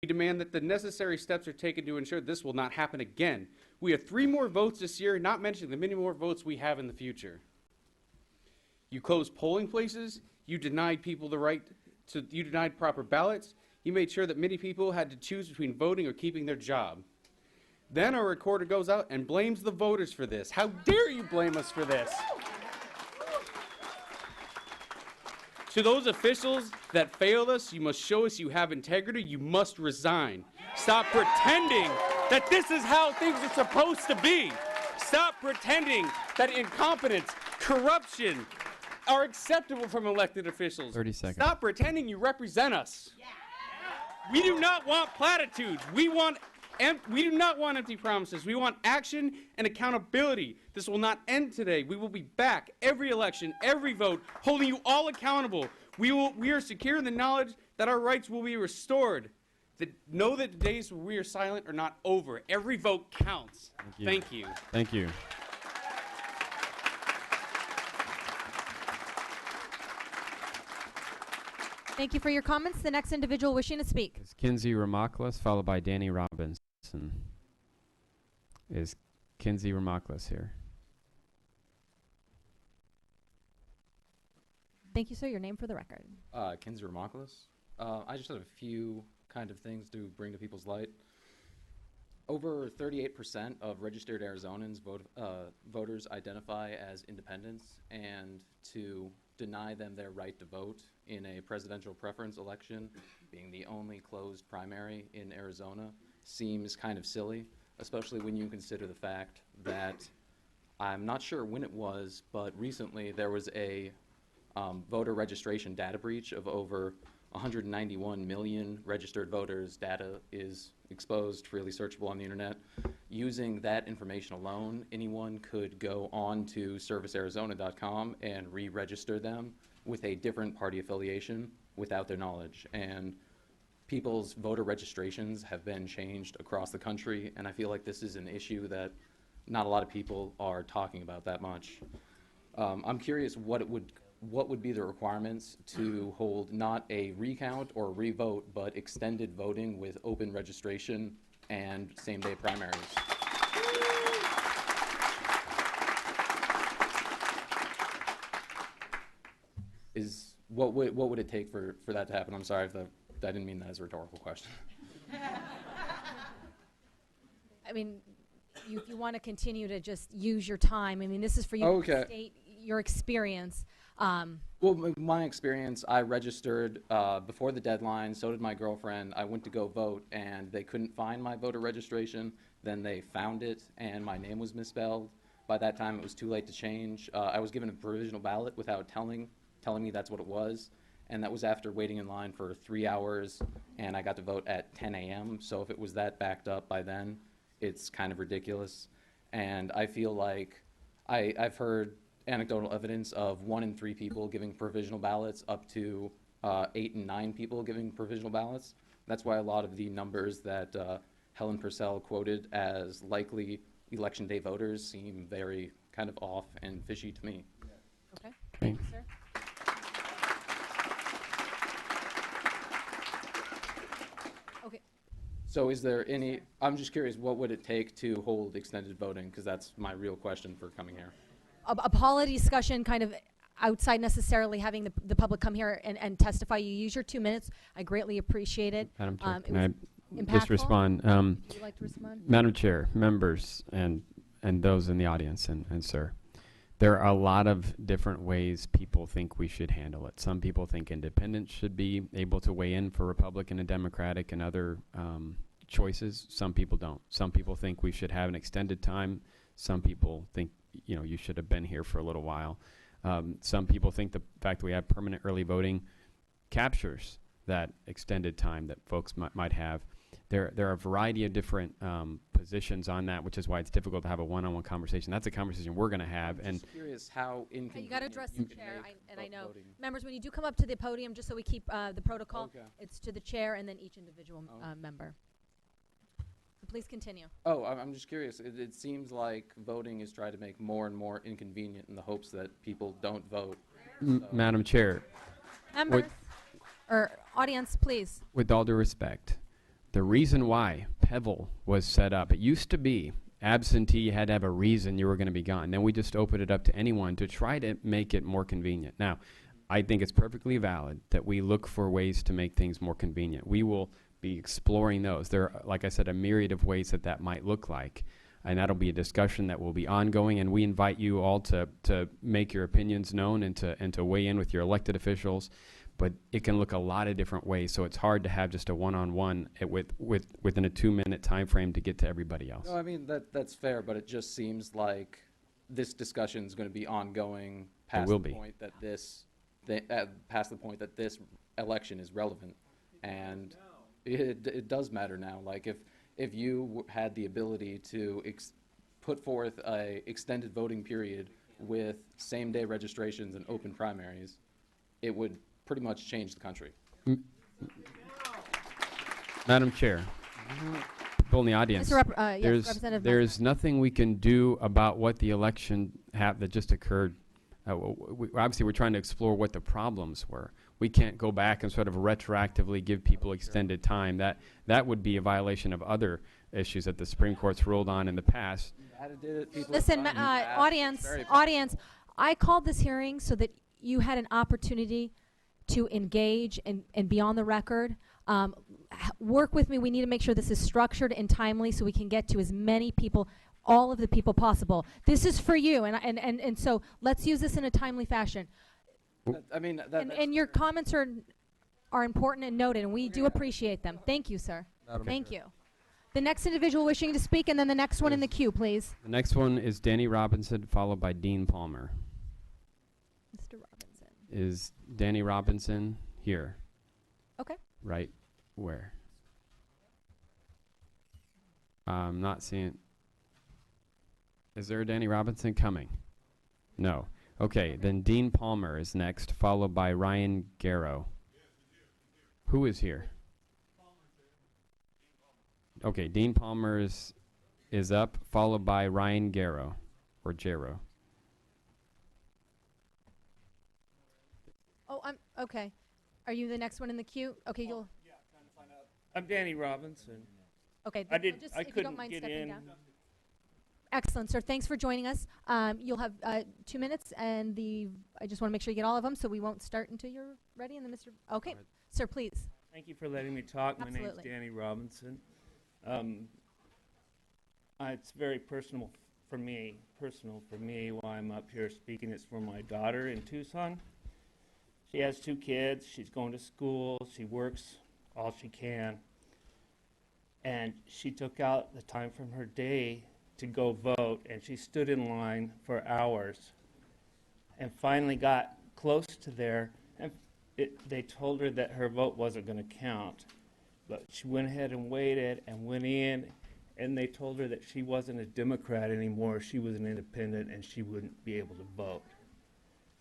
We demand that the necessary steps are taken to ensure this will not happen again. We have 3 more votes this year, not mentioning the many more votes we have in the future. You closed polling places. You denied people the right to, you denied proper ballots. You made sure that many people had to choose between voting or keeping their job. Then our recorder goes out and blames the voters for this. How dare you blame us for this? To those officials that failed us, you must show us you have integrity. You must resign. Stop pretending that this is how things are supposed to be. Stop pretending that incompetence, corruption are acceptable from elected officials. 30 seconds. Stop pretending you represent us. We do not want platitudes. We do not want empty promises. We want action and accountability. This will not end today. We will be back every election, every vote, holding you all accountable. We are secure in the knowledge that our rights will be restored. Know that the days where we are silent are not over. Every vote counts. Thank you. Thank you. Thank you for your comments. The next individual wishing to speak. Is Kinsey Ramaklis, followed by Danny Robinson. Is Kinsey Ramaklis here? Thank you, sir. Your name for the record. Kinsey Ramaklis. I just have a few kind of things to bring to people's light. Over 38% of registered Arizonans voters identify as independents, and to deny them their right to vote in a presidential preference election, being the only closed primary in Arizona, seems kind of silly, especially when you consider the fact that I'm not sure when it was, but recently there was a voter registration data breach of over 191 million registered voters. Data is exposed, freely searchable on the internet. Using that information alone, anyone could go on to servicearizona.com and re-register them with a different party affiliation without their knowledge. And people's voter registrations have been changed across the country, and I feel like this is an issue that not a lot of people are talking about that much. I'm curious what would be the requirements to hold not a recount or revote, but extended voting with open registration and same-day primaries. What would it take for that to happen? I'm sorry if I didn't mean that as a rhetorical question. I mean, if you want to continue to just use your time, I mean, this is for you to state your experience. Well, my experience, I registered before the deadline, so did my girlfriend. I went to go vote, and they couldn't find my voter registration. Then they found it, and my name was misspelled. By that time, it was too late to change. I was given a provisional ballot without telling me that's what it was, and that was after waiting in line for 3 hours, and I got to vote at 10 a.m., so if it was that backed up by then, it's kind of ridiculous. And I feel like I've heard anecdotal evidence of 1 in 3 people giving provisional ballots up to 8 and 9 people giving provisional ballots. That's why a lot of the numbers that Helen Purcell quoted as likely election day voters seem very kind of off and fishy to me. Okay. Thank you, sir. Okay. So is there any, I'm just curious, what would it take to hold extended voting? Because that's my real question for coming here. A policy discussion kind of outside necessarily having the public come here and testify. You use your 2 minutes. I greatly appreciate it. Madam Chair, It can was I just respond? Would you like to respond? Madam Chair, members, and those in the audience, and sir, there are a lot of different ways people think we should handle it. Some people think independents should be able to weigh in for Republican and Democratic and other choices. Some people don't. Some people think we should have an extended time. Some people think, you know, you should have been here for a little while. Some people think the fact that we have permanent early voting captures that extended time that folks might have. There are a variety of different positions on that, which is why it's difficult to have a one-on-one conversation. That's a conversation we're going to have. I'm just curious how inconvenient You got to address the chair, I know. voting. Members, when you do come up to the podium, just so we keep the protocol, it's to the chair and then each individual member. So please continue. Oh, I'm just curious. It seems like voting is trying to make more and more inconvenient in the hopes that people don't vote. Madam Chair, Members, or audience, please. with all due respect, The reason why Pebble was set up, it used to be absentee, you had to have a reason you were going to be gone. Then we just opened it up to anyone to try to make it more convenient. Now, I think it's perfectly valid that we look for ways to make things more convenient. We will be exploring those. There are, like I said, a myriad of ways that that might look like. And that'll be a discussion that will be ongoing, and we invite you all to make your opinions known and to weigh in with your elected officials. But it can look a lot of different ways, so it's hard to have just a one-on-one within a 2-minute time frame to get to everybody else. No, I mean, that's fair, but it just seems like this discussion is going to be ongoing past will the be. point that past the point that this election is relevant. And it does matter now. Like, if you had the ability to put forth a extended voting period with same-day registrations and open primaries, it would pretty much change the country. Madam Chair, people in the audience, Mr. yes, Representative there's nothing we can do about what the election that just occurred. Obviously, we're trying to explore what the problems were. We can't go back and sort of retroactively give people extended time. That would be a violation of other issues that the Supreme Court's ruled on in the past. Listen, audience, I called this hearing so that you had an opportunity to engage and be on the record. Work with me. We need to make sure this is structured and timely so we can get to as many people, all of the people possible. This is for you, and so let's use this in a timely fashion. I mean, And your comments are important and noted, and we do appreciate them. Thank you, sir. Thank you. The next individual wishing to speak, and then the next one in the queue, please. The next one is Danny Robinson, followed by Dean Palmer. Mr. Robinson. Is Danny Robinson here? Okay. Right where? I'm not seeing. Is there a Danny Robinson coming? No. Okay, then Dean Palmer is next, followed by Ryan Garrow. Who is here? Okay, Dean Palmer is up, followed by Ryan Garrow, or Jarrow. Oh, okay. Are you the next one in the queue? Okay, you'll. I'm Danny Robinson. Okay. I just, if you couldn't don't mind get stepping in. down. Excellent, sir. Thanks for joining us. You'll have 2 minutes, and I just want to make sure you get all of them, so we won't start until you're ready. And then Mr. Okay, sir, please. Thank you for letting me talk. My name's Absolutely. Danny Robinson. It's very personal for me why I'm up here speaking. It's for my daughter in Tucson. She has 2 kids. She's going to school. She works all she can. And she took out the time from her day to go vote, and she stood in line for hours and finally got close to there, and they told her that her vote wasn't going to count. But she went ahead and waited and went in, and they told her that she wasn't a Democrat anymore. She was an independent, and she wouldn't be able to vote.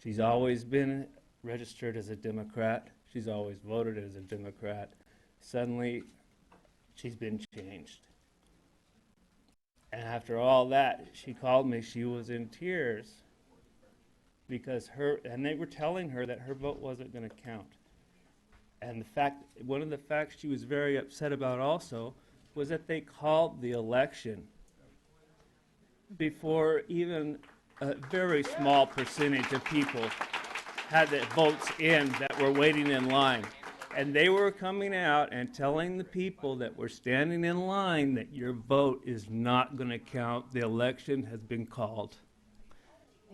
She's always been registered as a Democrat. She's always voted as a Democrat. Suddenly, she's been changed. And after all that, she called me. She was in tears because they were telling her that her vote wasn't going to count. And one of the facts she was very upset about also was that they called the election before even a very small percentage of people had their votes in that were waiting in line. And they were coming out and telling the people that were standing in line that your vote is not going to count. The election has been called.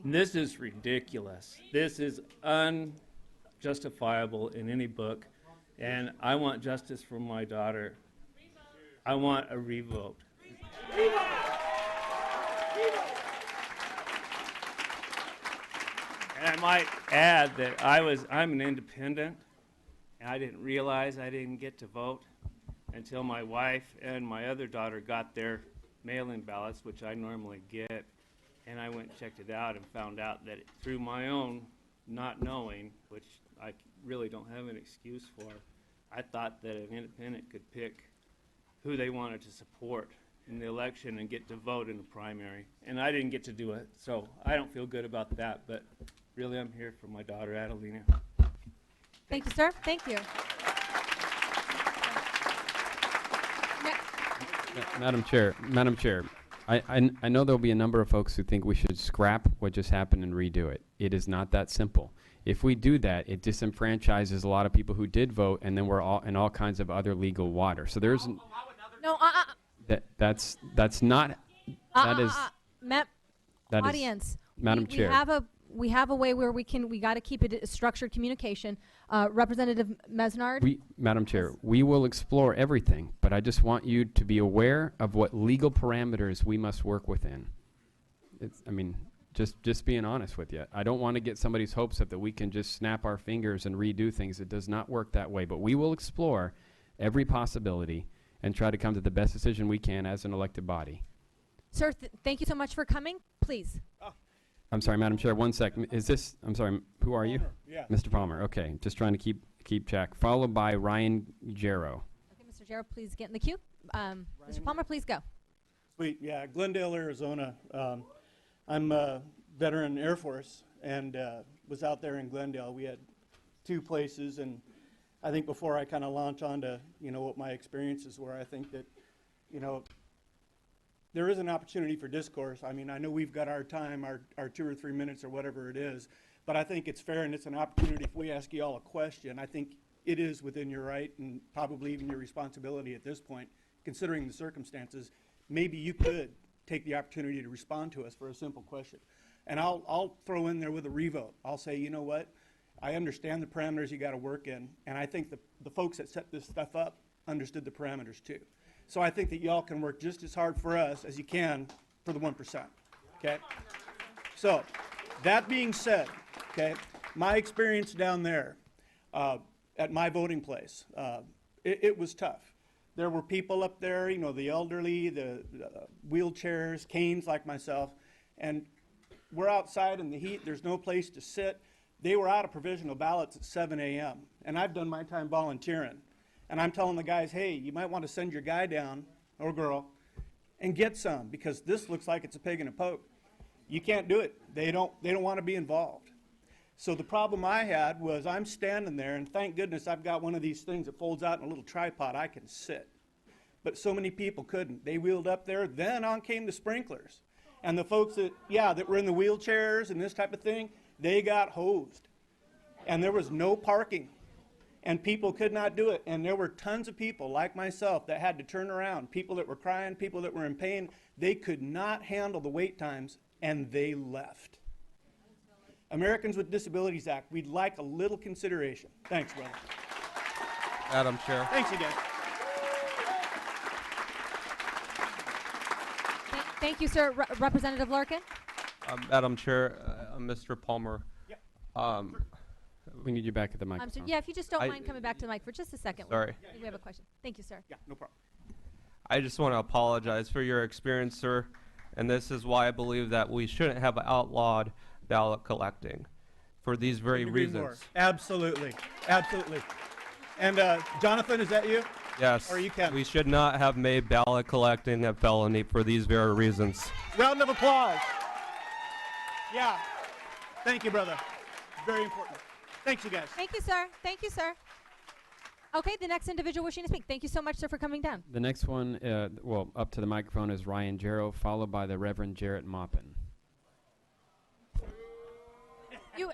And this is ridiculous. This is unjustifiable in any book. And I want justice for my daughter. I want a revote. And I might add that I'm an independent. And I didn't realize I didn't get to vote until my wife and my other daughter got their mail-in ballots, which I normally get. And I went and checked it out and found out that through my own not knowing, which I really don't have an excuse for, I thought that an independent could pick who they wanted to support in the election and get to vote in the primary. And I didn't get to do it, so I don't feel good about that. But really, I'm here for my daughter, Adelina. Thank you, sir. Thank you. Madam Chair, I know there'll be a number of folks who think we should scrap what just happened and redo it. It is not that simple. If we do that, it disenfranchises a lot of people who did vote, and then we're all in all kinds of other legal water. So there's No, that's not that is that is audience. Madam we Chair. We have a way where we got to keep it a structured communication. Representative Mesnard. Madam Chair, we will explore everything, but I just want you to be aware of what legal parameters we must work within. I mean, just being honest with you. I don't want to get somebody's hopes up that we can just snap our fingers and redo things. It does not work that way, but we will explore every possibility and try to come to the best decision we can as an elected body. Sir, thank you so much for coming. Please. I'm sorry, Madam Chair, 1 second. I'm sorry, who are you? Yeah. Mr. Palmer, okay. Just trying to keep track. Followed by Ryan Jarrow. Okay, Mr. Jarrett, please get in the queue. Mr. Palmer, please go. Sweet, yeah, Glendale, Arizona. I'm a veteran Air Force and was out there in Glendale. We had 2 places, and I think before I kind of launch onto, what my experiences were, I think that, there is an opportunity for discourse. I mean, I know we've got our time, our 2 or 3 minutes or whatever it is, but I think it's fair and it's an opportunity if we ask you all a question. I think it is within your right and probably even your responsibility at this point, considering the circumstances. Maybe you could take the opportunity to respond to us for a simple question. And I'll throw in there with a revote. I'll say, you know what? I understand the parameters you got to work in, and I think the folks that set this stuff up understood the parameters too. So I think that y'all can work just as hard for us as you can for the 1%, okay? So, that being said, okay, my experience down there at my voting place, it was tough. There were people up there, the elderly, the wheelchairs, canes like myself, and we're outside in the heat. There's no place to sit. They were out of provisional ballots at 7 a.m., and I've done my time volunteering. And I'm telling the guys, hey, you might want to send your guy down, or girl, and get some, because this looks like it's a pig in a poke. You can't do it. They don't want to be involved. So the problem I had was I'm standing there, and thank goodness I've got one of these things that folds out in a little tripod. I can sit. But so many people couldn't. They wheeled up there. Then on came the sprinklers. And the folks that were in the wheelchairs and this type of thing, they got hosed. And there was no parking. And people could not do it. And there were tons of people like myself that had to turn around, people that were crying, people that were in pain. They could not handle the wait times, and they left. Americans with Disabilities Act, we'd like a little consideration. Thanks, brother. Madam Chair. Thanks again. Thank you, sir. Representative Larkin. Madam Chair, Mr. Palmer. Yeah. We need you back at the microphone. Yeah, if you just don't I- mind coming back to the mic for just a second. Sorry. I think we have a question. Thank you, sir. Yeah, no problem. I just want to apologize for your experience, sir. And this is why I believe that we shouldn't have outlawed ballot collecting for these very Couldn't agree more. reasons. Absolutely. Absolutely. And Jonathan, is that you? Yes. Or you can. We should not have made ballot collecting a felony for these very reasons. Round of applause. Yeah. Thank you, brother. Very important. Thanks, you guys. Thank you, sir. Thank you, sir. Okay, the next individual wishing to speak. Thank you so much, sir, for coming down. The next one, up to the microphone is Ryan Jarrow, followed by the Reverend Jarrett Maupin. You,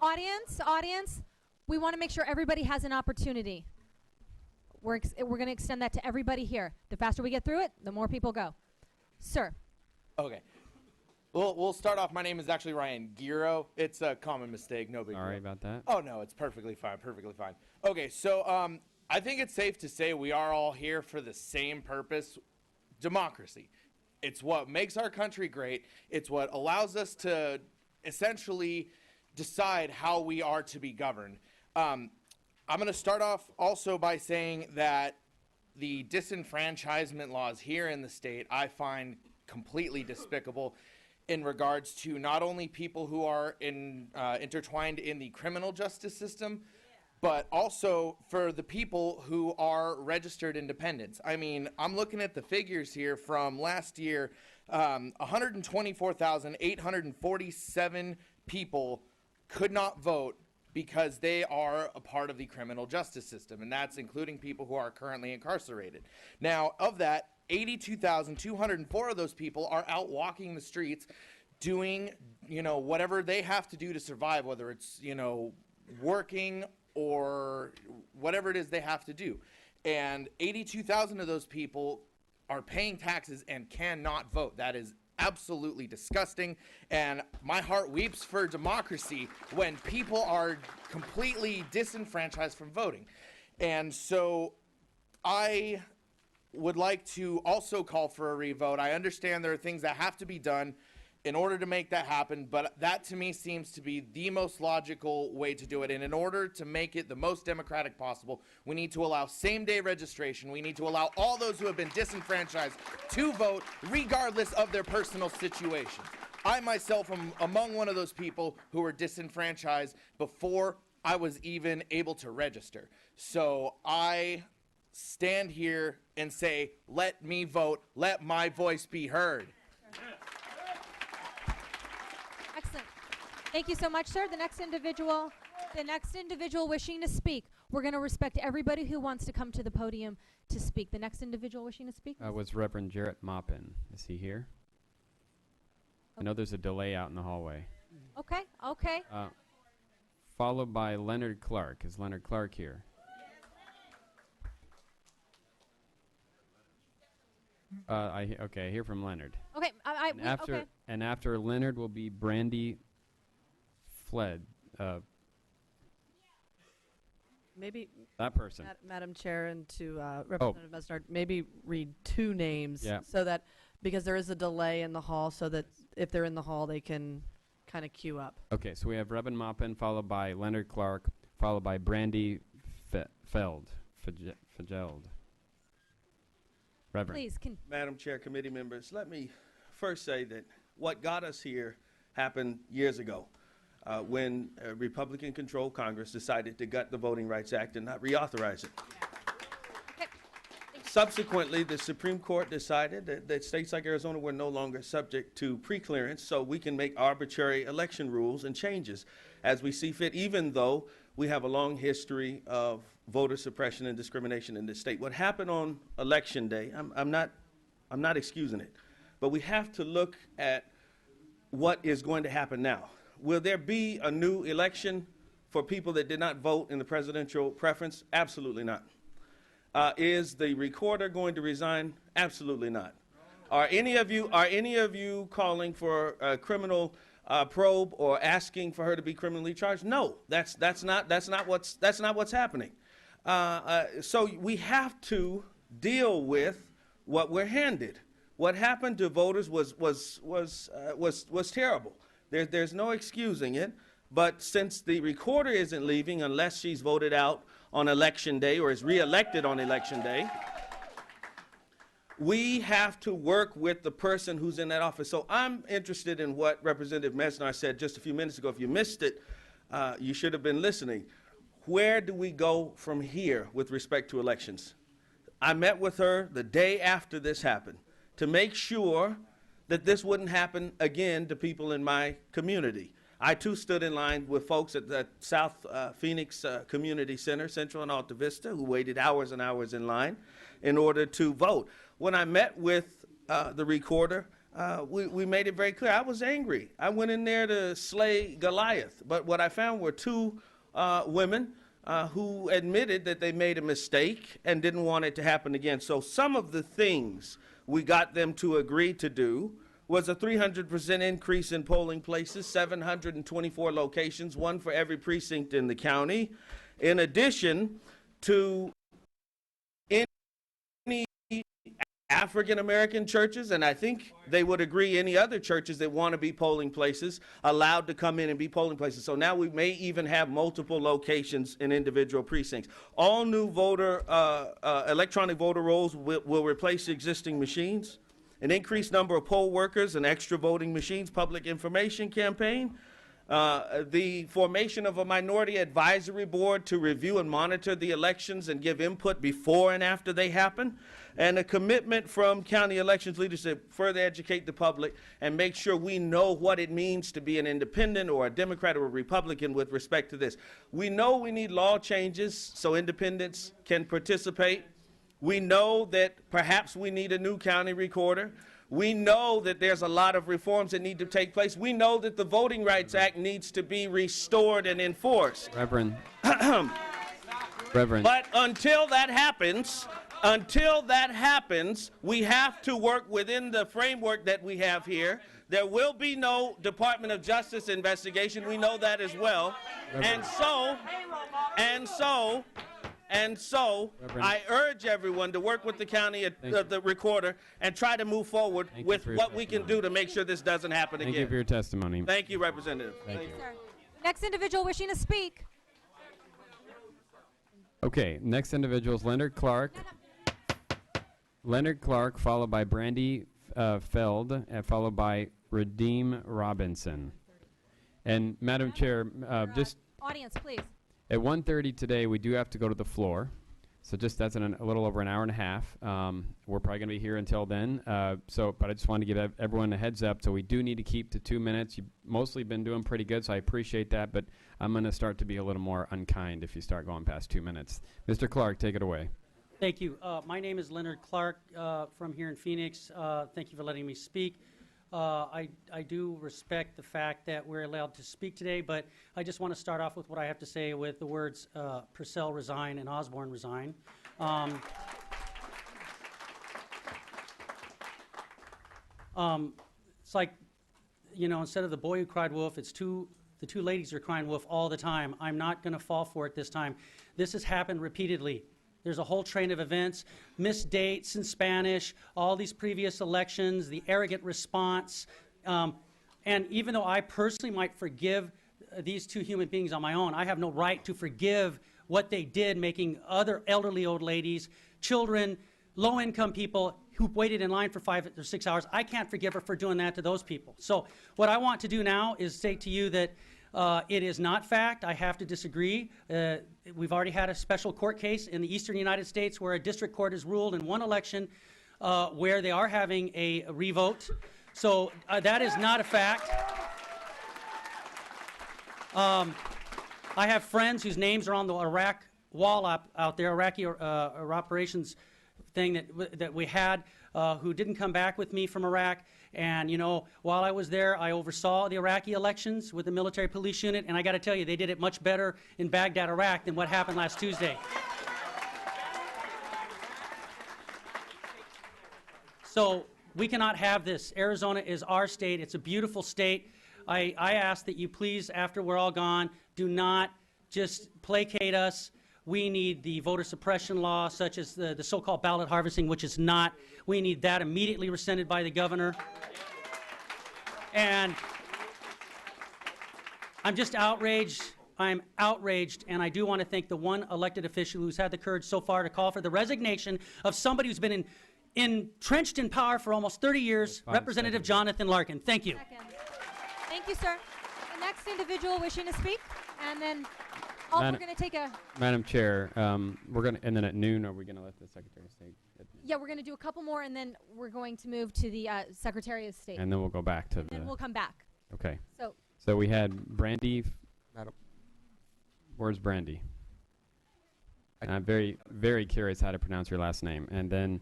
audience, we want to make sure everybody has an opportunity. We're going to extend that to everybody here. The faster we get through it, the more people go. Sir. Okay. Well, we'll start off. My name is actually Ryan Giro. It's a common mistake. No big deal. Sorry about that. Oh, no, it's perfectly fine. Perfectly fine. Okay, so I think it's safe to say we are all here for the same purpose, democracy. It's what makes our country great. It's what allows us to essentially decide how we are to be governed. I'm going to start off also by saying that the disenfranchisement laws here in the state I find completely despicable in regards to not only people who are intertwined in the criminal justice system, but also for the people who are registered independents. I mean, I'm looking at the figures here from last year. 124,847 people could not vote because they are a part of the criminal justice system, and that's including people who are currently incarcerated. Now, of that, 82,204 of those people are out walking the streets doing, whatever they have to do to survive, whether it's, working or whatever it is they have to do. And 82,000 of those people are paying taxes and cannot vote. That is absolutely disgusting, and my heart weeps for democracy when people are completely disenfranchised from voting. And so I would like to also call for a revote. I understand there are things that have to be done in order to make that happen, but that to me seems to be the most logical way to do it. And in order to make it the most democratic possible, we need to allow same-day registration. We need to allow all those who have been disenfranchised to vote regardless of their personal situation. I myself am among one of those people who were disenfranchised before I was even able to register. So I stand here and say, let me vote, let my voice be heard. Excellent. Thank you so much, sir. The next individual wishing to speak. We're going to respect everybody who wants to come to the podium to speak. The next individual wishing to speak. Was Reverend Jarrett Maupin. Is he here? I know there's a delay out in the hallway. Okay. Followed by Leonard Clark. Is Leonard Clark here? I hear from Leonard. Okay. And after Leonard will be Brandy Fled. Maybe That person. Madam Chair, and to Representative Mesnard, maybe read two names so that, because there is a delay in the hall, so that if they're in the hall, they can kind of queue up. Okay, so we have Reverend Maupin, followed by Leonard Clark, followed by Brandy Feld. Reverend. Please, Madam Chair, committee members, let me first say that what got us here happened years ago when a Republican-controlled Congress decided to gut the Voting Rights Act and not reauthorize it. Subsequently, the Supreme Court decided that states like Arizona were no longer subject to preclearance, so we can make arbitrary election rules and changes as we see fit, even though we have a long history of voter suppression and discrimination in this state. What happened on Election Day, I'm not excusing it, but we have to look at what is going to happen now. Will there be a new election for people that did not vote in the presidential preference? Absolutely not. Is the recorder going to resign? Absolutely not. Are any of you calling for a criminal probe or asking for her to be criminally charged? No, that's not what's happening. So we have to deal with what we're handed. What happened to voters was terrible. There's no excusing it. But since the recorder isn't leaving unless she's voted out on Election Day or is reelected on Election Day, we have to work with the person who's in that office. So I'm interested in what Representative Mesnar said just a few minutes ago. If you missed it, you should have been listening. Where do we go from here with respect to elections? I met with her the day after this happened to make sure that this wouldn't happen again to people in my community. I, too, stood in line with folks at the South Phoenix Community Center, Central and Alta Vista, who waited hours and hours in line in order to vote. When I met with the recorder, we made it very clear. I was angry. I went in there to slay Goliath. But what I found were two women who admitted that they made a mistake and didn't want it to happen again. So some of the things we got them to agree to do was a 300% increase in polling places, 724 locations, one for every precinct in the county, in addition to any African-American churches, and I think they would agree any other churches that want to be polling places, allowed to come in and be polling places. So now we may even have multiple locations in individual precincts. All new electronic voter rolls will replace existing machines. An increased number of poll workers and extra voting machines, public information campaign, the formation of a minority advisory board to review and monitor the elections and give input before and after they happen, and a commitment from county elections leadership, further educate the public and make sure we know what it means to be an independent or a Democrat or a Republican with respect to this. We know we need law changes so independents can participate. We know that perhaps we need a new county recorder. We know that there's a lot of reforms that need to take place. We know that the Voting Rights Act needs to be restored and enforced. Reverend. But until that happens, we have to work within the framework that we have here. There will be no Department of Justice investigation. We know that as well. And so, I urge everyone to work with the county, the recorder, and try to move forward with what we can do to make sure this doesn't happen again. Thank you for your testimony. Thank you, Representative. Thank you. Next individual wishing to speak. Okay, next individual is Leonard Clark. Leonard Clark, followed by Brandy Feld, and followed by Redeem Robinson. And Madam Chair, just Audience, please. at 1:30 today, we do have to go to the floor. So just that's in a little over an hour and a half. We're probably going to be here until then. But I just wanted to give everyone a heads up. So we do need to keep to 2 minutes. You've mostly been doing pretty good, so I appreciate that. But I'm going to start to be a little more unkind if you start going past 2 minutes. Mr. Clark, take it away. Thank you. My name is Leonard Clark from here in Phoenix. Thank you for letting me speak. I do respect the fact that we're allowed to speak today, but I just want to start off with what I have to say with the words Purcell resign and Osborne resign. It's like, you know, instead of the boy who cried wolf, it's the two ladies are crying wolf all the time. I'm not going to fall for it this time. This has happened repeatedly. There's a whole train of events, missed dates in Spanish, all these previous elections, the arrogant response. And even though I personally might forgive these two human beings on my own, I have no right to forgive what they did, making other elderly old ladies, children, low-income people who waited in line for 5 or 6 hours. I can't forgive her for doing that to those people. So what I want to do now is say to you that it is not fact. I have to disagree. We've already had a special court case in the eastern United States where a district court has ruled in one election where they are having a revote. So that is not a fact. I have friends whose names are on the Iraq wall out there, Iraqi operations thing that we had, who didn't come back with me from Iraq. And, you know, while I was there, I oversaw the Iraqi elections with the military police unit, and I got to tell you, they did it much better in Baghdad, Iraq, than what happened last Tuesday. So we cannot have this. Arizona is our state. It's a beautiful state. I ask that you please, after we're all gone, do not just placate us. We need the voter suppression law, such as the so-called ballot harvesting, which is not. We need that immediately rescinded by the governor. And I'm just outraged. I'm outraged, and I do want to thank the one elected official who's had the courage so far to call for the resignation of somebody who's been entrenched in power for almost 30 years, Representative Jonathan Larkin. Thank you. Thank you, sir. The next individual wishing to speak, and then we're going to take a... Madam Chair, we're going to, and then at noon, are we going to let the Secretary of State? Yeah, we're going to do a couple more, and then we're going to move to the Secretary of State. And then we'll go back to and then we'll come back. Okay. So we had Brandy. Madam. Where's Brandy? I'm very, very curious how to pronounce your last name. And then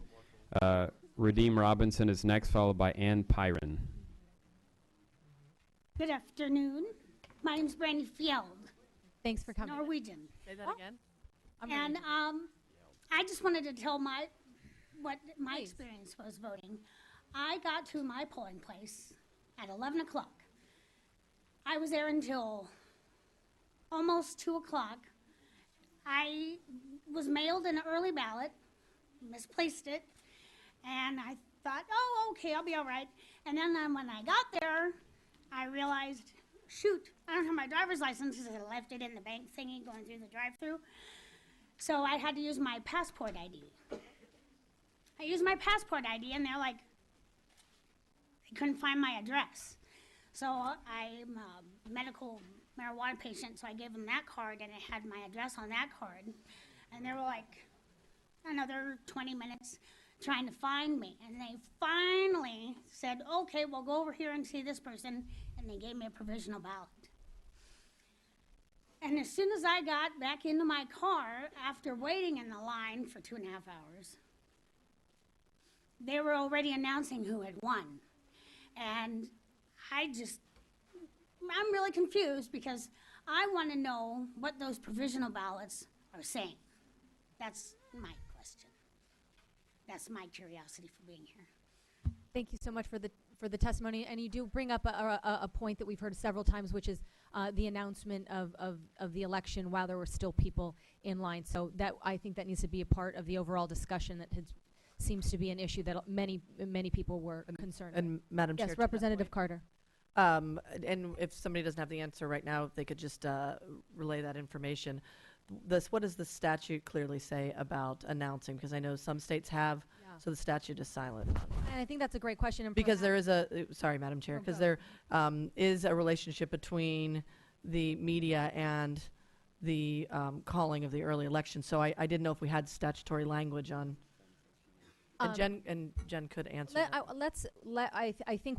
Redeem Robinson is next, followed by Ann Pyron. Good afternoon. My name's Brandy Fjeld. Thanks for coming. Norwegian. Say that again. And I just wanted to tell what my experience was voting. I got to my polling place at 11 o'clock. I was there until almost 2 o'clock. I was mailed an early ballot, misplaced it, and I thought, oh, okay, I'll be all right. And then when I got there, I realized, shoot, I don't have my driver's license because I left it in the bank thingy going through the drive-through. So I had to use my passport ID. I used my passport ID, and they're like, they couldn't find my address. So I'm a medical marijuana patient, so I gave them that card, and it had my address on that card. And they were like, another 20 minutes. trying to find me. And they finally said, okay, we'll go over here and see this person. And they gave me a provisional ballot. And as soon as I got back into my car, after waiting in the line for 2.5 hours, they were already announcing who had won. And I'm really confused because I want to know what those provisional ballots are saying. That's my question. That's my curiosity for being here. Thank you so much for the testimony, and you do bring up a point that we've heard several times, which is the announcement of the election while there were still people in line. So that, I think that needs to be a part of the overall discussion that seems to be an issue that many people were concerned with. And Madam Chair. Yes, to that Representative point, Carter. and if somebody doesn't have the answer right now, if they could just relay that information. What does the statute clearly say about announcing? Because I know some states have, so the statute is silent. And I think that's a great question. And Because perhaps- there is sorry, Madam Chair, because go. there is a relationship between the media and the calling of the early election. So I didn't know if we had statutory language on. And Jen could answer that. I think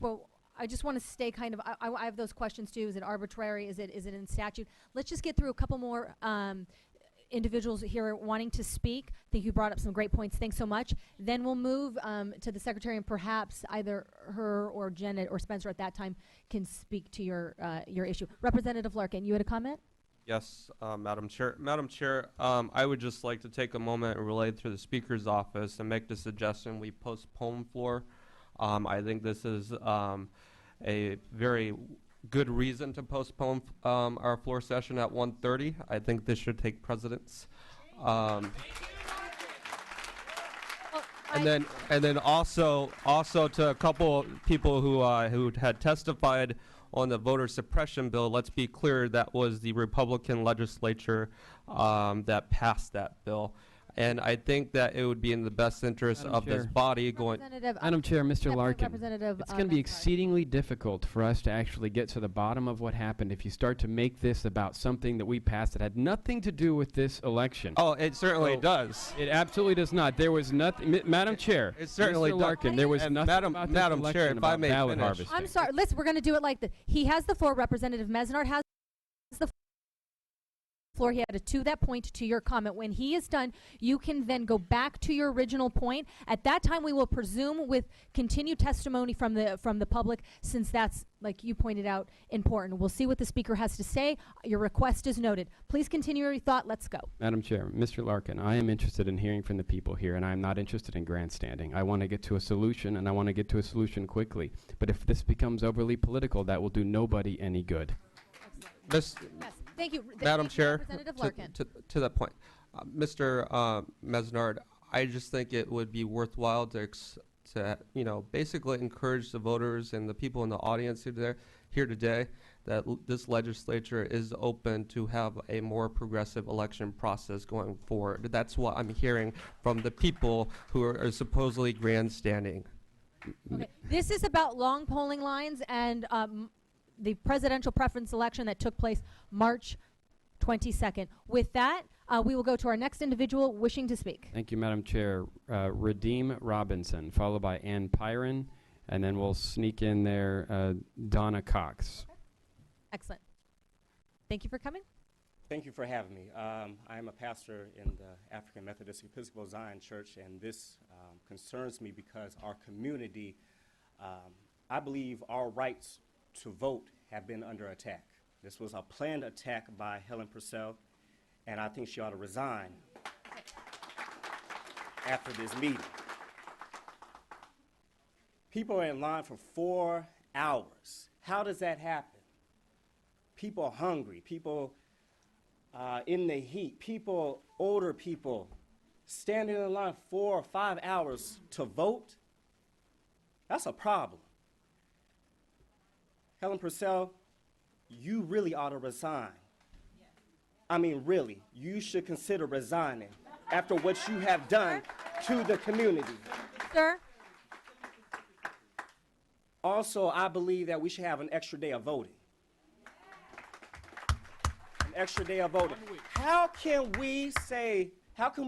I just want to stay kind of, I have those questions too. Is it arbitrary? Is it in statute? Let's just get through a couple more individuals here wanting to speak. I think you brought up some great points. Thanks so much. Then we'll move to the secretary, and perhaps either her or Jen or Spencer at that time can speak to your issue. Representative Larkin, you had a comment? Yes, Madam Chair. Madam Chair, I would just like to take a moment and relay through the Speaker's office and make the suggestion we postpone floor. I think this is a very good reason to postpone our floor session at 1:30. I think this should take precedence. And then also to a couple people who had testified on the voter suppression bill, let's be clear, that was the Republican legislature that passed that bill. And I think that it would be in the best interest Madam of this Chair. body going. Madam Chair, Mr. Larkin, Representative, it's going to be Mesnard. exceedingly difficult for us to actually get to the bottom of what happened if you start to make this about something that we passed that had nothing to do with this election. Oh, it certainly So, does. It absolutely does not. There was nothing, Madam Chair. It certainly Mr. does. Larkin, there was And nothing Madam- about this Madam election Chair, if I about may ballot finish. harvesting. I'm sorry. We're going to do it like this. He has the floor. Representative Mesnard has the floor. He had to that point to your comment. When he is done, you can then go back to your original point. At that time, we will presume with continued testimony from the public, since that's, like you pointed out, important. We'll see what the speaker has to say. Your request is noted. Please continue your thought. Let's go. Madam Chair, Mr. Larkin, I am interested in hearing from the people here, and I'm not interested in grandstanding. I want to get to a solution, and I want to get to a solution quickly. But if this becomes overly political, that will do nobody any good. Miss, Yes. Thank you. Madam Thank you, Chair, Representative Larkin. to that point, Mr. Mesnard, I just think it would be worthwhile to basically encourage the voters and the people in the audience here today that this legislature is open to have a more progressive election process going forward. That's what I'm hearing from the people who are supposedly grandstanding. Okay. This is about long polling lines and the presidential preference election that took place March 22nd. With that, we will go to our next individual wishing to speak. Thank you, Madam Chair. Redeem Robinson, followed by Ann Pyron, and then we'll sneak in there Donna Cox. Excellent. Thank you for coming. Thank you for having me. I am a pastor in the African Methodist Episcopal Zion Church, and this concerns me because our community, I believe our rights to vote have been under attack. This was a planned attack by Helen Purcell, and I think she ought to resign after this meeting. People are in line for 4 hours. How does that happen? People are hungry. People in the heat. People, older people, standing in line 4 or 5 hours to vote. That's a problem. Helen Purcell, you really ought to resign. I mean, really, you should consider resigning after what you have done to the community. Sir? Also, I believe that we should have an extra day of voting. An extra day of voting. How can we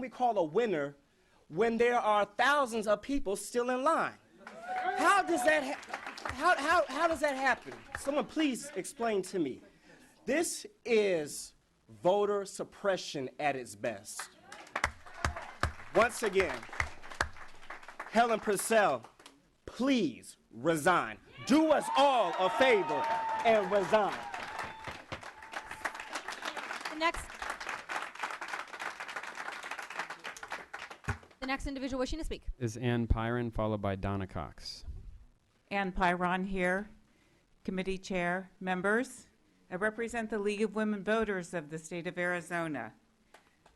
call a winner when there are thousands of people still in line? How does that how does that happen? Someone please explain to me. This is voter suppression at its best. Once again, Helen Purcell, please resign. Do us all a favor and resign. The next individual wishing to speak. Is Ann Pyron, followed by Donna Cox. Ann Pyron here, committee chair, members. I represent the League of Women Voters of the state of Arizona.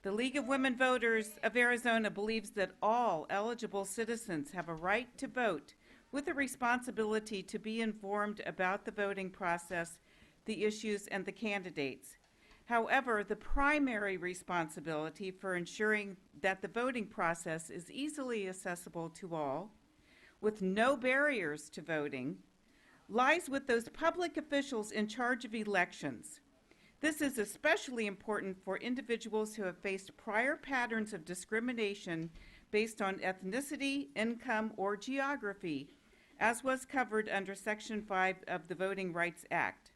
The League of Women Voters of Arizona believes that all eligible citizens have a right to vote with a responsibility to be informed about the voting process, the issues, and the candidates. However, the primary responsibility for ensuring that the voting process is easily accessible to all, with no barriers to voting, lies with those public officials in charge of elections. This is especially important for individuals who have faced prior patterns of discrimination based on ethnicity, income, or geography, as was covered under Section 5 of the Voting Rights Act.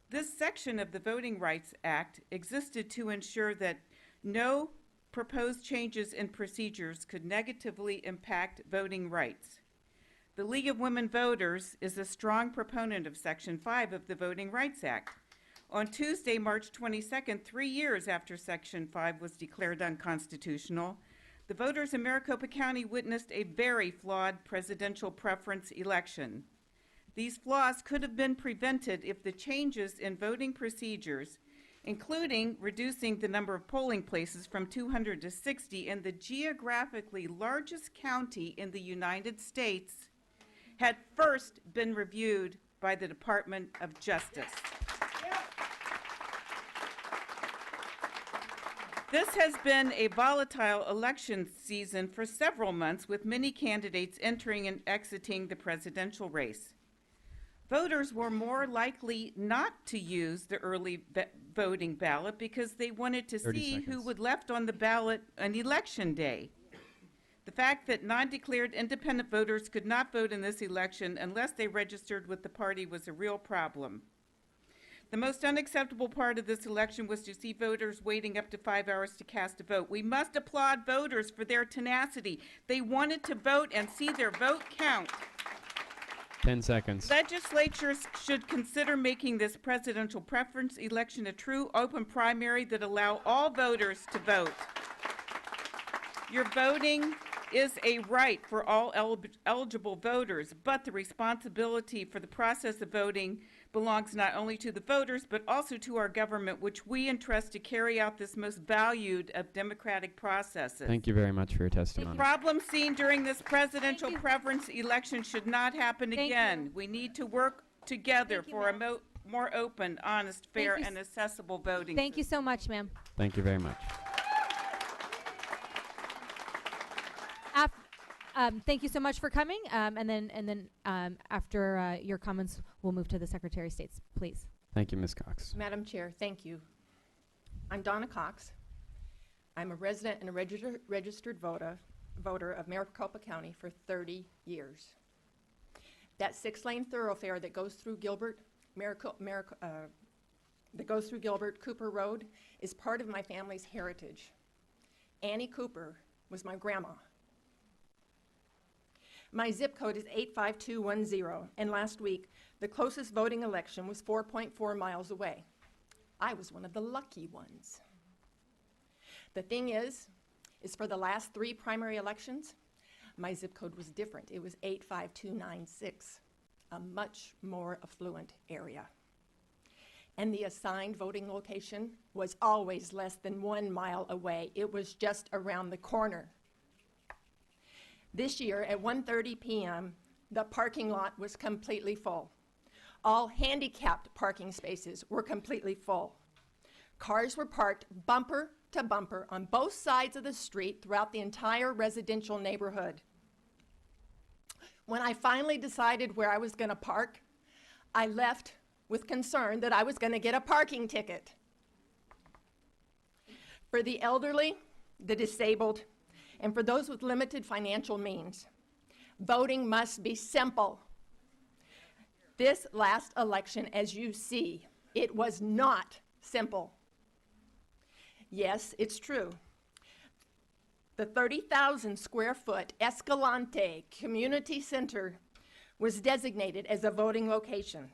This section of the Voting Rights Act existed to ensure that no proposed changes in procedures could negatively impact voting rights. The League of Women Voters is a strong proponent of Section 5 of the Voting Rights Act. On Tuesday, March 22nd, 3 years after Section 5 was declared unconstitutional, the voters in Maricopa County witnessed a very flawed presidential preference election. These flaws could have been prevented if the changes in voting procedures, including reducing the number of polling places from 200 to 60 in the geographically largest county in the United States, had first been reviewed by the Department of Justice. This has been a volatile election season for several months, with many candidates entering and exiting the presidential race. Voters were more likely not to use the early voting ballot because they wanted to see who would left on the ballot on election day. The fact that non-declared independent voters could not vote in this election unless they registered with the party was a real problem. The most unacceptable part of this election was to see voters waiting up to 5 hours to cast a vote. We must applaud voters for their tenacity. They wanted to vote and see their vote count. 10 seconds. Legislatures should consider making this presidential preference election a true open primary that allow all voters to vote. Your voting is a right for all eligible voters, but the responsibility for the process of voting belongs not only to the voters, but also to our government, which we entrust to carry out this most valued of democratic processes. Thank you very much for your The testimony. problem seen during this presidential preference election should not happen again. We need to work together for a more open, honest, fair, and accessible voting. Thank you so much, ma'am. Thank you very much. Thank you so much for coming. And then after your comments, we'll move to the Secretary of State's, please. Thank you, Ms. Cox. Madam Chair, thank you. I'm Donna Cox. I'm a resident and a registered voter of Maricopa County for 30 years. That 6-lane thoroughfare that goes through Gilbert, Cooper Road, is part of my family's heritage. Annie Cooper was my grandma. My zip code is 85210, and last week, the closest voting election was 4.4 miles away. I was one of the lucky ones. The thing is for the last 3 primary elections, my zip code was different. It was 85296, a much more affluent area. And the assigned voting location was always less than 1 mile away. It was just around the corner. This year at 1:30 p.m., the parking lot was completely full. All handicapped parking spaces were completely full. Cars were parked bumper to bumper on both sides of the street throughout the entire residential neighborhood. When I finally decided where I was going to park, I left with concern that I was going to get a parking ticket. For the elderly, the disabled, And for those with limited financial means, voting must be simple. This last election, as you see, it was not simple. Yes, it's true. The 30,000 square foot Escalante Community Center was designated as a voting location,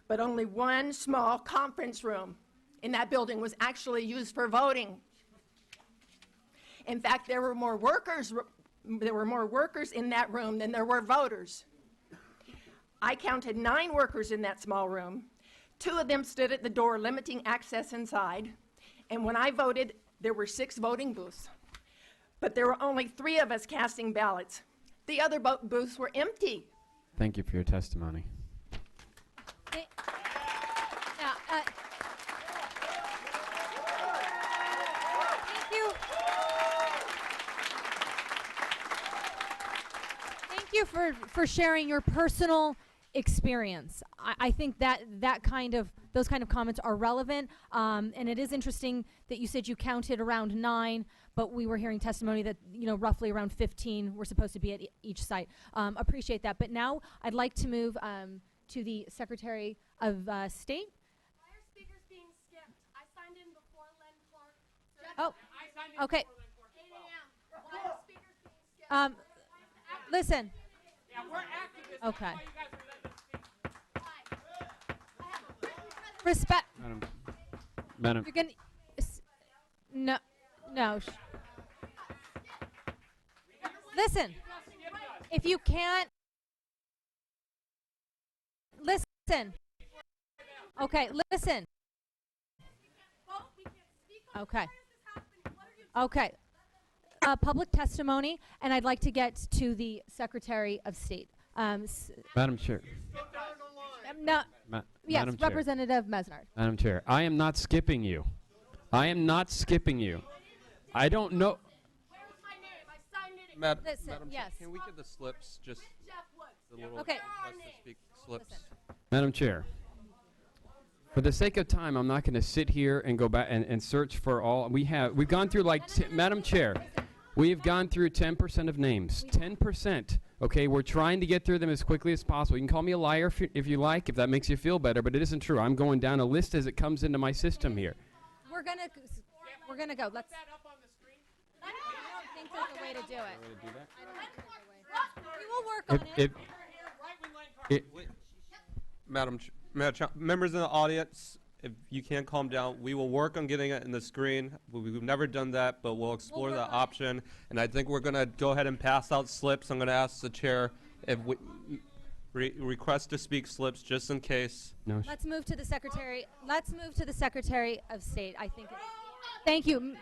but only one small conference room in that building was actually used for voting. In fact, there were more workers in that room than there were voters. I counted 9 workers in that small room. 2 of them stood at the door limiting access inside. And when I voted, there were 6 voting booths. But there were only 3 of us casting ballots. The other booths were empty. Thank you for your testimony. Now, thank you. Thank you for sharing your personal experience. I think those kind of comments are relevant, and it is interesting that you said you counted around 9, but we were hearing testimony that roughly around 15 were supposed to be at each site. Appreciate that, but now I'd like to move to the Secretary of State. Why are speakers being skipped? I signed in before Len Clark. Oh, okay. 8 a.m. Why are speakers being skipped? Listen. Yeah, we're activists. Okay. Respect. Madam. You're gonna. No. No. Listen. If you can't. Listen. Okay. Listen. Okay. Okay. Public testimony, and I'd like to get to the Secretary of State. Madam Chair. No. Yes, Madam Chair. Representative Mesnard. Madam Chair, I am not skipping you. I am not skipping you. I don't know. Madam Listen, Chair, yes. can we get the slips, just the little Okay. request to speak slips? Madam Chair, for the sake of time, I'm not going to sit here and go back and search for all. We've gone through Madam Chair, we've gone through 10% of names. 10%. Okay, we're trying to get through them as quickly as possible. You can call me a liar if you like, if that makes you feel better, but it isn't true. I'm going down a list as it comes into my system here. We're gonna go. Let's. I don't think there's a way to do it. We will work on it. Madam members in the audience, if you can't calm down, we will work on getting it in the screen. We've never done that, but we'll explore that option. And I think we're going to go ahead and pass out slips. I'm going to ask the chair if we request to speak slips just in case. No. Let's move to the Secretary. Let's move to the Secretary of State. I think. Thank you,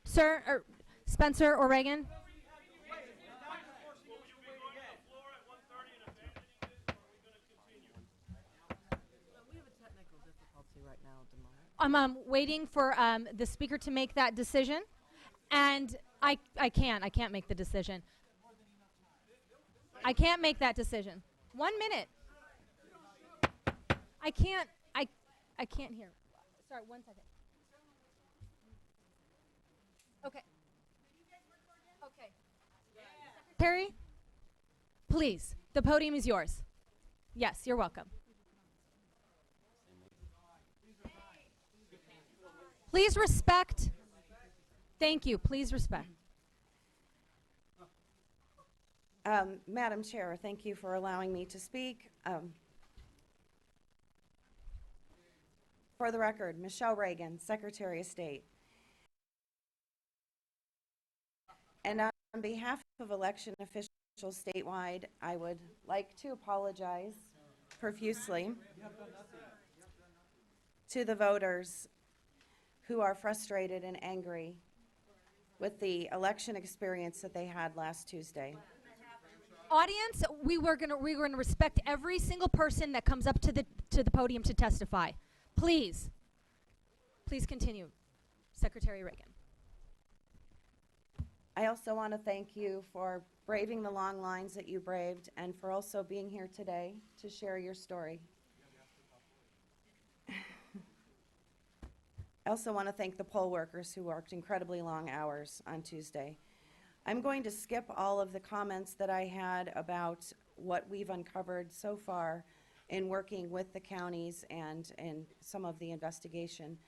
sir, or Spencer or Reagan. I'm waiting for the speaker to make that decision, and I can't make the decision. I can't make that decision. 1 minute. I can't hear. Sorry, 1 second. Okay. Okay. Secretary, please, the podium is yours. Yes, you're welcome. Please respect. Thank you. Please respect. Madam Chair, thank you for allowing me to speak. For the record, Michelle Reagan, Secretary of State. And on behalf of election officials statewide, I would like to apologize profusely to the voters who are frustrated and angry with the election experience that they had last Tuesday. Audience, we're gonna respect every single person that comes up to the podium to testify. Please continue, Secretary Reagan. I also want to thank you for braving the long lines that you braved and for also being here today to share your story. I also want to thank the poll workers who worked incredibly long hours on Tuesday. I'm going to skip all of the comments that I had about what we've uncovered so far in working with the counties and some of the investigation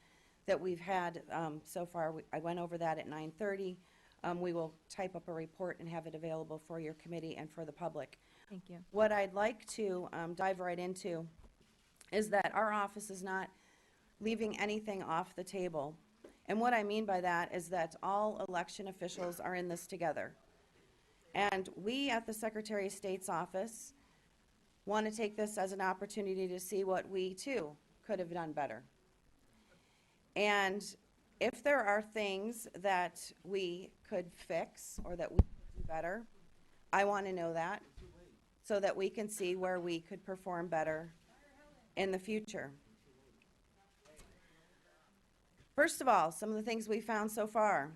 that we've had so far. I went over that at 9:30. We will type up a report and have it available for your committee and for the public. Thank you. What I'd like to dive right into is that our office is not leaving anything off the table. And what I mean by that is that all election officials are in this together. And we at the Secretary of State's office want to take this as an opportunity to see what we too could have done better. And if there are things that we could fix or that we could do better, I want to know that so that we can see where we could perform better in the future. First of all, some of the things we found so far.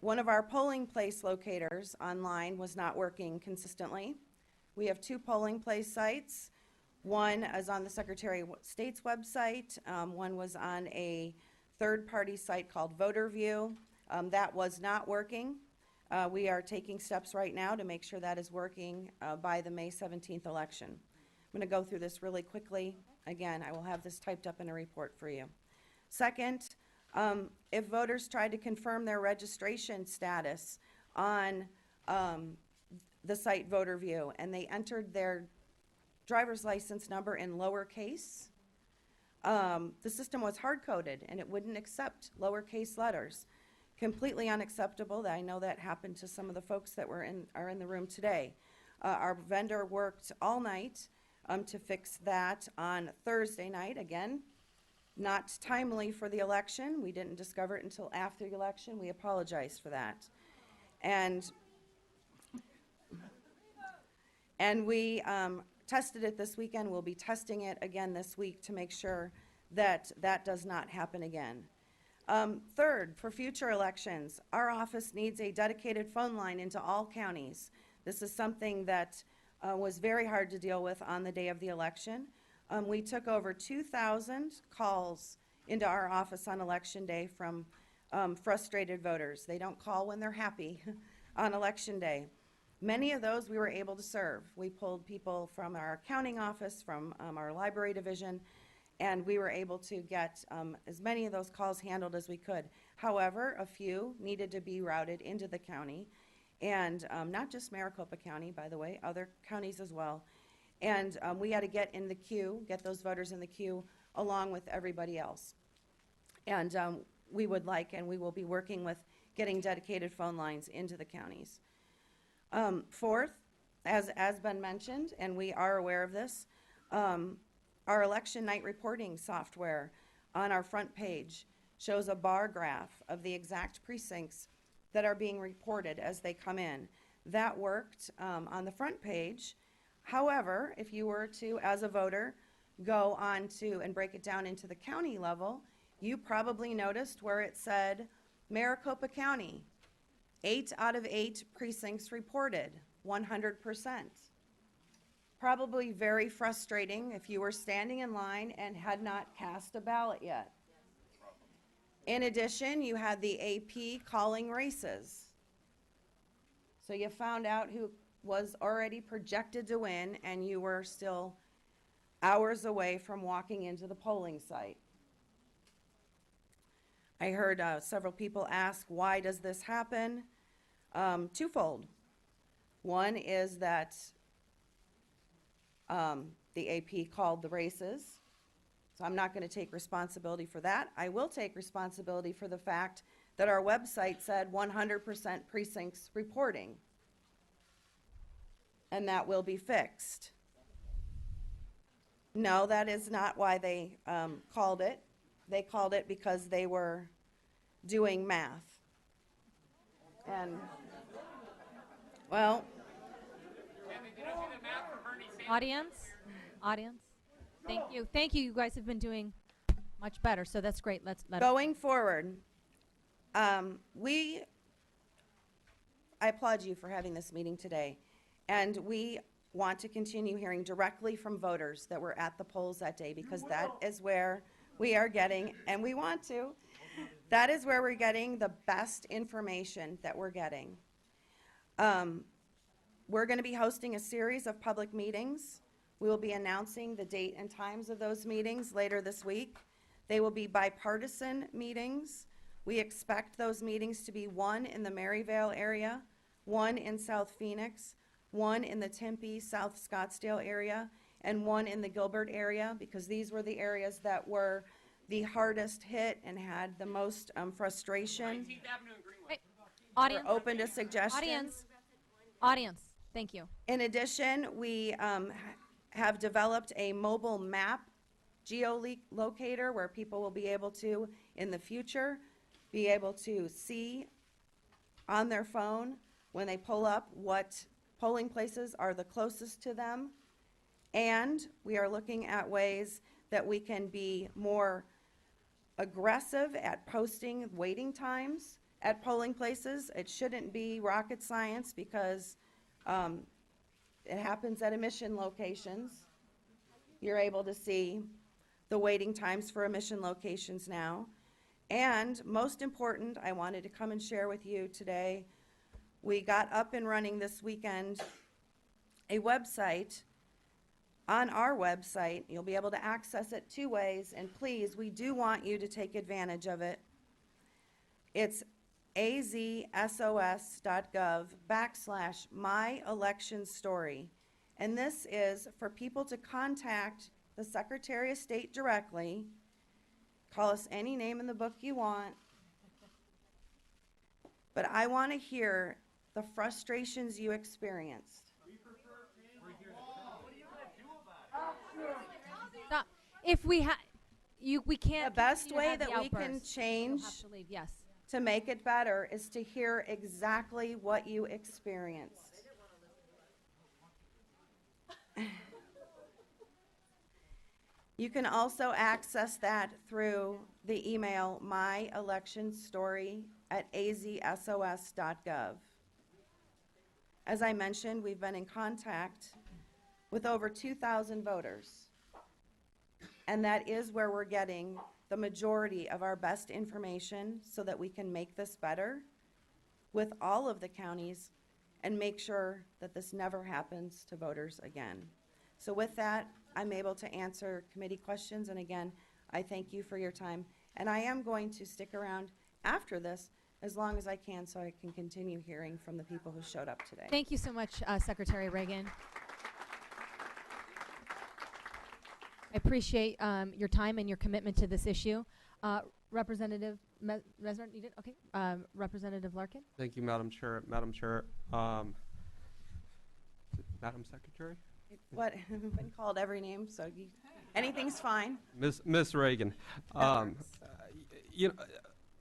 One of our polling place locators online was not working consistently. We have 2 polling place sites. One is on the Secretary of State's website. One was on a third-party site called VoterView. That was not working. We are taking steps right now to make sure that is working by the May 17th election. I'm going to go through this really quickly. Again, I will have this typed up in a report for you. Second, if voters tried to confirm their registration status on the site VoterView and they entered their driver's license number in lowercase, the system was hard-coded and it wouldn't accept lowercase letters. Completely unacceptable. I know that happened to some of the folks that are in the room today. Our vendor worked all night to fix that on Thursday night. Again, not timely for the election. We didn't discover it until after the election. We apologize for that. And we tested it this weekend. We'll be testing it again this week to make sure that that does not happen again. Third, for future elections, our office needs a dedicated phone line into all counties. This is something that was very hard to deal with on the day of the election. We took over 2,000 calls into our office on Election Day from frustrated voters. They don't call when they're happy on Election Day. Many of those we were able to serve. We pulled people from our accounting office, from our library division, and we were able to get as many of those calls handled as we could. However, a few needed to be routed into the county, and not just Maricopa County, by the way, other counties as well. And we had to get in the queue, get those voters in the queue along with everybody else. And we would like, and we will be working with getting dedicated phone lines into the counties. Fourth, as been mentioned, and we are aware of this, our election night reporting software on our front page shows a bar graph of the exact precincts that are being reported as they come in. That worked on the front page. However, if you were to, as a voter, go on to and break it down into the county level, you probably noticed where it said Maricopa County, 8 out of 8 precincts reported, 100%. Probably very frustrating if you were standing in line and had not cast a ballot yet. In addition, you had the AP calling races. So you found out who was already projected to win, and you were still hours away from walking into the polling site. I heard several people ask, why does this happen? Twofold. One is that the AP called the races, so I'm not going to take responsibility for that. I will take responsibility for the fact that our website said 100% precincts reporting, and that will be fixed. No, that is not why they called it. They called it because they were doing math. And, well, Audience, thank you. Thank you. You guys have been doing much better, so that's great. Let's let going forward, I applaud you for having this meeting today, and we want to continue hearing directly from voters that were at the polls that day, because that is where we are getting, and we want to, that is where we're getting the best information that we're getting. We're going to be hosting a series of public meetings. We will be announcing the date and times of those meetings later this week. They will be bipartisan meetings. We expect those meetings to be one in the Maryvale area, one in South Phoenix, one in the Tempe, South Scottsdale area, and one in the Gilbert area, because these were the areas that were the hardest hit and had the most frustration. Audience. We're open to suggestions. Audience, thank you. In addition, we have developed a mobile map geolocator where people will be able to, in the future, be able to see on their phone when they pull up what polling places are the closest to them. And we are looking at ways that we can be more aggressive at posting waiting times at polling places. It shouldn't be rocket science because it happens at emission locations. You're able to see the waiting times for emission locations now. And most important, I wanted to come and share with you today, we got up and running this weekend a website. On our website, you'll be able to access it two ways, and please, we do want you to take advantage of it. It's azsos.gov/myelectionstory. And this is for people to contact the Secretary of State directly. Call us any name in the book you want. But I want to hear the frustrations you experienced. Stop. If we we can't. The best continue to way have the that we can outbursts. change You'll have to leave, yes. to make it better is to hear exactly what you experienced. You can also access that through the email myelectionstory@azsos.gov. As I mentioned, we've been in contact with over 2,000 voters, and that is where we're getting the majority of our best information so that we can make this better with all of the counties and make sure that this never happens to voters again. So with that, I'm able to answer committee questions, and again, I thank you for your time. And I am going to stick around after this as long as I can so I can continue hearing from the people who showed up today. Thank you so much, Secretary Reagan. I appreciate your time and your commitment to this issue. Representative Mesnard, you did? Okay. Representative Larkin? Thank you, Madam Chair. Madam Secretary? What? I've been called every name, so anything's fine. Miss Reagan. You know,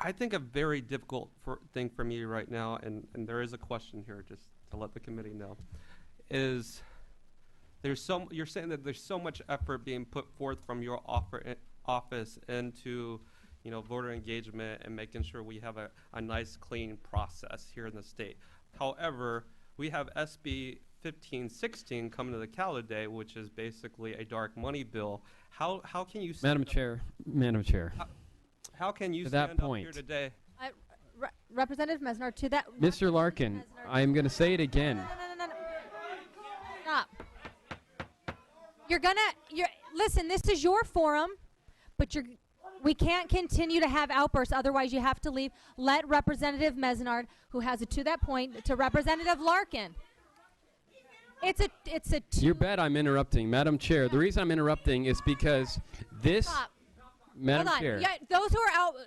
I think a very difficult thing for me right now, and there is a question here just to let the committee know, is you're saying that there's so much effort being put forth from your office into, you know, voter engagement and making sure we have a nice, clean process here in the state. However, we have SB 1516 coming to the Cal today, which is basically a dark money bill. How can you Madam Chair, how can you to stand that up point, here today? Representative Mesnard, to that. Mr. Larkin, I am going to say it again. No. Stop. Listen, this is your forum, but we can't continue to have outbursts, otherwise you have to leave. Let Representative Mesnard, who has it to that point, to Representative Larkin. It's a You bet I'm interrupting. Madam Chair, the reason I'm interrupting is because this, Stop. Madam Hold on. Chair, Yeah,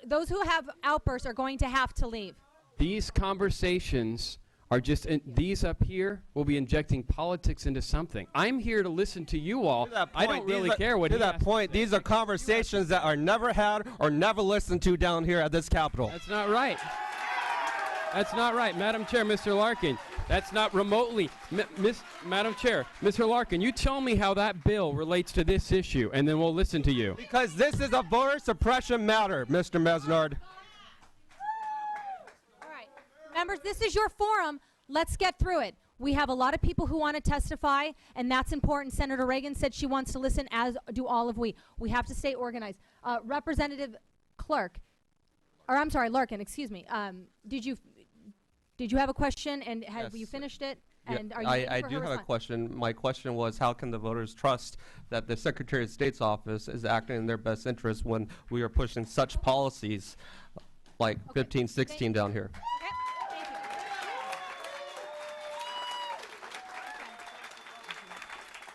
those who have outbursts are going to have to leave. these conversations are just, these up here will be injecting politics into something. I'm here to listen to you all. I don't really care what To he that has to point, say. these are conversations that are never had or never listened to down here at this Capitol. That's not right. That's not right. Madam Chair, Mr. Larkin, that's not remotely. Madam Chair, Mr. Larkin, you tell me how that bill relates to this issue, and then we'll listen to you. Because this is a voter suppression matter, Mr. Mesnard. All right. Members, this is your forum. Let's get through it. We have a lot of people who want to testify, and that's important. Senator Reagan said she wants to listen, as do all of we. We have to stay organized. Representative Larkin, excuse me. Did did you have a question, and have you Yes. finished it? Yeah, And are you I waiting for do her have a response? question. My question was, how can the voters trust that the Secretary of State's office is acting in their best interest when we are pushing such policies like 1516 down here?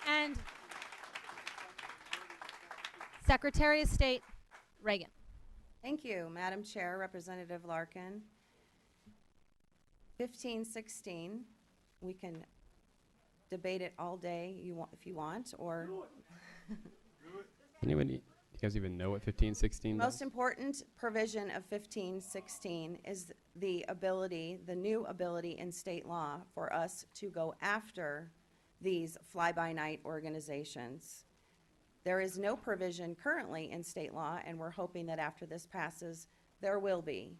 And Secretary of State Reagan. Thank you, Madam Chair, Representative Larkin. 1516, we can debate it all day if you want, or Do you guys even know what 1516 most does? important provision of 1516 is the new ability in state law for us to go after these fly-by-night organizations. There is no provision currently in state law, and we're hoping that after this passes, there will be,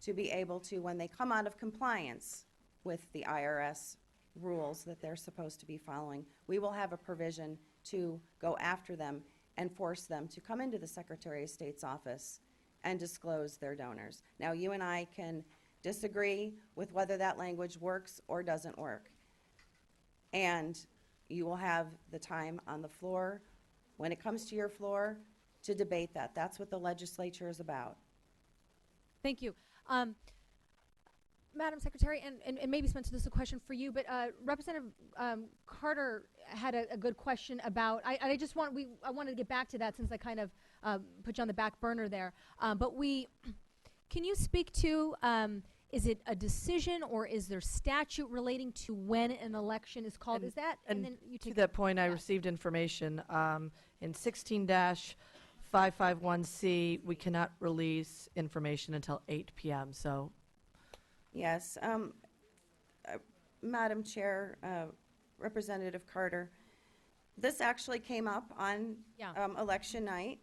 to be able to, when they come out of compliance with the IRS rules that they're supposed to be following, we will have a provision to go after them and force them to come into the Secretary of State's office and disclose their donors. Now, you and I can disagree with whether that language works or doesn't work. And you will have the time on the floor, when it comes to your floor, to debate that. That's what the legislature is about. Thank you. Madam Secretary, and maybe Spencer, this is a question for you, but Representative Carter had a good question about, I wanted to get back to that since I kind of put you on the back burner there. Can you speak to, is it a decision or is there statute relating to when an election is called? Is that, and then you To take that point, I received information in 16-551C, we cannot release information until 8 p.m. So, Yes. Madam Chair, Representative Carter, this actually came up on election night.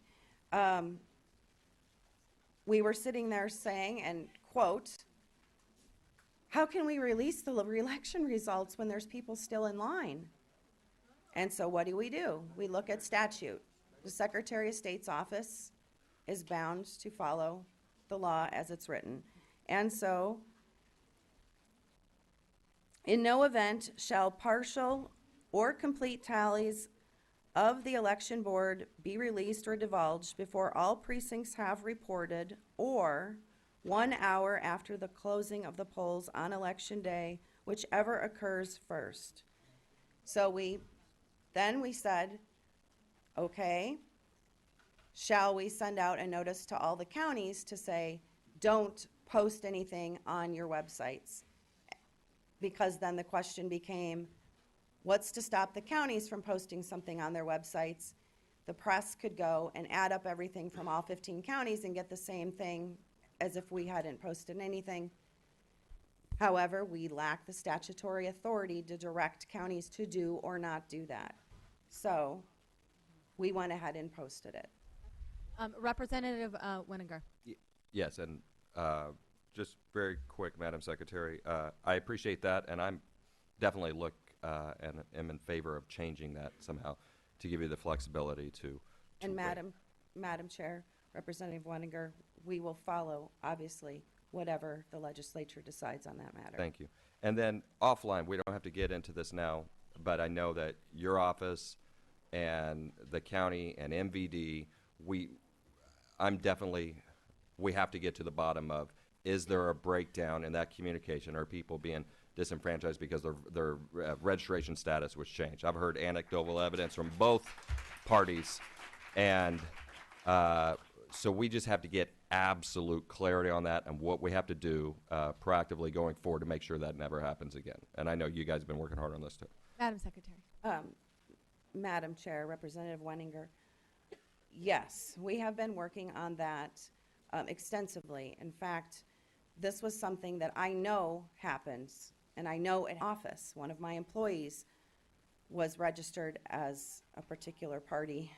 We were sitting there saying, and quote, how can we release the election results when there's people still in line? And so what do? We look at statute. The Secretary of State's office is bound to follow the law as it's written. And so, in no event shall partial or complete tallies of the election board be released or divulged before all precincts have reported, or 1 hour after the closing of the polls on election day, whichever occurs first. So we said, okay, shall we send out a notice to all the counties to say, don't post anything on your websites? Because then the question became, what's to stop the counties from posting something on their websites? The press could go and add up everything from all 15 counties and get the same thing as if we hadn't posted anything. However, we lack the statutory authority to direct counties to do or not do that. So we went ahead and posted it. Representative Wenninger. Yes, and just very quick, Madam Secretary, I appreciate that, and I'm definitely and am in favor of changing that somehow to give you the flexibility to And wait. Madam Chair, Representative Wenninger, we will follow, obviously, whatever the legislature decides on that matter. Thank you. And then offline, we don't have to get into this now, but I know that your office and the county and MVD, we have to get to the bottom of, is there a breakdown in that communication? Are people being disenfranchised because their registration status was changed? I've heard anecdotal evidence from both parties, and so we just have to get absolute clarity on that and what we have to do proactively going forward to make sure that never happens again. And I know you guys have been working hard on this too. Madam Secretary. Madam Chair, Representative Wenninger, yes, we have been working on that extensively. In fact, this was something that I know happens, and I know in office, one of my employees was registered as a particular party,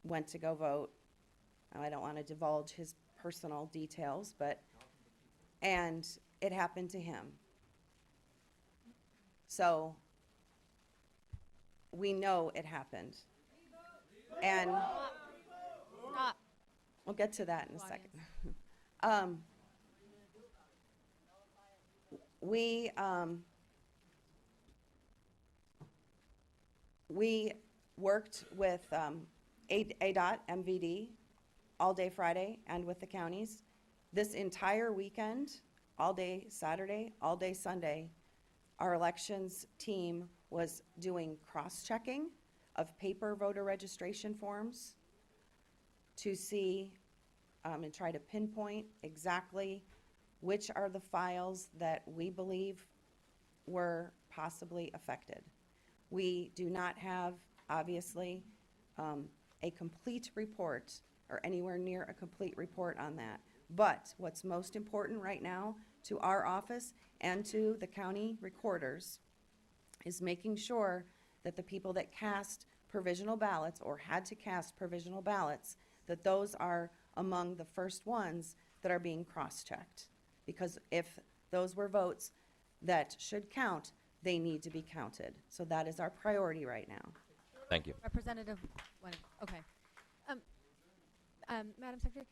went to go vote. I don't want to divulge his personal details, and it happened to him. So we know it happened. And we'll get to that in a second. we worked with ADOT, MVD, all day Friday, and with the counties. This entire weekend, all day Saturday, all day Sunday, our elections team was doing cross-checking of paper voter registration forms to see and try to pinpoint exactly which are the files that we believe were possibly affected. We do not have, obviously, a complete report or anywhere near a complete report on that. But what's most important right now to our office and to the county recorders is making sure that the people that cast provisional ballots or had to cast provisional ballots, that those are among the first ones that are being cross-checked. Because if those were votes that should count, they need to be counted. So that is our priority right now. Thank you. Representative, okay. Madam Secretary,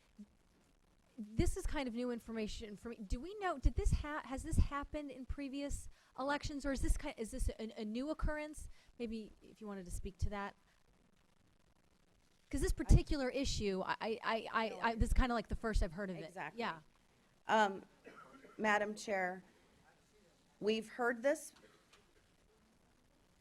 this is kind of new information for me. Do we know, has this happened in previous elections, or is this a new occurrence? Maybe if you wanted to speak to that. Because this particular issue, this is kind of like the first I've heard of it. Exactly. Yeah. Madam Chair, we've heard this.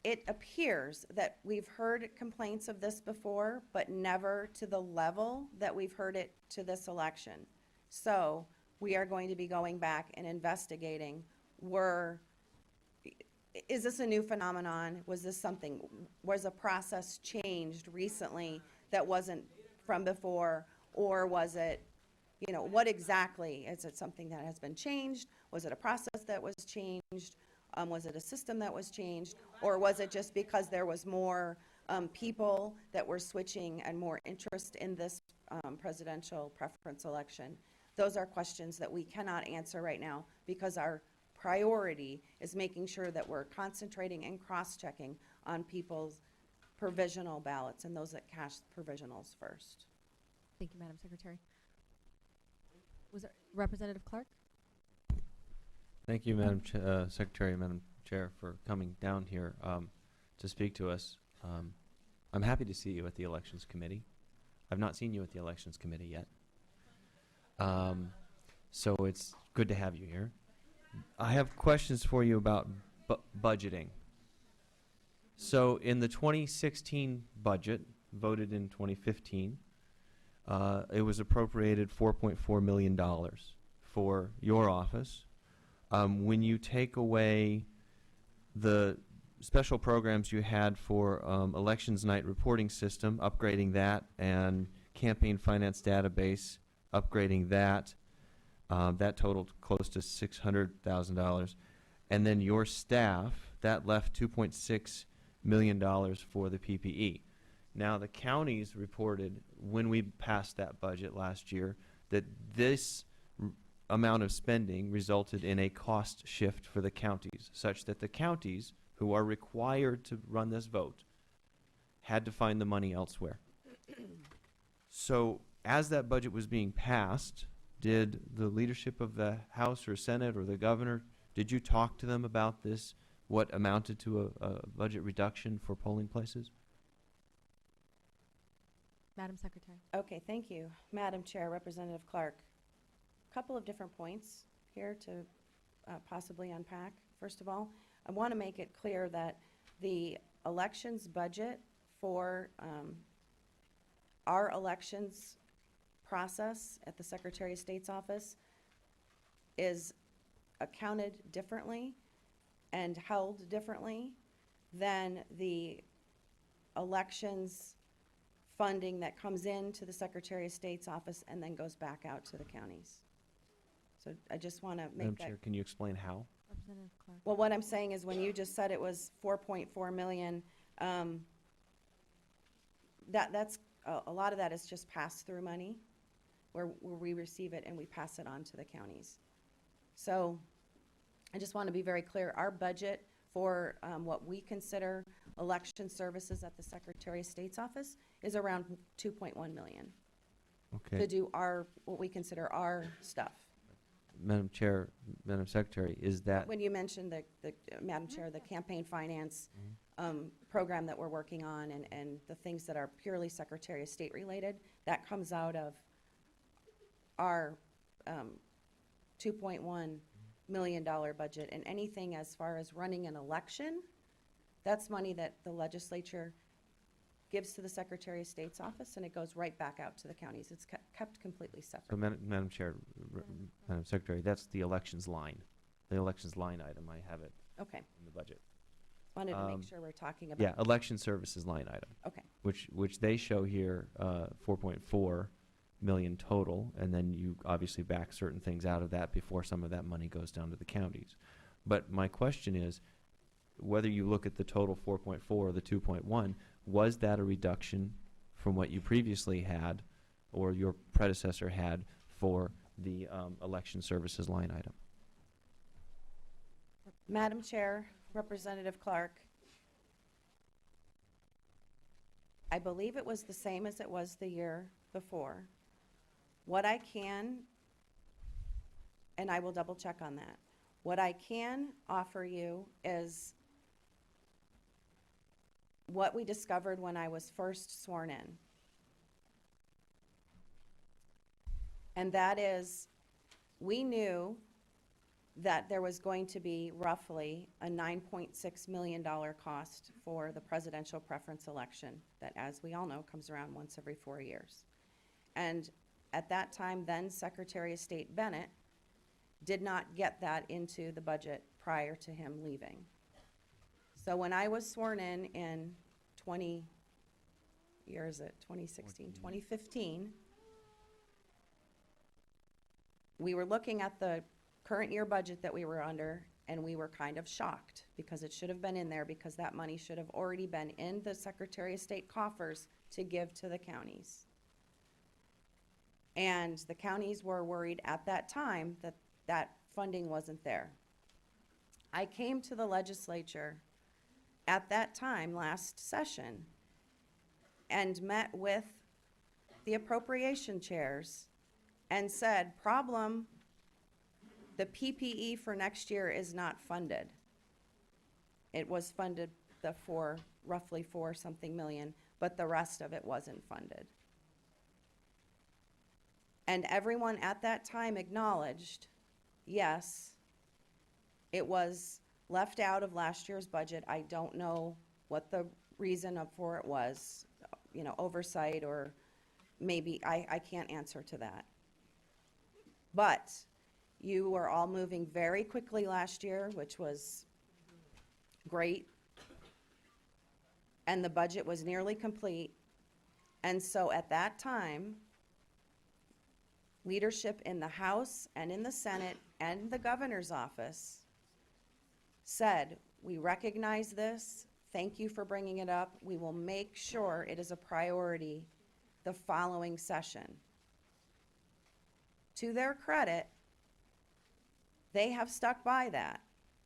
It appears that we've heard complaints of this before, but never to the level that we've heard it to this election. So we are going to be going back and investigating, is this a new phenomenon? Was this something, was a process changed recently that wasn't from before? Or was it, what exactly? Is it something that has been changed? Was it a process that was changed? Was it a system that was changed? Or was it just because there was more people that were switching and more interest in this presidential preference election? Those are questions that we cannot answer right now because our priority is making sure that we're concentrating and cross-checking on people's provisional ballots and those that cast provisionals first. Thank you, Madam Secretary. Was there Representative Clark? Thank you, Madam Secretary, Madam Chair, for coming down here to speak to us. I'm happy to see you at the Elections Committee. I've not seen you at the Elections Committee yet. So it's good to have you here. I have questions for you about budgeting. So in the 2016 budget, voted in 2015, it was appropriated $4.4 million for your office. When you take away the special programs you had for elections night reporting system, upgrading that, and campaign finance database, upgrading that, that totaled close to $600,000. And then your staff, that left $2.6 million for the PPE. Now the counties reported when we passed that budget last year that this amount of spending resulted in a cost shift for the counties, such that the counties, who are required to run this vote, had to find the money elsewhere. So as that budget was being passed, did the leadership of the House or Senate or the governor, did you talk to them about this, what amounted to a budget reduction for polling places? Madam Secretary. Okay, thank you. Madam Chair, Representative Clark. A couple of different points here to possibly unpack. First of all, I want to make it clear that the elections budget for our elections process at the Secretary of State's office is accounted differently and held differently than the elections funding that comes into the Secretary of State's office and then goes back out to the counties. So I just want to make Madam that. Chair, can you explain how? Representative Clark. Well, what I'm saying is when you just said it was 4.4 million, that's a lot of that is just pass-through money where we receive it and we pass it on to the counties. So I just want to be very clear. Our budget for what we consider election services at the Secretary of State's office is around 2.1 million. Okay. To do what we consider our stuff. Madam Chair, Madam Secretary, is that When you mentioned Madam Chair, the campaign finance program that we're working on and the things that are purely Secretary of State related, that comes out of our $2.1 million budget. And anything as far as running an election, that's money that the legislature gives to the Secretary of State's office, and it goes right back out to the counties. It's kept completely separate. so Madam Chair, Madam Secretary, that's the elections line, item. I have it Okay. in the budget. Wanted to make sure we're talking about. Yeah, election services line item. Okay. Which they show here, 4.4 million total, and then you obviously back certain things out of that before some of that money goes down to the counties. But my question is, whether you look at the total 4.4 or the 2.1, was that a reduction from what you previously had or your predecessor had for the election services line item? Madam Chair, Representative Clark, I believe it was the same as it was the year before. What I can, and I will double check on that, what I can offer you is what we discovered when I was first sworn in. And that is, we knew that there was going to be roughly a $9.6 million cost for the presidential preference election that, as we all know, comes around once every 4 years. And at that time, then Secretary of State Bennett did not get that into the budget prior to him leaving. So when I was sworn in 2015, we were looking at the current year budget that we were under, and we were kind of shocked because it should have been in there, because that money should have already been in the Secretary of State coffers to give to the counties. And the counties were worried at that time that that funding wasn't there. I came to the legislature at that time, last session, and met with the appropriation chairs and said, problem, the PPE for next year is not funded. It was funded roughly four something million, but the rest of it wasn't funded. And everyone at that time acknowledged, yes, it was left out of last year's budget. I don't know what the reason for it was, oversight, or maybe, I can't answer to that. But you were all moving very quickly last year, which was great. And the budget was nearly complete. And so at that time, leadership in the House and in the Senate and the governor's office said, we recognize this. Thank you for bringing it up. We will make sure it is a priority the following session. To their credit, they have stuck by that.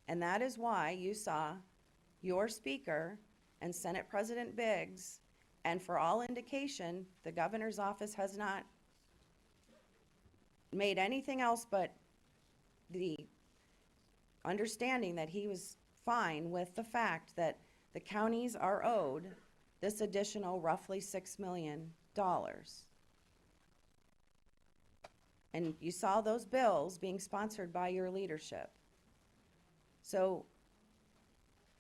And that is why you saw your Speaker and Senate President Biggs, and for all indication, the governor's office has not made anything else but the understanding that he was fine with the fact that the counties are owed this additional roughly $6 million. And you saw those bills being sponsored by your leadership. So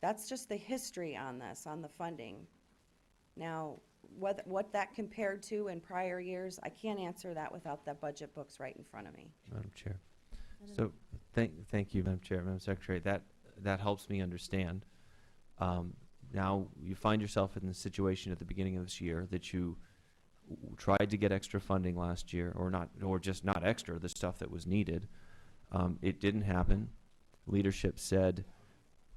that's just the history on this, on the funding. Now, what that compared to in prior years, I can't answer that without the budget books right in front of me. Madam Chair. So thank you, Madam Chair, Madam Secretary. That helps me understand. Now you find yourself in the situation at the beginning of this year that you tried to get extra funding last year, or just not extra, the stuff that was needed. It didn't happen. Leadership said,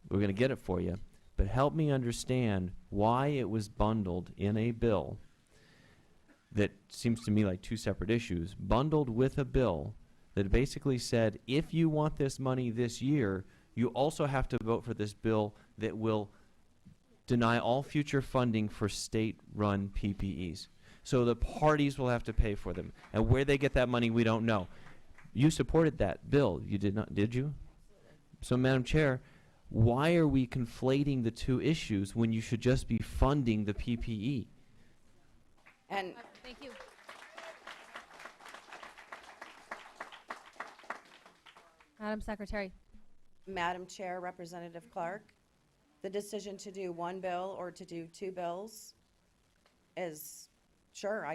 we're going to get it for you, but help me understand why it was bundled in a bill that seems to me like two separate issues, bundled with a bill that basically said, if you want this money this year, you also have to vote for this bill that will deny all future funding for state-run PPEs. So the parties will have to pay for them. And where they get that money, we don't know. You supported that bill, you did not, did you? So, Madam Chair, why are we conflating the two issues when you should just be funding the PPE? And Thank you. Madam Secretary. Madam Chair, Representative Clark, the decision to do one bill or to do two bills is, sure,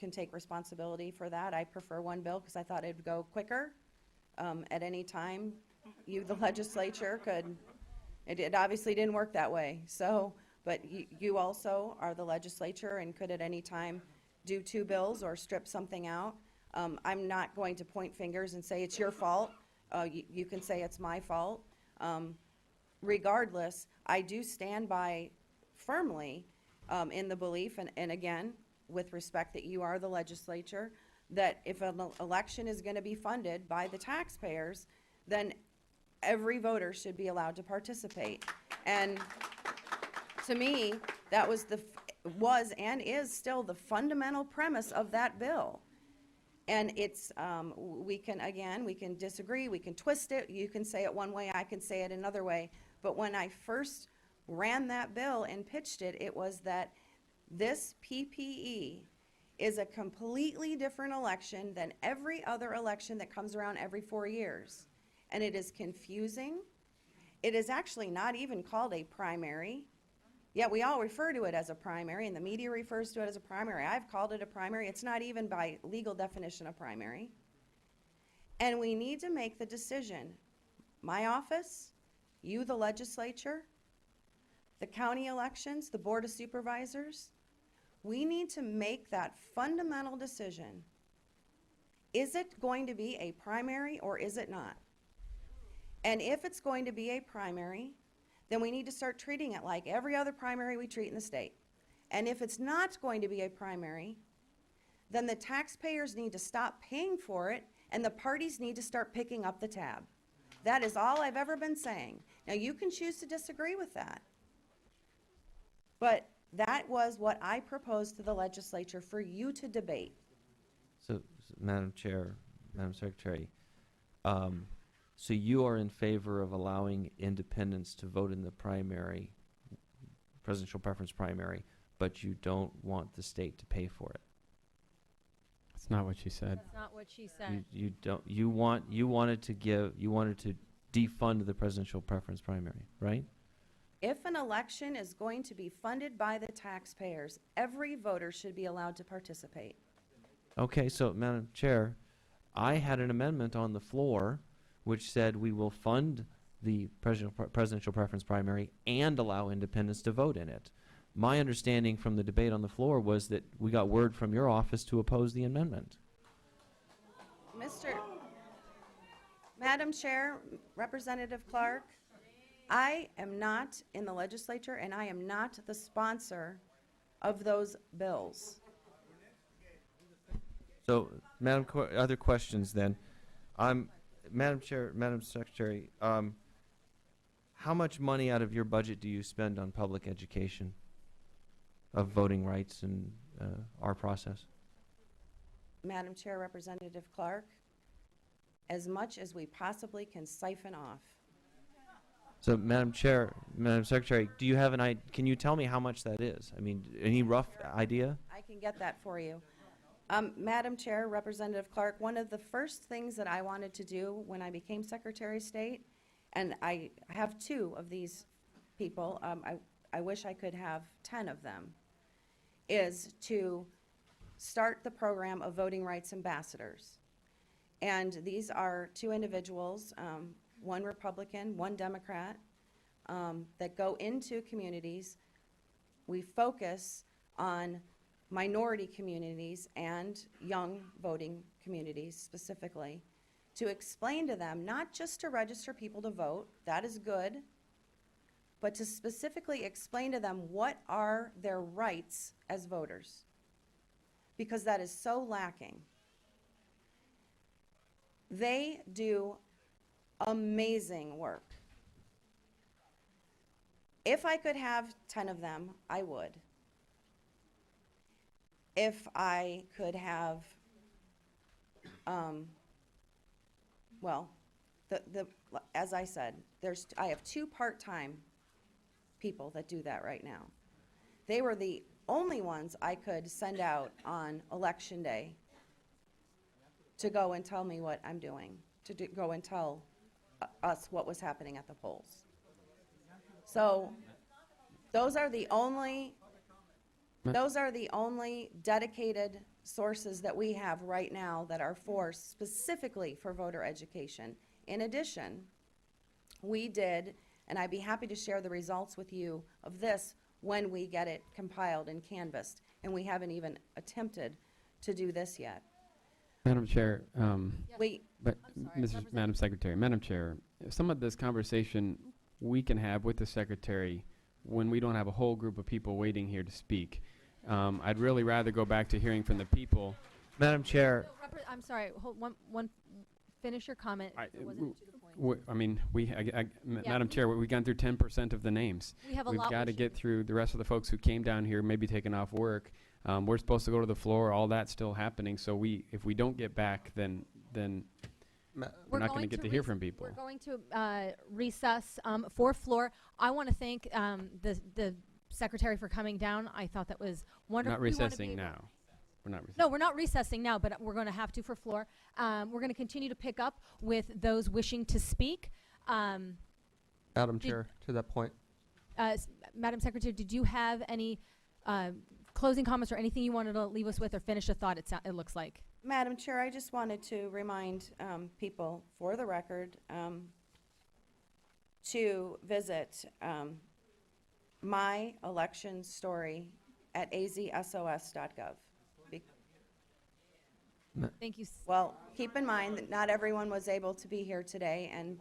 can take responsibility for that. I prefer one bill because I thought it'd go quicker. At any time, you, the legislature, could, it obviously didn't work that way. So, but you also are the legislature and could at any time do two bills or strip something out. I'm not going to point fingers and say it's your fault. You can say it's my fault. Regardless, I do stand by firmly in the belief, and again, with respect that you are the legislature, that if an election is going to be funded by the taxpayers, then every voter should be allowed to participate. And to me, that was and is still the fundamental premise of that bill. And it's, we can disagree, we can twist it, you can say it one way, I can say it another way. But when I first ran that bill and pitched it, it was that this PPE is a completely different election than every other election that comes around every 4 years. And it is confusing. It is actually not even called a primary. Yet we all refer to it as a primary, and the media refers to it as a primary. I've called it a primary. It's not even by legal definition a primary. And we need to make the decision. My office, you, the legislature, the county elections, the Board of Supervisors, we need to make that fundamental decision. Is it going to be a primary or is it not? And if it's going to be a primary, then we need to start treating it like every other primary we treat in the state. And if it's not going to be a primary, then the taxpayers need to stop paying for it and the parties need to start picking up the tab. That is all I've ever been saying. Now, you can choose to disagree with that, but that was what I proposed to the legislature for you to debate. So, Madam Chair, Madam Secretary, so you are in favor of allowing independents to vote in the primary, presidential preference primary, but you don't want the state to pay for it? That's not what she said. That's not what she said. You don't, you wanted to defund the presidential preference primary, right? If an election is going to be funded by the taxpayers, every voter should be allowed to participate. Okay, so Madam Chair, I had an amendment on the floor which said we will fund the presidential preference primary and allow independents to vote in it. My understanding from the debate on the floor was that we got word from your office to oppose the amendment. Madam Chair, Representative Clark, I am not in the legislature and I am not the sponsor of those bills. So, other questions then. Madam Chair, Madam Secretary, how much money out of your budget do you spend on public education of voting rights and our process? Madam Chair, Representative Clark, as much as we possibly can siphon off. So, Madam Chair, Madam Secretary, do you have can you tell me how much that is? I mean, any rough idea? I can get that for you. Madam Chair, Representative Clark, one of the first things that I wanted to do when I became Secretary of State, and I have 2 of these people, I wish I could have 10 of them, is to start the program of voting rights ambassadors. And these are 2 individuals, one Republican, one Democrat, that go into communities. We focus on minority communities and young voting communities specifically, to explain to them, not just to register people to vote, that is good, but to specifically explain to them what are their rights as voters, because that is so lacking. They do amazing work. If I could have 10 of them, I would. If I could have well, as I said, I have 2 part-time people that do that right now. They were the only ones I could send out on election day to go and tell me what I'm doing, go and tell us what was happening at the polls. So those are the only dedicated sources that we have right now that are specifically for voter education. In addition, we did, and I'd be happy to share the results with you of this when we get it compiled and canvassed, and we haven't even attempted to do this yet. Madam Chair, but I'm sorry, Madam Secretary, Madam Chair, some of this conversation we can have with the Secretary when we don't have a whole group of people waiting here to speak. I'd really rather go back to hearing from the people. Madam Chair, I'm sorry, hold finish your comment. If it wasn't to the point. I mean, Madam Chair, we've gone through 10% of the names. We have a We've lot got we to should- get through the rest of the folks who came down here, maybe taking off work. We're supposed to go to the floor. All that's still happening. So if we don't get back, then we're not going to get to hear from people. We're going to recess for floor. I want to thank the Secretary for coming down. I thought that was wonderful. Not recessing now. We're not recessing. No, we're not recessing now, but we're going to have to for floor. We're going to continue to pick up with those wishing to speak. Madam Chair, to that point. Madam Secretary, did you have any closing comments or anything you wanted to leave us with or finish a thought, it looks like? Madam Chair, I just wanted to remind people, for the record, to visit my election story at azsos.gov. Thank you. Well, keep in mind that not everyone was able to be here today, and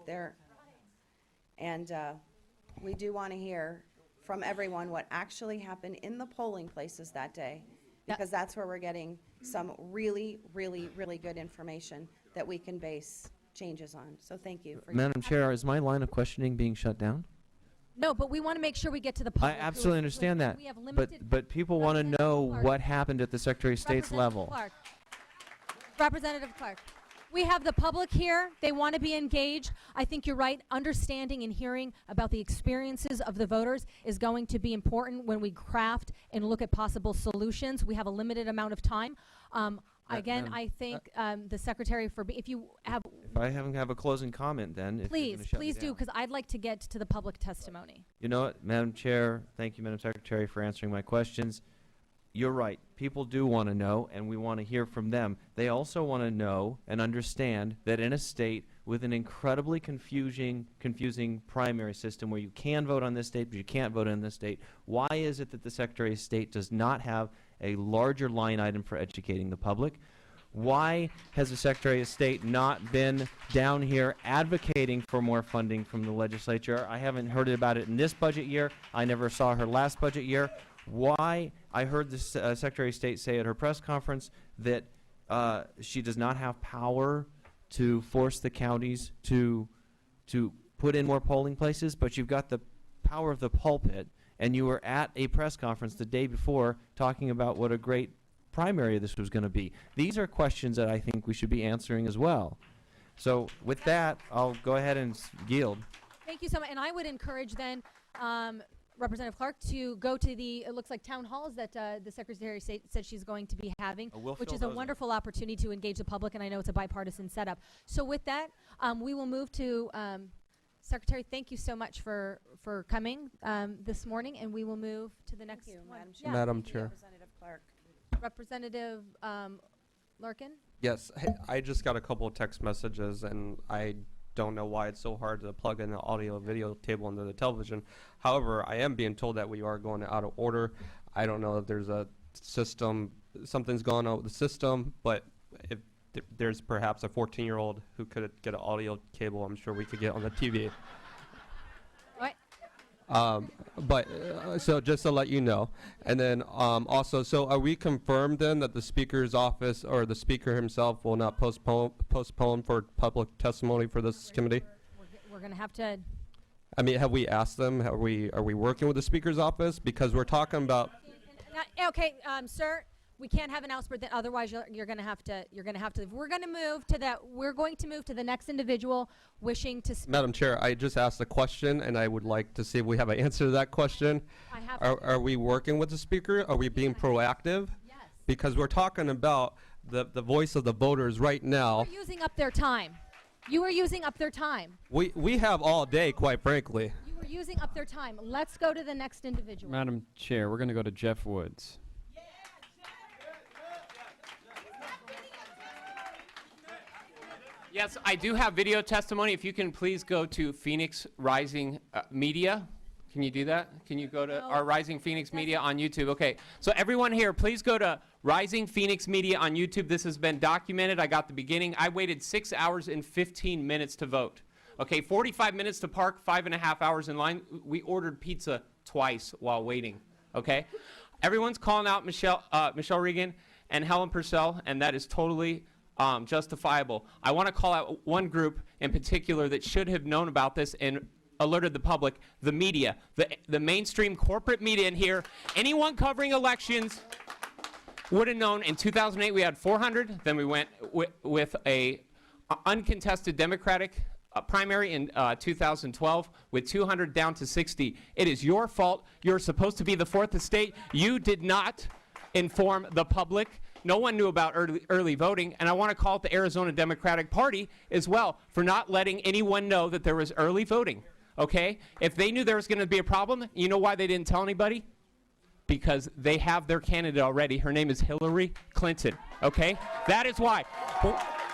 we do want to hear from everyone what actually happened in the polling places that day, because that's where we're getting some really, really, really good information that we can base changes on. So thank you. Madam Chair, is my line of questioning being shut down? No, but we want to make sure we get to the I public. who absolutely is understand that, listening. We have limited. but people want to know Clark. what happened at the Secretary of State's level. Clark. Representative Clark. We have the public here. They want to be engaged. I think you're right. Understanding and hearing about the experiences of the voters is going to be important when we craft and look at possible solutions. We have a limited amount of time. Again, Madam, I thank the Secretary for, if you have, If I have a closing comment then, if you're please, gonna shut me please do, down. because I'd like to get to the public testimony. You know what, Madam Chair, thank you, Madam Secretary, for answering my questions. You're right. People do want to know, and we want to hear from them. They also want to know and understand that in a state with an incredibly confusing primary system where you can vote on this state, but you can't vote on this state, why is it that the Secretary of State does not have a larger line item for educating the public? Why has the Secretary of State not been down here advocating for more funding from the legislature? I haven't heard about it in this budget year. I never saw her last budget year. Why? I heard the Secretary of State say at her press conference that she does not have power to force the counties to put in more polling places, but you've got the power of the pulpit, and you were at a press conference the day before talking about what a great primary this was going to be. These are questions that I think we should be answering as well. So with that, I'll go ahead and yield. Thank you so much. And I would encourage then Representative Clark to go to the, it looks like town halls that the Secretary of State said she's going to be having, We'll which fill is a those in. wonderful opportunity to engage the public, and I know it's a bipartisan setup. So with that, we will move to Secretary, thank you so much for coming this morning, and we will move to the next one. Yeah, Madam thank you. Chair. Representative Clark. Representative Larkin? Yes, hey, I just got a couple of text messages, and I don't know why it's so hard to plug in the audio video table into the television. However, I am being told that we are going out of order. I don't know if there's a system, something's going on with the system, but if there's perhaps a 14-year-old who could get an audio cable, I'm sure we could get on the TV. So just to let you know, and then also, so are we confirmed then that the Speaker's office or the Speaker himself will not postpone for public testimony for this committee? We're going to have to. I mean, have we asked them? Are we working with the Speaker's office because we're talking about? Okay, sir, We can't have an outburst. Then otherwise, you're going to have to. You're going to have to. We're going to move to that. We're going to move to the next individual wishing to speak. Madam Chair, I just asked a question, and I would like to see if we have an answer to that question. I have. Are we working with the speaker? Are we being proactive? Yes. Because we're talking about the voice of the voters right now. You're using up their time. You are using up their time. We have all day, quite frankly. You are using up their time. Let's go to the next individual. Madam Chair, we're going to go to Jeff Woods. Yes, I do have video testimony. If you can please go to Phoenix Rising Media. Can you do that? Can you go to our Rising Phoenix Media on YouTube? Okay, so everyone here, please go to Rising Phoenix Media on YouTube. This has been documented. I got the beginning. I waited 6 hours and 15 minutes to vote. Okay, 45 minutes to park, 5.5 hours in line. We ordered pizza twice while waiting, okay? Everyone's calling out Michelle Regan and Helen Purcell, and that is totally justifiable. I want to call out one group in particular that should have known about this and alerted the public, the media, the mainstream corporate media in here. Anyone covering elections would have known. In 2008 we had 400, then we went with a uncontested Democratic primary in 2012 with 200 down to 60. It is your fault. You're supposed to be the fourth estate. You did not inform the public. No one knew about early voting, and I want to call out the Arizona Democratic Party as well for not letting anyone know that there was early voting, okay? If they knew there was going to be a problem, you know why they didn't tell anybody? Because they have their candidate already. Her name is Hillary Clinton, okay? That is why.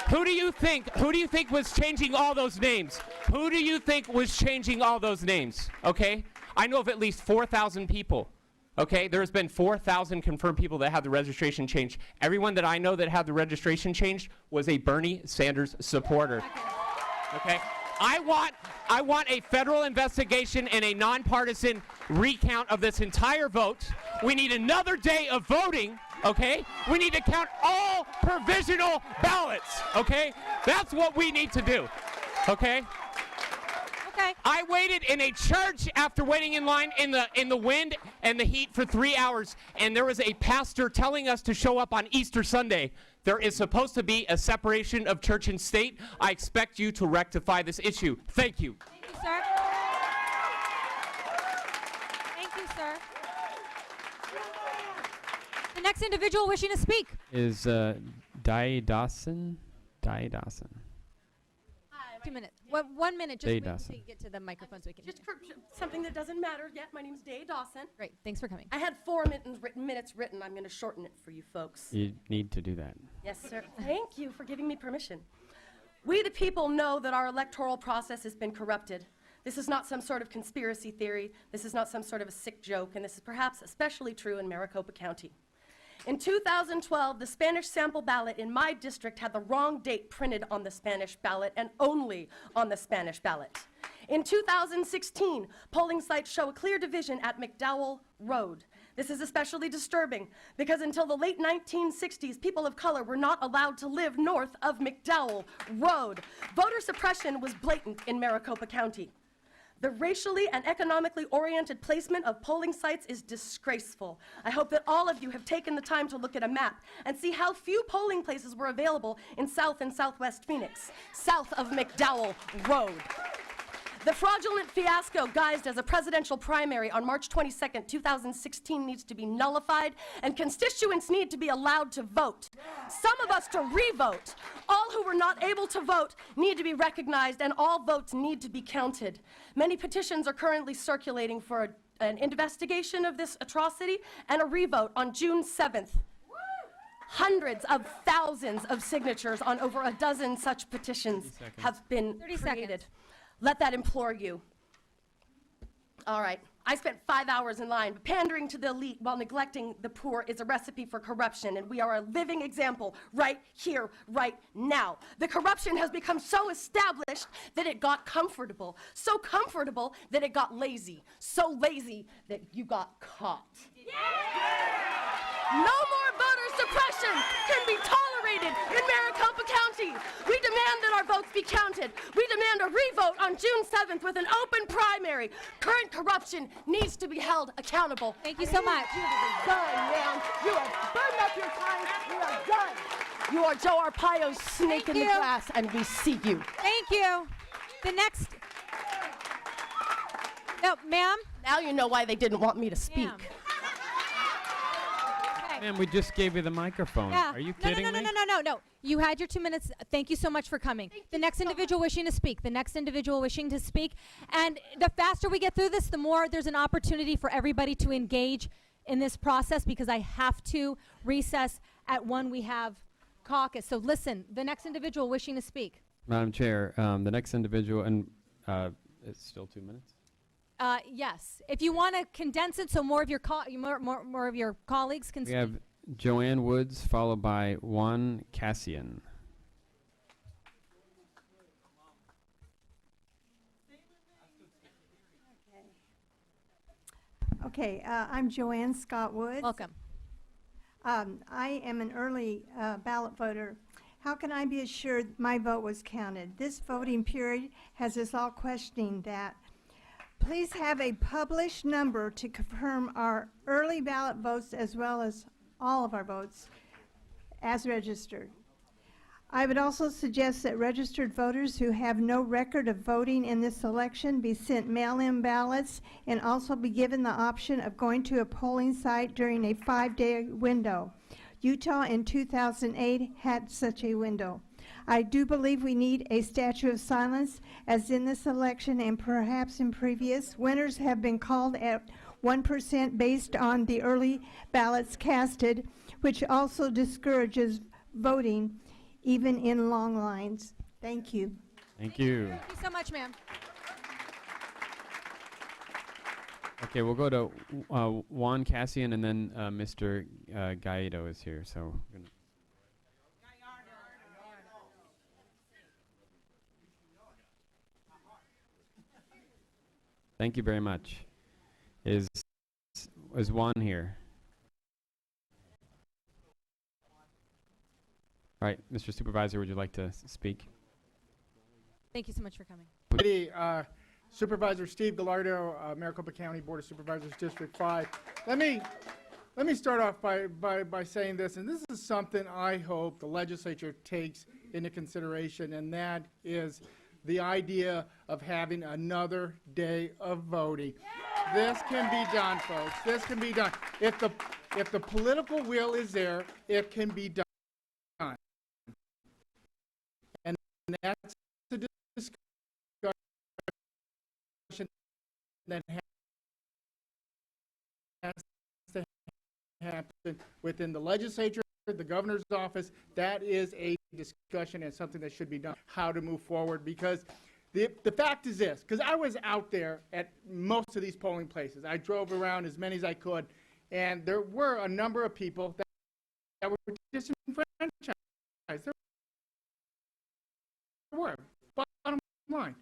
Who do you think was changing all those names? Who do you think was changing all those names, okay? I know of at least 4,000 people. Okay, there's been 4,000 confirmed people that had the registration changed. Everyone that I know that had the registration changed was a Bernie Sanders supporter. Okay, I want a federal investigation and a nonpartisan recount of this entire vote. We need another day of voting. Okay, we need to count all provisional ballots. Okay, that's what we need to do. Okay. Okay. I waited in a church after waiting in line in the wind and the heat for 3 hours, and there was a pastor telling us to show up on Easter Sunday. There is supposed to be a separation of church and state. I expect you to rectify this issue. Thank you. Thank you, sir. Thank you, sir. The next individual wishing to speak. Is Di Dawson? Di Dawson. 2 minutes. 1 minute. Just Day wait Dawson. until you get to the microphone so we can. Just for something that doesn't matter yet, my name's Day Dawson. Great. Thanks for coming. I had 4 minutes written. I'm going to shorten it for you folks. You need to do that. Yes, sir. Thank you for giving me permission. We, the people, know that our electoral process has been corrupted. This is not some sort of conspiracy theory. This is not some sort of a sick joke, and this is perhaps especially true in Maricopa County. In 2012, the Spanish sample ballot in my district had the wrong date printed on the Spanish ballot and only on the Spanish ballot. In 2016, polling sites show a clear division at McDowell Road. This is especially disturbing because until the late 1960s, people of color were not allowed to live north of McDowell Road. Voter suppression was blatant in Maricopa County. The racially and economically oriented placement of polling sites is disgraceful. I hope that all of you have taken the time to look at a map and see how few polling places were available in South and Southwest Phoenix, south of McDowell Road. The fraudulent fiasco guised as a presidential primary on March 22nd, 2016 needs to be nullified, and constituents need to be allowed to vote. Some of us to re-vote. All who were not able to vote need to be recognized, and all votes need to be counted. Many petitions are currently circulating for an investigation of this atrocity and a re-vote on June 7th. Hundreds of thousands of signatures on over a dozen such petitions have been 30 created. seconds. Let that implore you. All right. I spent 5 hours in line. Pandering to the elite while neglecting the poor is a recipe for corruption, and we are a living example right here, right now. The corruption has become so established that it got comfortable. So comfortable that it got lazy. So lazy that you got caught. No more voter suppression can be tolerated in Maricopa County. We demand demand that our votes be counted. We demand a revote on June 7th with an open primary. Current corruption needs to be held accountable. Thank you so much. You are done, ma'am. You have burned up your time. We are done. You are Joe Arpaio's snake in the grass, and we see you. Thank you. The next. No, ma'am. Now you know why they didn't want me to speak. Ma'am. Man, we just gave you the microphone. Yeah. Are you No, kidding me? No. You had your 2 minutes. Thank you so much for coming. The next individual wishing to speak. The next individual wishing to speak. And the faster we get through this, the more there's an opportunity for everybody to engage in this process, because I have to recess at 1. We have caucus. So listen, the next individual wishing to speak. Madam Chair, the next individual, and it's still 2 minutes? Yes. If you want to condense it so more of your more of your colleagues can We speak. have Joanne Woods, followed by Juan Cassian. Okay, I'm Joanne Scott Woods. Welcome. I am an early ballot voter. How can I be assured my vote was counted? This voting period has us all questioning that. Please have a published number to confirm our early ballot votes as well as all of our votes as registered. I would also suggest that registered voters who have no record of voting in this election be sent mail-in ballots and also be given the option of going to a polling site during a 5-day window. Utah in 2008 had such a window. I do believe we need a statute of silence, as in this election and perhaps in previous. Winners have been called at 1% based on the early ballots casted, which also discourages voting, even in long lines. Thank you. Thank you. Thank you so much, ma'am. Okay, we'll go to Juan Cassian, and then Mr. Gallardo is here. So. We're gonna Thank you very much. Is Juan here? All right, Mr. Supervisor, would you like to speak? Thank you so much for coming. Supervisor Steve Gallardo, Maricopa County Board of Supervisors, District 5. Let me start off by saying this, and this is something I hope the legislature takes into consideration, and that is the idea of having another day of voting. This can be done, folks. This can be done. If the political will is there, it can be done. And that's the discussion that has to happen within the legislature, the governor's office. That is a discussion and something that should be done, how to move forward, because the fact is this, because I was out there at most of these polling places. I drove around as many as I could, and there were a number of people that were disenfranchised. There were. Bottom line.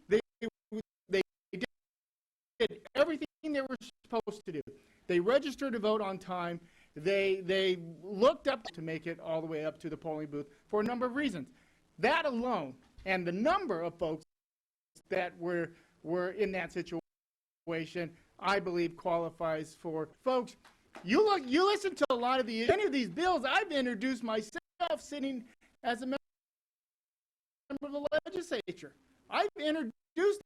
They did everything they were supposed to do. They registered to vote on time. They looked up to make it all the way up to the polling booth for a number of reasons. That alone, and the number of folks that were in that situation, I believe qualifies for. Folks, you listen to a lot of any of these bills I've introduced myself, sitting as a member of the legislature. I've introduced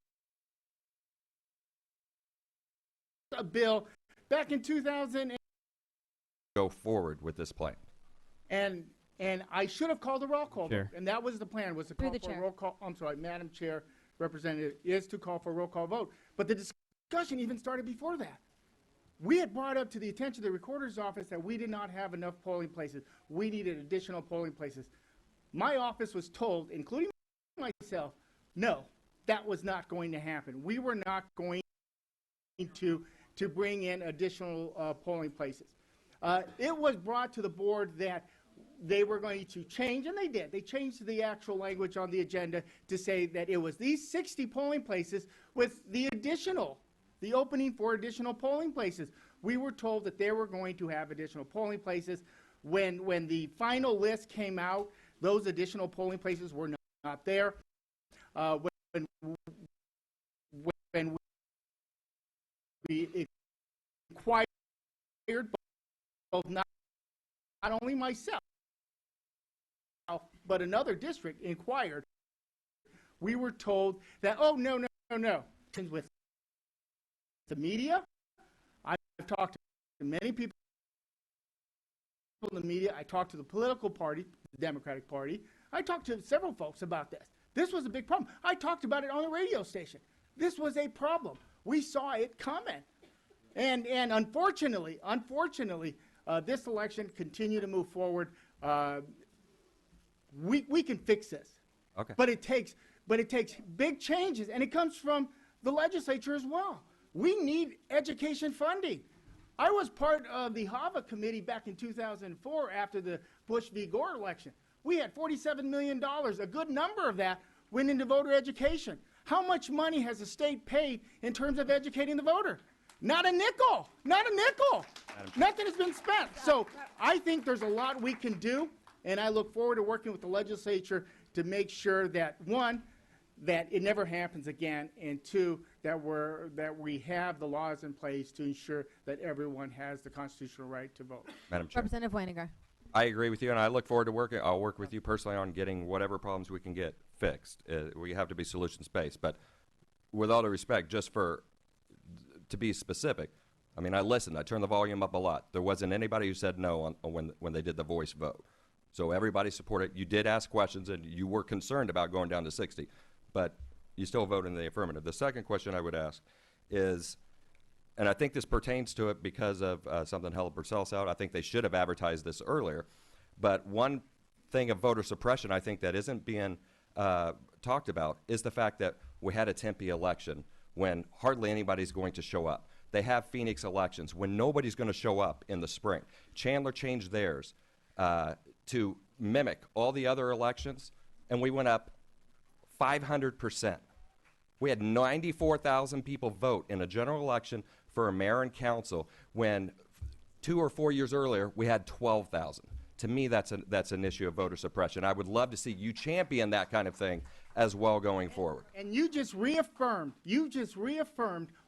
a bill back in 2000. Go forward with this plan. And I should have called a roll call Chair. vote, and that was the plan, was to Through call the for a chair. roll call. I'm sorry, Madam Chair, Representative, is to call for a roll call vote. But the discussion even started before that. We had brought up to the attention of the recorder's office that we did not have enough polling places. We needed additional polling places. My office was told, including myself, no, that was not going to happen. We were not going to bring in additional polling places. It was brought to the board that they were going to change, and they did. They changed the actual language on the agenda to say that it was these 60 polling places with the opening for additional polling places. We were told that they were going to have additional polling places. When the final list came out, Those additional polling places were not there. When we inquired, both not only myself, but another district inquired, we were told that, oh, no. With the media, I've talked to many people in the media. I talked to the political party, the Democratic Party. I talked to several folks about this. This was a big problem. I talked about it on the radio station. This was a problem. We saw it coming. And unfortunately, this election continued to move forward. We can fix this. Okay. But it takes big changes, and it comes from the legislature as well. We need education funding. I was part of the HAVA committee back in 2004 after the Bush v. Gore election. We had $47 million. A good number of that went into voter education. How much money has the state paid in terms of educating the voter? Not a nickel. Not a nickel. Nothing has been spent. So I think there's a lot we can do, and I look forward to working with the legislature to make sure that, one, that it never happens again, and two, that we have the laws in place to ensure that everyone has the constitutional right to vote. Madam Chair. Representative Weininger. I agree with you, and I look forward to working. I'll work with you personally on getting whatever problems we can get fixed. We have to be solutions-based, but with all due respect, to be specific, I mean, I listened. I turned the volume up a lot. There wasn't anybody who said no when they did the voice vote. So everybody supported. You did ask questions, and you were concerned about going down to 60, but you still voted in the affirmative. The second question I would ask is, and I think this pertains to it because of something Helen Purcell out. I think they should have advertised this earlier. But one thing of voter suppression I think that isn't being talked about is the fact that we had a Tempe election when hardly anybody's going to show up. They have Phoenix elections when nobody's going to show up in the spring. Chandler changed theirs to mimic all the other elections, and we went up 500%. We had 94,000 people vote in a general election for a mayor and council when 2 or 4 years earlier we had 12,000. To me, that's an issue of voter suppression. I would love to see you champion that kind of thing as well going forward. And you just reaffirmed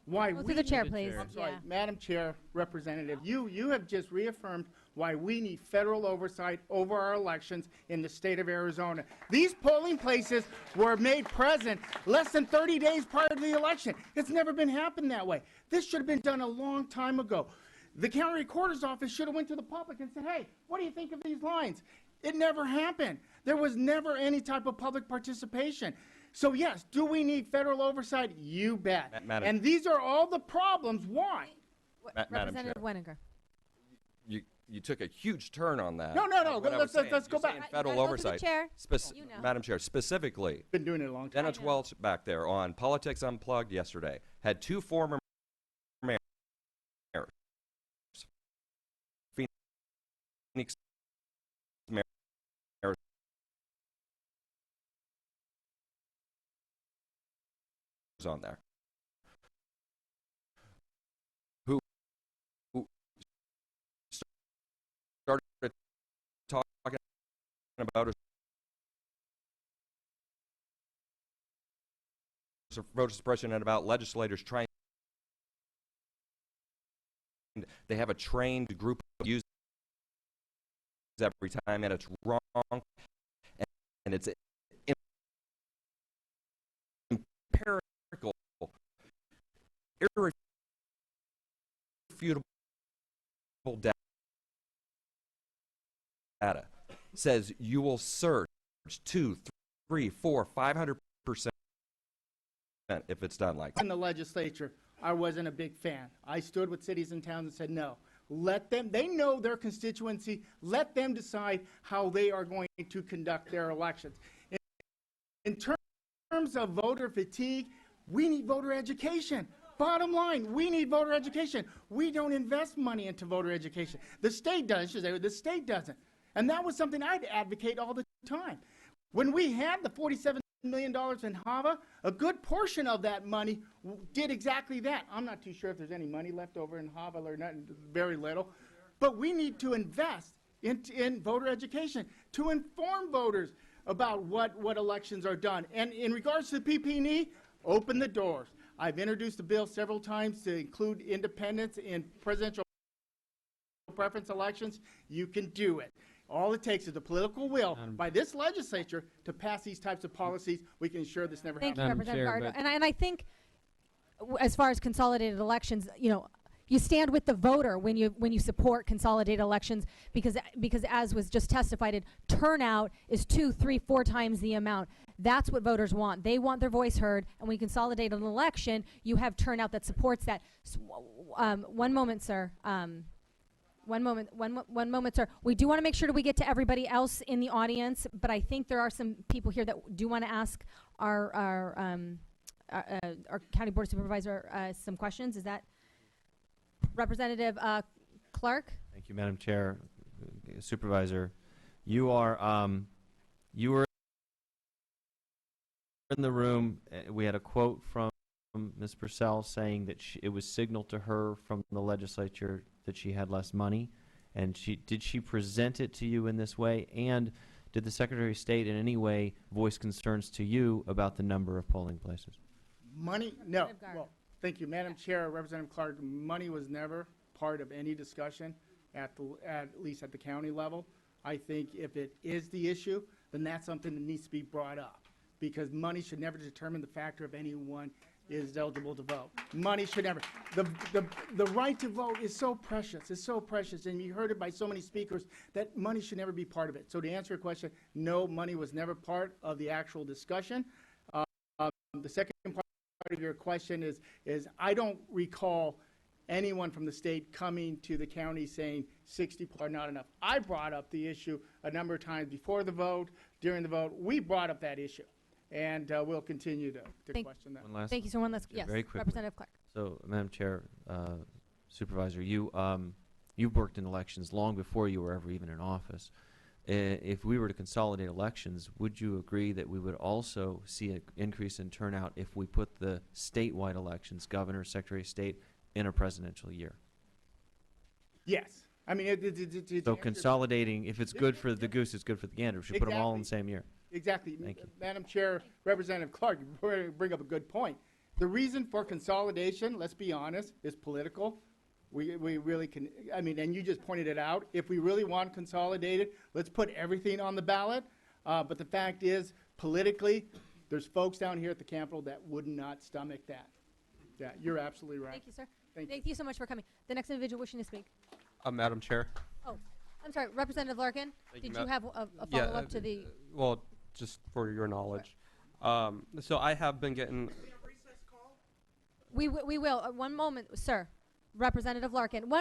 why Go through the chair, please. I'm sorry, Yeah. Madam Chair, Representative, you have just reaffirmed why we need federal oversight over our elections in the state of Arizona. These polling places were made present less than 30 days prior to the election. It's never been happened that way. This should have been done a long time ago. The county recorder's office should have went to the public and said, hey, what do you think of these lines? It never happened. There was never any type of public participation. So yes, do we need federal oversight? You bet. And these are all the problems. Why? Representative Weininger. You took a huge turn on that. No. What I was saying, Let's go you're saying back. Federal You gotta go through the oversight. chair. You know. Madam Chair, specifically, Been doing it a long time. Dennis Welch back there on Politics Unplugged yesterday had 2 former mayors, Phoenix mayors, on there, who started talking about voter suppression and about legislators trying. They have a trained group of users every time, and it's wrong, and it's empirical, irrefutable data says you will surge 2, 3, 4, 500% if it's done like that. In the legislature, I wasn't a big fan. I stood with cities and towns and said, no, let them, they know their constituency, let them decide how they are going to conduct their elections. In terms of voter fatigue, we need voter education. Bottom line, we need voter education. We don't invest money into voter education. The state does, the state doesn't. And that was something I'd advocate all the time. When we had the $47 million in HAVA, a good portion of that money did exactly that. I'm not too sure if there's any money left over in HAVA or not, very little. But we need to invest in voter education to inform voters about what elections are done. And in regards to the PP&E, open the doors. I've introduced the bill several times to include independents in presidential preference elections. You can do it. All it takes is the political will by this legislature to pass these types of policies. We can ensure this never Thank happens. you, Representative Gardo. And I think, as far as consolidated elections, you stand with the voter when you support consolidated elections because as was just testified, turnout is 2, 3, 4 times the amount. That's what voters want. They want their voice heard, and when you consolidate an election, you have turnout that supports that. One moment, sir. One moment, sir. We do want to make sure that we get to everybody else in the audience, but I think there are some people here that do want to ask our County Board Supervisor some questions. Is that Representative Clark? Thank you, Madam Chair. Supervisor, you were in the room. We had a quote from Ms. Purcell saying that it was signaled to her from the legislature that she had less money, and did she present it to you in this way? And did the Secretary of State in any way voice concerns to you about the number of polling places? Money? No. Well, thank you, Madam Chair, Representative Clark. Money was never part of any discussion at least at the county level. I think if it is the issue, then that's something that needs to be brought up, because money should never determine the factor if anyone is eligible to vote. Money should never. The right to vote is so precious. It's so precious, and you heard it by so many speakers that money should never be part of it. So to answer your question, no, money was never part of the actual discussion. The second part of your question is I don't recall anyone from the state coming to the county saying 60 people are not enough. I brought up the issue a number of times before the vote, during the vote. We brought up that issue. And we'll continue to question that. Thank you. So one last, yes, very quickly. Representative Clark. So, Madam Chair, Supervisor, you've worked in elections long before you were ever even in office. If we were to consolidate elections, would you agree that we would also see an increase in turnout if we put the statewide elections, governor, secretary of state, in a presidential year? Yes. I mean, so consolidating, if it's good for the goose, it's good for the gander. We should put them all in the same year. Exactly. Thank you. Madam Chair, Representative Clark, you bring up a good point. The reason for consolidation, let's be honest, is political. We really can, I mean, and you just pointed it out. If we really want consolidated, let's put everything on the ballot. But the fact is, politically, there's folks down here at the Capitol that would not stomach that. Yeah, you're absolutely right. Thank you, sir. Thank you so much for coming. The next individual wishing to speak. Madam Chair. Oh, I'm sorry, Representative Larkin. Did you have a follow-up to the? Well, just for your knowledge. So I have been getting. We will. One moment, sir. Representative Larkin.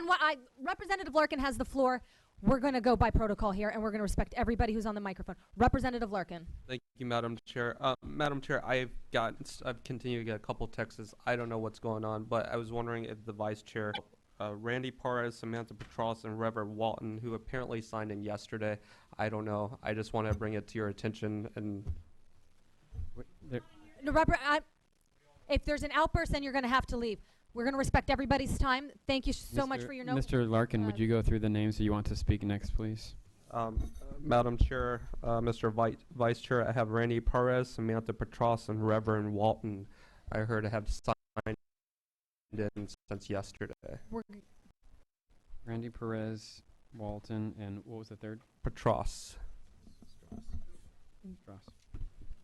Representative Larkin has the floor. We're going to go by protocol here, and we're going to respect everybody who's on the microphone. Representative Larkin. Thank you, Madam Chair. Madam Chair, I've continued to get a couple texts. I don't know what's going on, but I was wondering if the Vice Chair, Randy Perez, Samantha Petros, and Reverend Walton, who apparently signed in yesterday, I don't know. I just want to bring it to your attention. And if there's an outburst, then you're going to have to leave. We're going to respect everybody's time. Thank you so much for your note. Mr. Larkin, would you go through the names that you want to speak next, please? Madam Chair, Mr. Vice Chair, I have Randy Perez, Samantha Petros, and Reverend Walton. I heard I have signed in since yesterday. Randy Perez, Walton, and what was the third? Petros.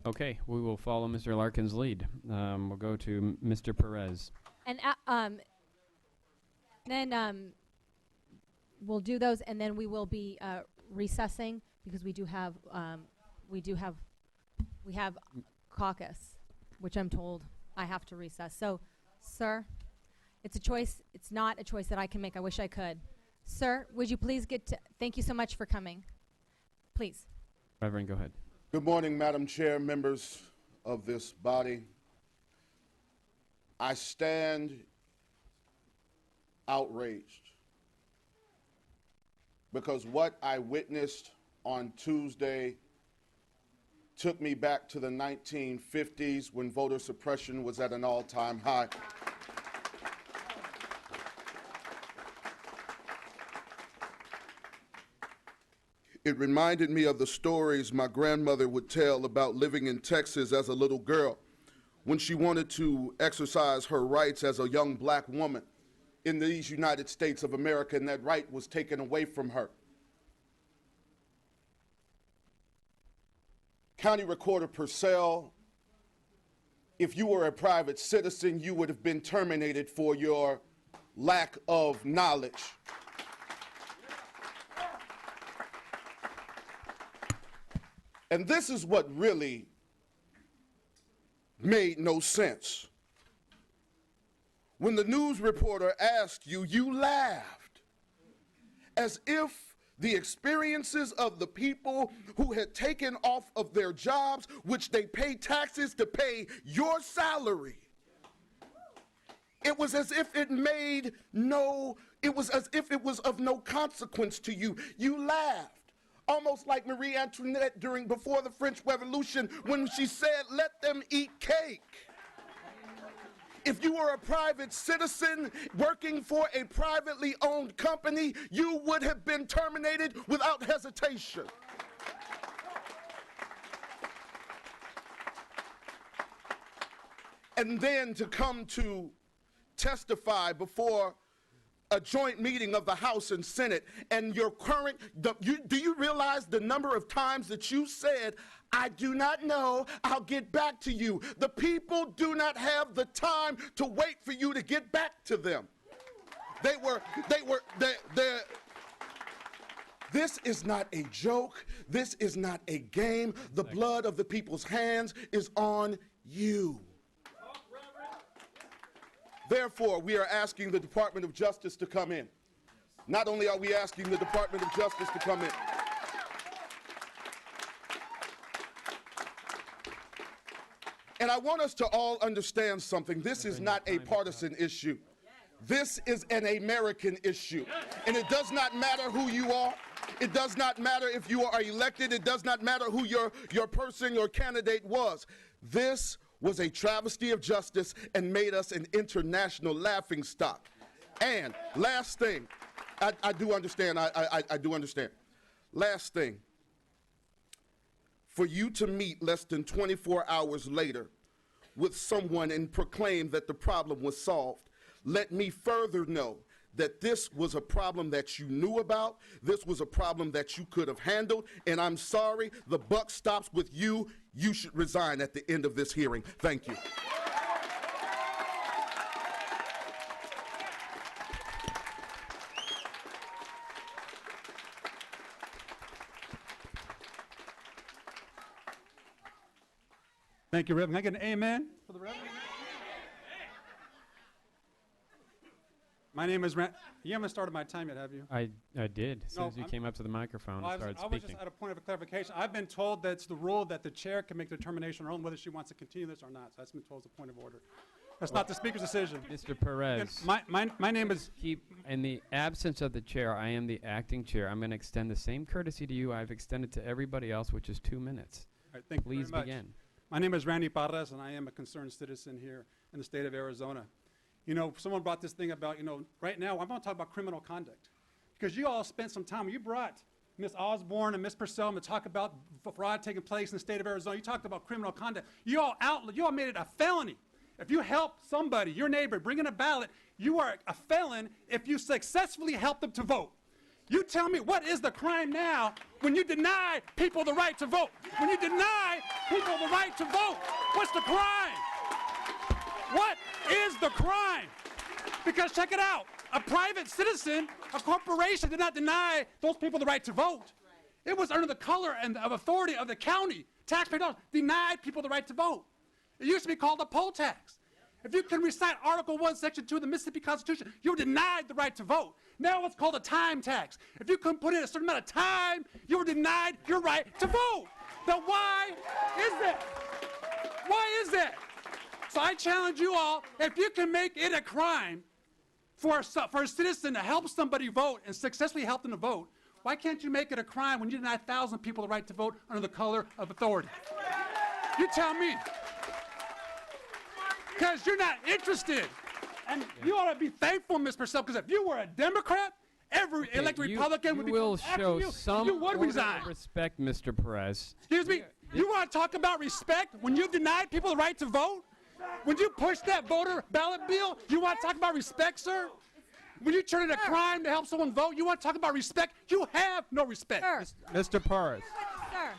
Okay, we will follow Mr. Larkin's lead. We'll go to Mr. Perez. And then we'll do those, and then we will be recessing because we have caucus, which I'm told I have to recess. So, sir, it's a choice. It's not a choice that I can make. I wish I could. Sir, would you please thank you so much for coming. Please. Reverend, go ahead. Good morning, Madam Chair, members of this body. I stand outraged because what I witnessed on Tuesday took me back to the 1950s when voter suppression was at an all-time high. It reminded me of the stories my grandmother would tell about living in Texas as a little girl when she wanted to exercise her rights as a young black woman in these United States of America, and that right was taken away from her. County Recorder Purcell, if you were a private citizen, you would have been terminated for your lack of knowledge. And this is what really made no sense. When the news reporter asked you, you laughed, as if the experiences of the people who had taken off of their jobs, which they pay taxes to pay your salary, it was as if it was of no consequence to you. You laughed. Almost like Marie Antoinette before the French Revolution when she said, "Let them eat cake." If you were a private citizen working for a privately owned company, you would have been terminated without hesitation. And then to come to testify before a joint meeting of the House and Senate, and do you realize the number of times that you said, "I do not know, I'll get back to you"? The people do not have the time to wait for you to get back to them. This is not a joke. This is not a game. The blood of the people's hands is on you. Therefore, we are asking the Department of Justice to come in. Not only are we asking the Department of Justice to come in, and I want us to all understand something. This is not a partisan issue. This is an American issue. And it does not matter who you are. It does not matter if you are elected. It does not matter who your person, your candidate was. This was a travesty of justice and made us an international laughingstock. And last thing, I do understand, I do understand. Last thing, for you to meet less than 24 hours later with someone and proclaim that the problem was solved, let me further know that this was a problem that you knew about, this was a problem that you could have handled, and I'm sorry, the buck stops with you. You should resign at the end of this hearing. Thank you. Thank you, Reverend. Can I get an amen for the Reverend? My name is You haven't started my time yet, have you? I did. As soon as you came up to the microphone and started I was speaking. just at a point of clarification. I've been told that it's the rule that the chair can make the determination on her own whether she wants to continue this or not. So that's been told as a point of order. That's not the speaker's decision. Mr. Perez. My name is... In the absence of the chair, I am the acting chair. I'm going to extend the same courtesy to you I've extended to everybody else, which is 2 minutes. All right, thank you Please very much. begin. My name is Randy Parras, and I am a concerned citizen here in the state of Arizona. You know, someone brought this thing about, right now, I'm going to talk about criminal conduct. Because you all spent some time, you brought Ms. Osborne and Ms. Purcell to talk about fraud taking place in the state of Arizona. You talked about criminal conduct. You all made it a felony. If you help somebody, your neighbor, bring in a ballot, you are a felon if you successfully help them to vote. You tell me, what is the crime now when you deny people the right to vote? When you deny people the right to vote, what's the crime? What is the crime? Because check it out. A private citizen, a corporation did not deny those people the right to vote. It was under the color and of authority of the county. Taxpayer dollars denied people the right to vote. It used to be called a poll tax. If you can recite Article 1, Section 2 of the Mississippi Constitution, you're denied the right to vote. Now it's called a time tax. If you couldn't put in a certain amount of time, you were denied your right to vote. Now why is that? Why is that? So I challenge you all, if you can make it a crime for a citizen to help somebody vote and successfully help them to vote, why can't you make it a crime when you deny 1,000 people the right to vote under the color of authority? You tell me. Because you're not interested. And you ought to be thankful, Ms. Purcell, because if you were a Democrat, every ever elect a Republican would be will after show you, some you would order resign. of respect, Mr. Perez. Excuse me, you want to talk about respect when you've denied people the right to vote? When you push that voter ballot bill, you want to talk about respect, sir? When you turn it a crime to help someone vote, you want to talk about respect? You have no respect. Mr. Perez. Sir.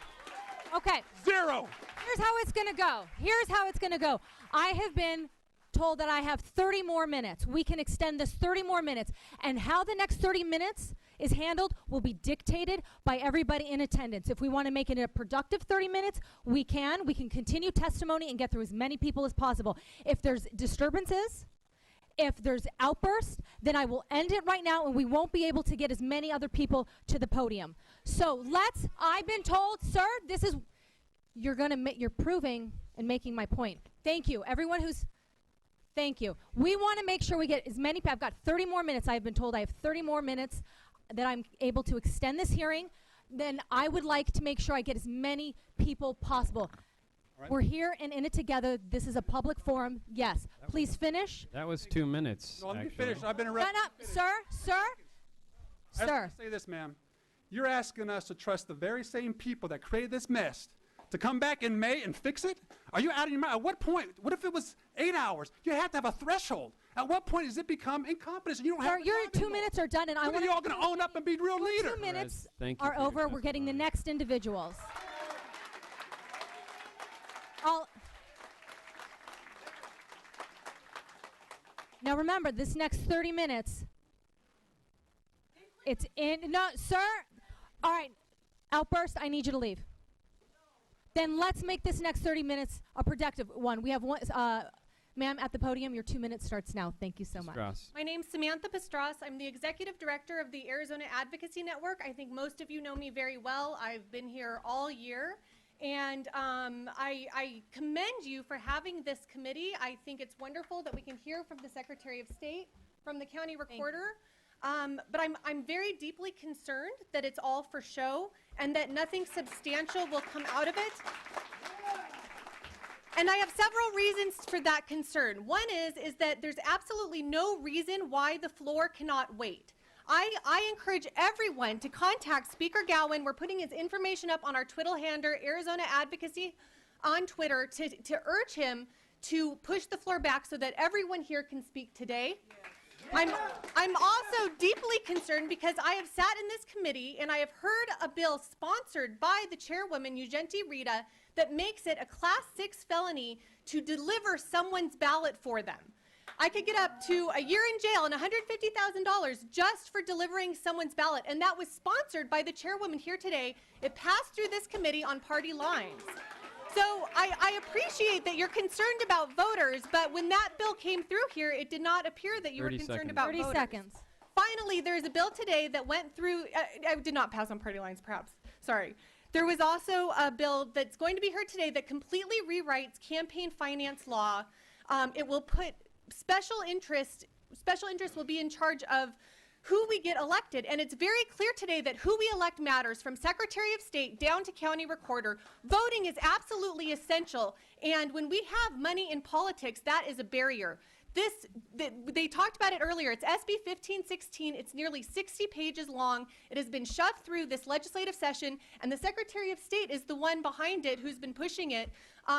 Okay. Zero. Here's how it's going to go. Here's how it's going to go. I have been told that I have 30 more minutes. We can extend this 30 more minutes. And how the next 30 minutes is handled will be dictated by everybody in attendance. If we want to make it a productive 30 minutes, we can. We can continue testimony and get through as many people as possible. If there's disturbances, if there's outbursts, then I will end it right now and we won't be able to get as many other people to the podium. So I've been told, sir, you're proving and making my point. Thank you. Thank you. We want to make sure we get as many, I've got 30 more minutes. I've been told I have 30 more minutes that I'm able to extend this hearing. Then I would like to make sure I get as many people possible. Right. We're here and in it together. This is a public forum. Yes. Please finish. That was 2 minutes. No, let me actually. finish. I've been No, interrupted. sir. I just want to say this, ma'am. You're asking us to trust the very same people that created this mess to come back in May and fix it? Are you out of your mind? At what point? What if it was 8 hours? You have to have a threshold. At what point does it become incompetence and you don't have Sir, your 2 minutes are done, and I When want are you all going to own up and be real leaders? 2 minutes Thank you are for your over. We're getting the next individuals. Now remember, this next 30 minutes, it's in. No, sir. All right. Outburst, I need you to leave. Then let's make this next 30 minutes a productive one. We have one. Ma'am, at the podium, your 2 minutes starts now. Thank you so much. My name's Samantha Pastras. I'm the executive director of the Arizona Advocacy Network. I think most of you know me very well. I've been here all year. And I commend you for having this committee. I think it's wonderful that we can hear from the Secretary of State, from the county recorder. But I'm very deeply concerned that it's all for show and that nothing substantial will come out of it. And I have several reasons for that concern. One is that there's absolutely no reason why the floor cannot wait. I encourage everyone to contact Speaker Gowan. We're putting his information up on our Twitter handle, Arizona Advocacy on Twitter, to urge him to push the floor back so that everyone here can speak today. I'm also deeply concerned because I have sat in this committee and I have heard a bill sponsored by the chairwoman, Ugenti Rita, that makes it a Class 6 felony to deliver someone's ballot for them. I could get up to a year in jail and $150,000 just for delivering someone's ballot, and that was sponsored by the chairwoman here today. It passed through this committee on party lines. So I appreciate that you're concerned about voters, but when that bill came through here, it did not appear that you were concerned about 30 voters. seconds. Finally, there's a bill today that went through, I did not pass on party lines, perhaps, sorry. There was also a bill that's going to be heard today that completely rewrites campaign finance law. It will put special interest will be in charge of who we get elected. And it's very clear today that who we elect matters, from Secretary of State down to county recorder. Voting is absolutely essential. And when we have money in politics, that is a barrier. They talked about it earlier. It's SB 1516. It's nearly 60 pages long. It has been shoved through this legislative session, and the Secretary of State is the one behind it who's been pushing it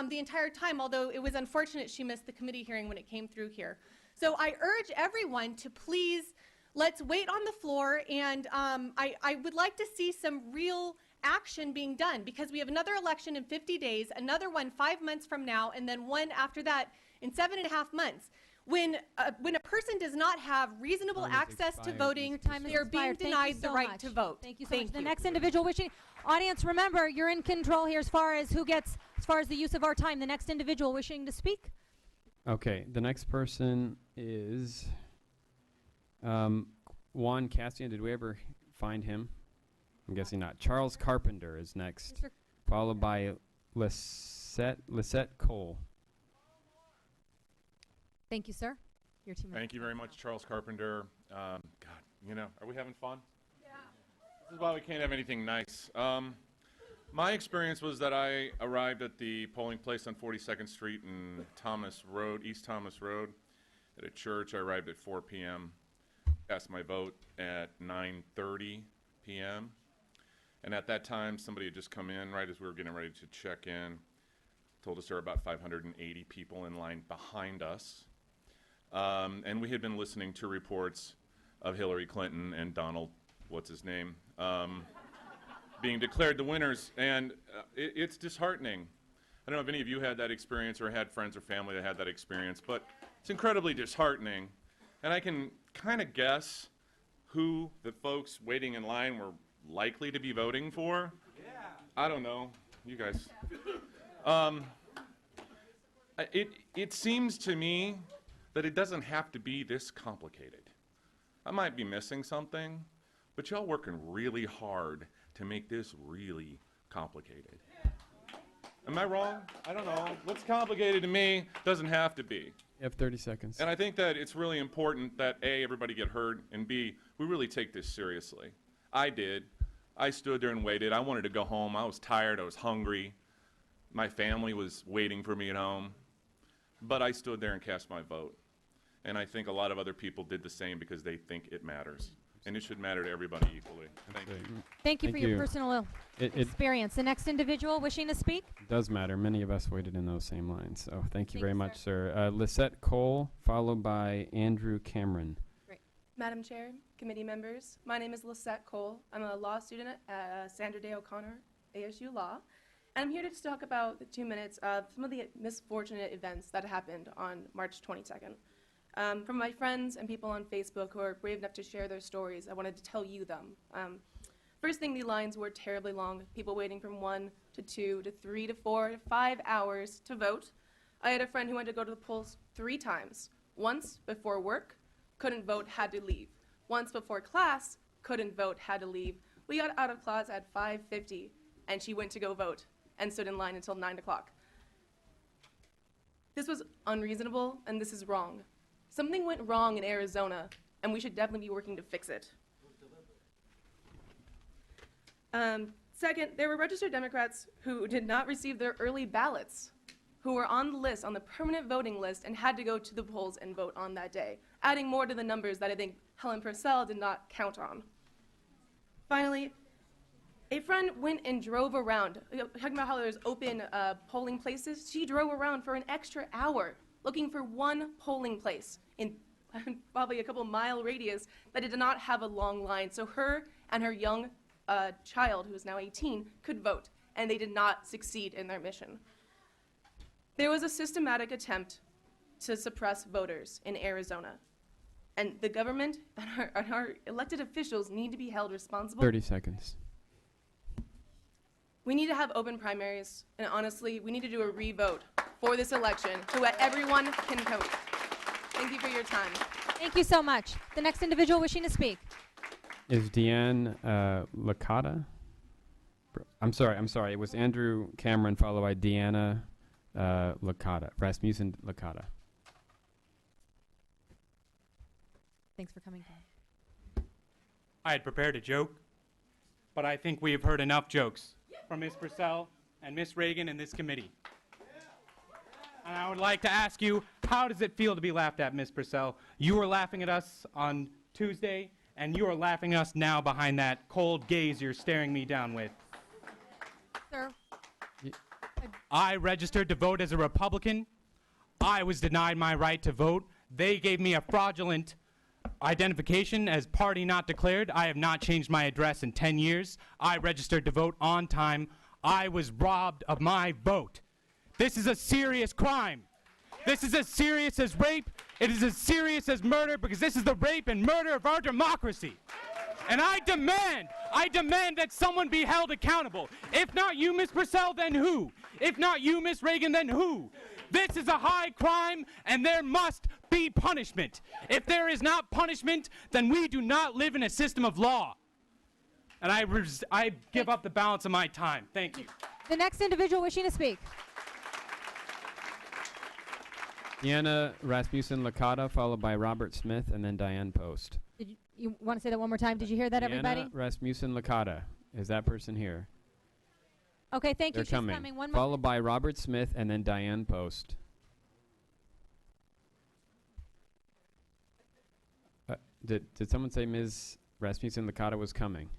the entire time, although it was unfortunate she missed the committee hearing when it came through here. So I urge everyone to please, let's wait on the floor, and I would like to see some real action being done, because we have another election in 50 days, another one 5 months from now, and then one after that in 7.5 months. When a person does not have reasonable access to voting, they are being denied the right to vote. Thank you so much. The next individual wishing, audience, remember, you're in control here as far as the use of our time. The next individual wishing to speak. Okay, the next person is Juan Cassian. Did we ever find him? I'm guessing not. Charles Carpenter is next, followed by Lisette Cole. Thank you, sir. Your 2 minutes. Thank you very much, Charles Carpenter. God, are we having fun? Yeah. This is why we can't have anything nice. My experience was that I arrived at the polling place on 42nd Street and East Thomas Road, at a church. I arrived at 4 p.m. cast my vote at 9:30 p.m. And at that time, somebody had just come in right as we were getting ready to check in, told us there were about 580 people in line behind us. And we had been listening to reports of Hillary Clinton and Donald, what's his name, being declared the winners. And it's disheartening. I don't know if any of you had that experience or had friends or family that had that experience, but it's incredibly disheartening. And I can kind of guess who the folks waiting in line were likely to be voting for. Yeah. I don't know. You guys. It seems to me that it doesn't have to be this complicated. I might be missing something, but y'all working really hard to make this really complicated. Am I wrong? I don't know. What's complicated to me doesn't have to be. You have 30 seconds. And I think that it's really important that A, everybody get heard, and B, we really take this seriously. I did. I stood there and waited. I wanted to go home. I was tired. I was hungry. My family was waiting for me at home. But I stood there and cast my vote. And I think a lot of other people did the same because they think it matters. And it should matter to everybody equally. Thank you. Thank you for your personal experience. The next individual wishing to speak? It does matter. Many of us waited in those same lines. So thank you very much, sir. Lisette Cole, followed by Andrew Cameron. Great. Madam Chair, committee members, my name is Lisette Cole. I'm a law student at Sandra Day O'Connor, ASU Law. And I'm here to talk about the 2 minutes of some of the misfortunate events that happened on March 22nd. From my friends and people on Facebook who are brave enough to share their stories, I wanted to tell you them. First thing, the lines were terribly long, people waiting from 1 to 2 to 3 to 4 to 5 hours to vote. I had a friend who went to go to the polls 3 times. Once before work, couldn't vote, had to leave. Once before class, couldn't vote, had to leave. We got out of class at 5:50, and she went to go vote and stood in line until 9 o'clock. This was unreasonable, and this is wrong. Something went wrong in Arizona, and we should definitely be working to fix it. Second, there were registered Democrats who did not receive their early ballots, who were on the list, on the permanent voting list, and had to go to the polls and vote on that day, adding more to the numbers that I think Helen Purcell did not count on. Finally, a friend went and drove around, talking about how there's open polling places. She drove around for an extra hour looking for one polling place in probably a couple mile radius that did not have a long line, so her and her young child, who is now 18, could vote, and they did not succeed in their mission. There was a systematic attempt to suppress voters in Arizona, and the government and our elected officials need to be held responsible. 30 seconds. We need to have open primaries, and honestly, we need to do a re-vote for this election so that everyone can vote. Thank you for your time. Thank you so much. The next individual wishing to speak. Is Deanne Licata? I'm sorry. It was Andrew Cameron, followed by Deanna Licata, Rasmussen Licata. Thanks for coming. I had prepared a joke, but I think we have heard enough jokes from Ms. Purcell and Ms. Reagan in this committee. And I would like to ask you, how does it feel to be laughed at, Ms. Purcell? You were laughing at us on Tuesday, and you are laughing at us now behind that cold gaze you're staring me down with. Sir. I registered to vote as a Republican. I was denied my right to vote. They gave me a fraudulent identification as party not declared. I have not changed my address in 10 years. I registered to vote on time. I was robbed of my vote. This is a serious crime. This is as serious as rape. It is as serious as murder, because this is the rape and murder of our democracy. And I demand that someone be held accountable. If not you, Ms. Purcell, then who? If not you, Ms. Reagan, then who? This is a high crime, and there must be punishment. If there is not punishment, then we do not live in a system of law. And I give up the balance of my time. Thank you. The next individual wishing to speak. Deanna Rasmussen Licata, followed by Robert Smith, and then Diane Post. Did you want to say that one more time? Did you hear that, everybody? Deanna Rasmussen Licata. Is that person here? Okay, thank you. They're She's coming. One more. Followed by Robert Smith, and then Diane Post. Did someone say Ms. Rasmussen Licata was coming?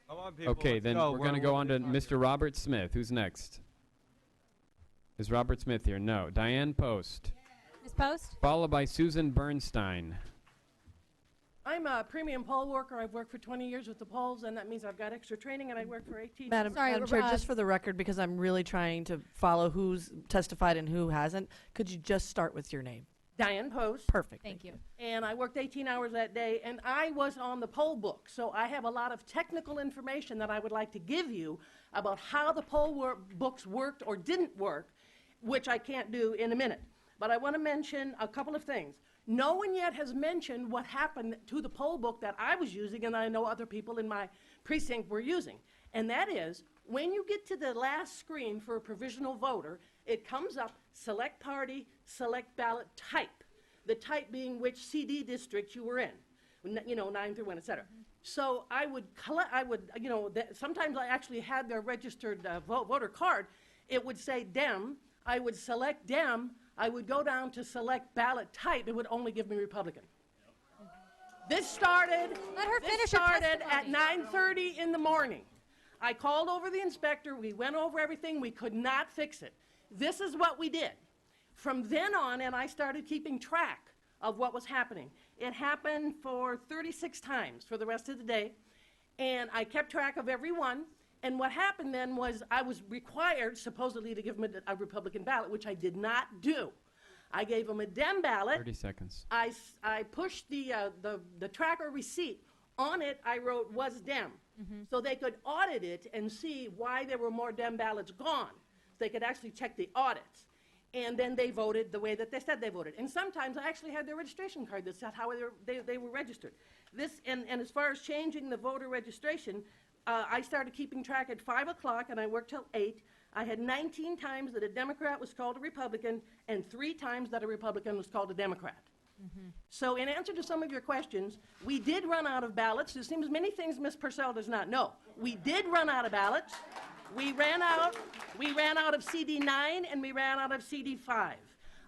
Come on, people, Okay, let's then go. we're going to go on to Mr. Robert Smith. Who's next? Is Robert Smith here? No. Diane Post. Ms. Post? Followed by Susan Bernstein. I'm a premium poll worker. I've worked for 20 years with the polls, and that means I've got extra training, and I work for 18 Madam, Sorry, Madam Chair, uh, just for the record, because I'm really trying to follow who's testified and who hasn't, could you just start with your name? Diane Post. Perfect. Thank you. And I worked 18 hours that day, and I was on the poll book. So I have a lot of technical information that I would like to give you about how the books worked or didn't work, which I can't do in a minute. But I want to mention a couple of things. No one yet has mentioned what happened to the poll book that I was using, and I know other people in my precinct were using. And that is, when you get to the last screen for a provisional voter, it comes up, select party, select ballot type. The type being which CD district you were in, 9 through 1, et cetera. So I would, sometimes I actually had their registered voter card. It would say Dem. I would select Dem. I would go down to select ballot type. It would only give me Republican. This started at 9:30 in the morning. I called over the inspector. We went over everything. We could not fix it. This is what we did. From then on, and I started keeping track of what was happening. It happened for 36 times for the rest of the day, and I kept track of every one. And what happened then was I was required, supposedly, to give them a Republican ballot, which I did not do. I gave them a Dem ballot. 30 seconds. I pushed the tracker receipt. On it, I wrote, was Dem. So they could audit it and see why there were more Dem ballots gone. So they could actually check the audits. And then they voted the way that they said they voted. And sometimes I actually had their registration card that said how they were registered. And as far as changing the voter registration, I started keeping track at 5 o'clock, and I worked till 8. I had 19 times that a Democrat was called a Republican, and 3 times that a Republican was called a Democrat. So in answer to some of your questions, we did run out of ballots. There seems many things Ms. Purcell does not know. We did run out of ballots. We ran out of CD9, and we ran out of CD5.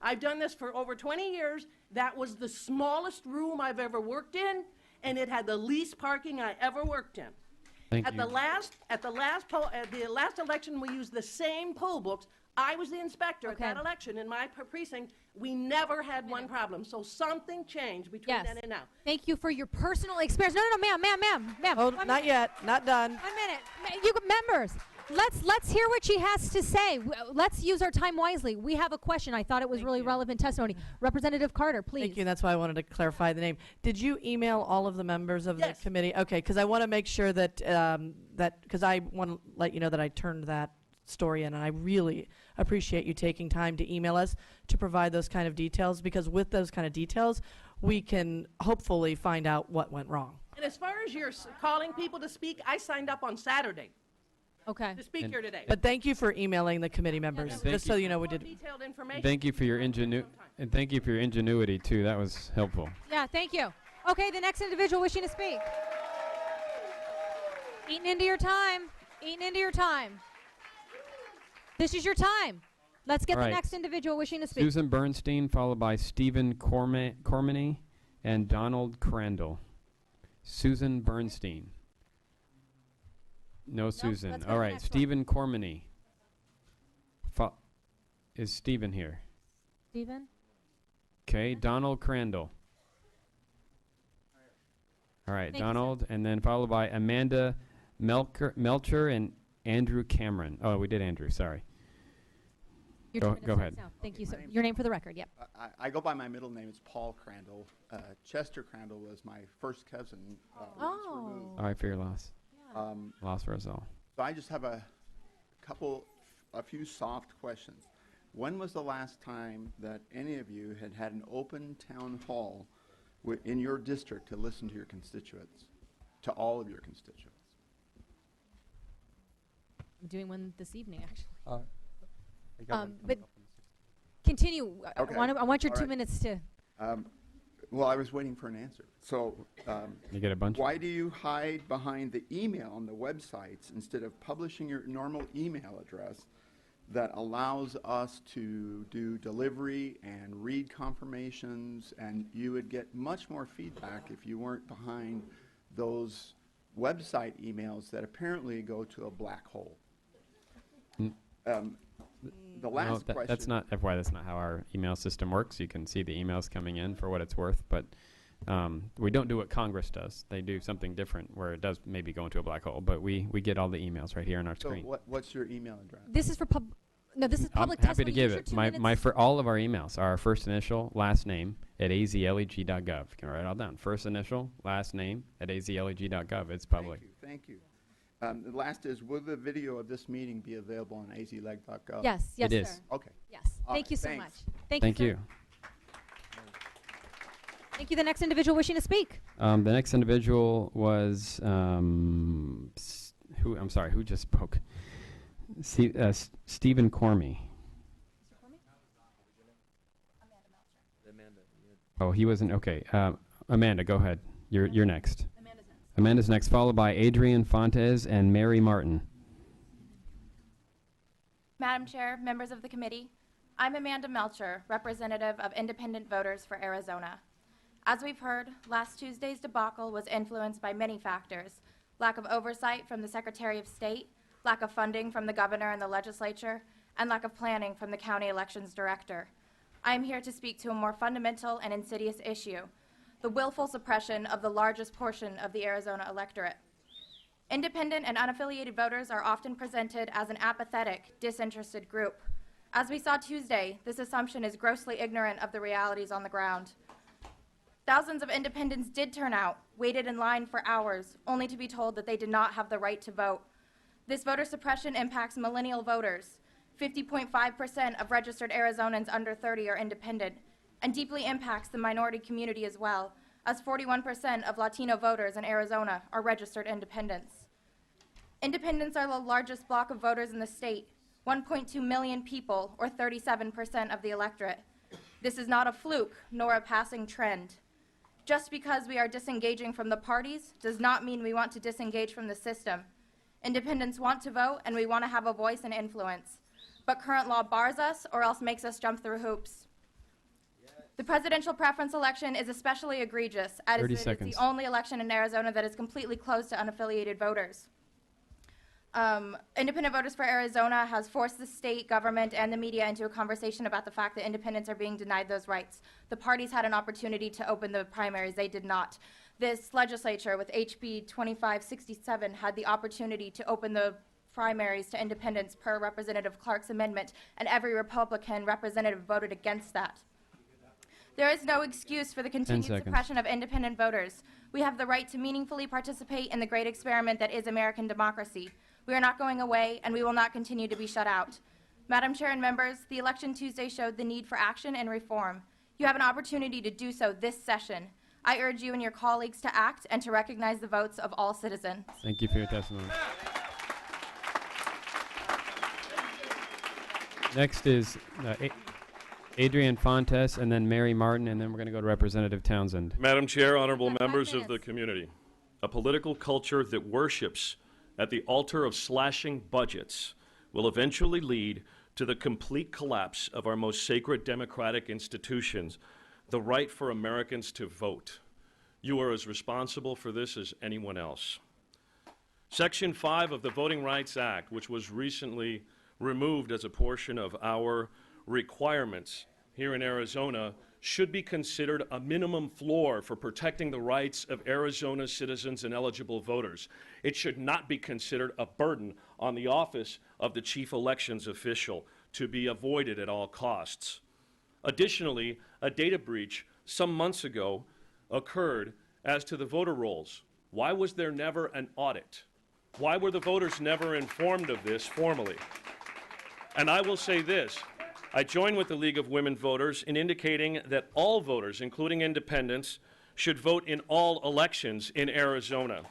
I've done this for over 20 years. That was the smallest room I've ever worked in, and it had the least parking I ever worked in. At the last election, we used the same poll books. I was the inspector at that election in my precinct. We never had one problem. So something changed between then and now. Thank you for your personal experience. No, ma'am. Oh, not yet. Not done. 1 minute. You members, let's hear what she has to say. Let's use our time wisely. We have a question. I thought it was really relevant testimony. Representative Carter, please. Thank you. That's why I wanted to clarify the name. Did you email all of the members of the committee? Okay, because I want to make sure that because I want to let you know that I turned that story in, and I really appreciate you taking time to email us to provide those kind of details, because with those kind of details, we can hopefully find out what went wrong. And as far as your calling people to speak, I signed up on Saturday. Okay. To speak here today. But thank you for emailing the committee members, just so you know we did. Detailed information. Thank you for your ingenuity too. That was helpful. Yeah, thank you. Okay, the next individual wishing to speak. Eating into your time. This is your time. Let's get All the right. next individual wishing to speak. Susan Bernstein, followed by Stephen Cormany and Donald Crandall. Susan Bernstein. No, Susan. let's go to All the right, next one. Stephen Cormany. Is Stephen here? Stephen? Okay, Donald Crandall. All right, Thank you, Donald, and then followed by Amanda Melcher and Andrew Cameron. Oh, we did Andrew, sorry. Your Go 2 minutes ahead. starts now. Thank you, sir. Your name for the record, yep. I go by my middle name. It's Paul Crandall. Chester Crandall was my first cousin. once removed. All right, for your loss. Yeah. Loss for us all. So I just have a few soft questions. When was the last time that any of you had an open town hall in your district to listen to your constituents, to all of your constituents? I'm doing one this evening, actually. I got one But coming up. continue. Okay. I want your All 2 right. minutes to. Well, I was waiting for an answer. So, You get a bunch? why do you hide behind the email on the websites instead of publishing your normal email address that allows us to do delivery and read confirmations, and you would get much more feedback if you weren't behind those website emails that apparently go to a black hole. The last question. That's not FYI. That's not how our email system works. You can see the emails coming in for what it's worth, but we don't do what Congress does. They do something different where it does maybe go into a black hole. But we get all the emails right here on our So screen. what's your email address? This is for this is public I'm happy to testimony. give Use your it. 2 My minutes. for all of our emails are our first initial, last name at azleg.gov. You can write it all down. First initial, last name at azleg.gov. It's public. Thank you. The last is, will the video of this meeting be available on azleg.gov? Yes, yes, It is. sir. Okay. Yes. All Thank right, you so thanks. much. Thank sir. you. Thank you. The next individual wishing to speak. The next individual was who? I'm sorry. Who just spoke? Stephen Cormie. Oh, he wasn't. Okay. Amanda, go ahead. You're next. Amanda's next, followed by Adrian Fontes and Mary Martin. Madam Chair, members of the committee, I'm Amanda Melcher, representative of Independent Voters for Arizona. As we've heard, last Tuesday's debacle was influenced by many factors: lack of oversight from the Secretary of State, lack of funding from the governor and the legislature, and lack of planning from the county elections director. I am here to speak to a more fundamental and insidious issue: the willful suppression of the largest portion of the Arizona electorate. Independent and unaffiliated voters are often presented as an apathetic, disinterested group. As we saw Tuesday, this assumption is grossly ignorant of the realities on the ground. Thousands of independents did turn out, waited in line for hours, only to be told that they did not have the right to vote. This voter suppression impacts millennial voters. 50.5% of registered Arizonans under 30 are independent, and deeply impacts the minority community as well, as 41% of Latino voters in Arizona are registered independents. Independents are the largest block of voters in the state, 1.2 million people, or 37% of the electorate. This is not a fluke, nor a passing trend. Just because we are disengaging from the parties does not mean we want to disengage from the system. Independents want to vote, and we want to have a voice and influence. But current law bars us, or else makes us jump through hoops. The presidential preference election is especially egregious, as 30 it is seconds. the only election in Arizona that is completely closed to unaffiliated voters. Independent Voters for Arizona has forced the state government and the media into a conversation about the fact that independents are being denied those rights. The parties had an opportunity to open the primaries. They did not. This legislature, with HB 2567, had the opportunity to open the primaries to independents per Representative Clark's amendment, and every Republican representative voted against that. There is no excuse for the continued seconds. suppression of independent voters. We have the right to meaningfully participate in the great experiment that is American democracy. We are not going away, and we will not continue to be shut out. Madam Chair and members, the election Tuesday showed the need for action and reform. You have an opportunity to do so this session. I urge you and your colleagues to act and to recognize the votes of all citizens. Thank you for your testimony. Next is Adrian Fontes, and then Mary Martin, and then we're going to go to Representative Townsend. Madam Chair, honorable members of the community, a political culture that worships at the altar of slashing budgets will eventually lead to the complete collapse of our most sacred democratic institutions, the right for Americans to vote. You are as responsible for this as anyone else. Section 5 of the Voting Rights Act, which was recently removed as a portion of our requirements here in Arizona, should be considered a minimum floor for protecting the rights of Arizona's citizens and eligible voters. It should not be considered a burden on the office of the chief elections official to be avoided at all costs. Additionally, a data breach some months ago occurred as to the voter rolls. Why was there never an audit? Why were the voters never informed of this formally? And I will say this. I join with the League of Women Voters in indicating that all voters, including independents, should vote in all elections in Arizona.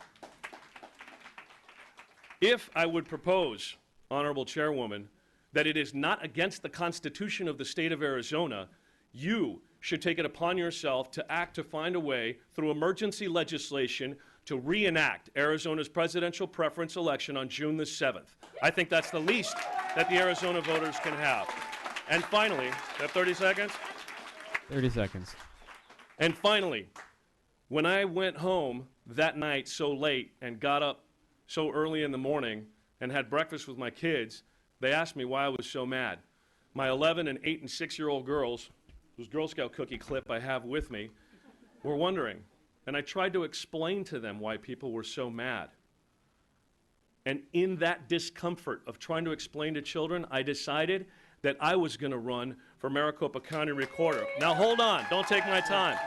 If I would propose, Honorable Chairwoman, that it is not against the Constitution of the state of Arizona, you should take it upon yourself to act to find a way through emergency legislation to reenact Arizona's presidential preference election on June the 7th. I think that's the least that the Arizona voters can have. And finally, have 30 seconds? 30 seconds. And finally, when I went home that night so late and got up so early in the morning and had breakfast with my kids, they asked me why I was so mad. My 11 and 8 and 6-year-old girls, whose Girl Scout cookie clip I have with me, were wondering. And I tried to explain to them why people were so mad. And in that discomfort of trying to explain to children, I decided that I was going to run for Maricopa County Recorder. Now hold on, don't take my time.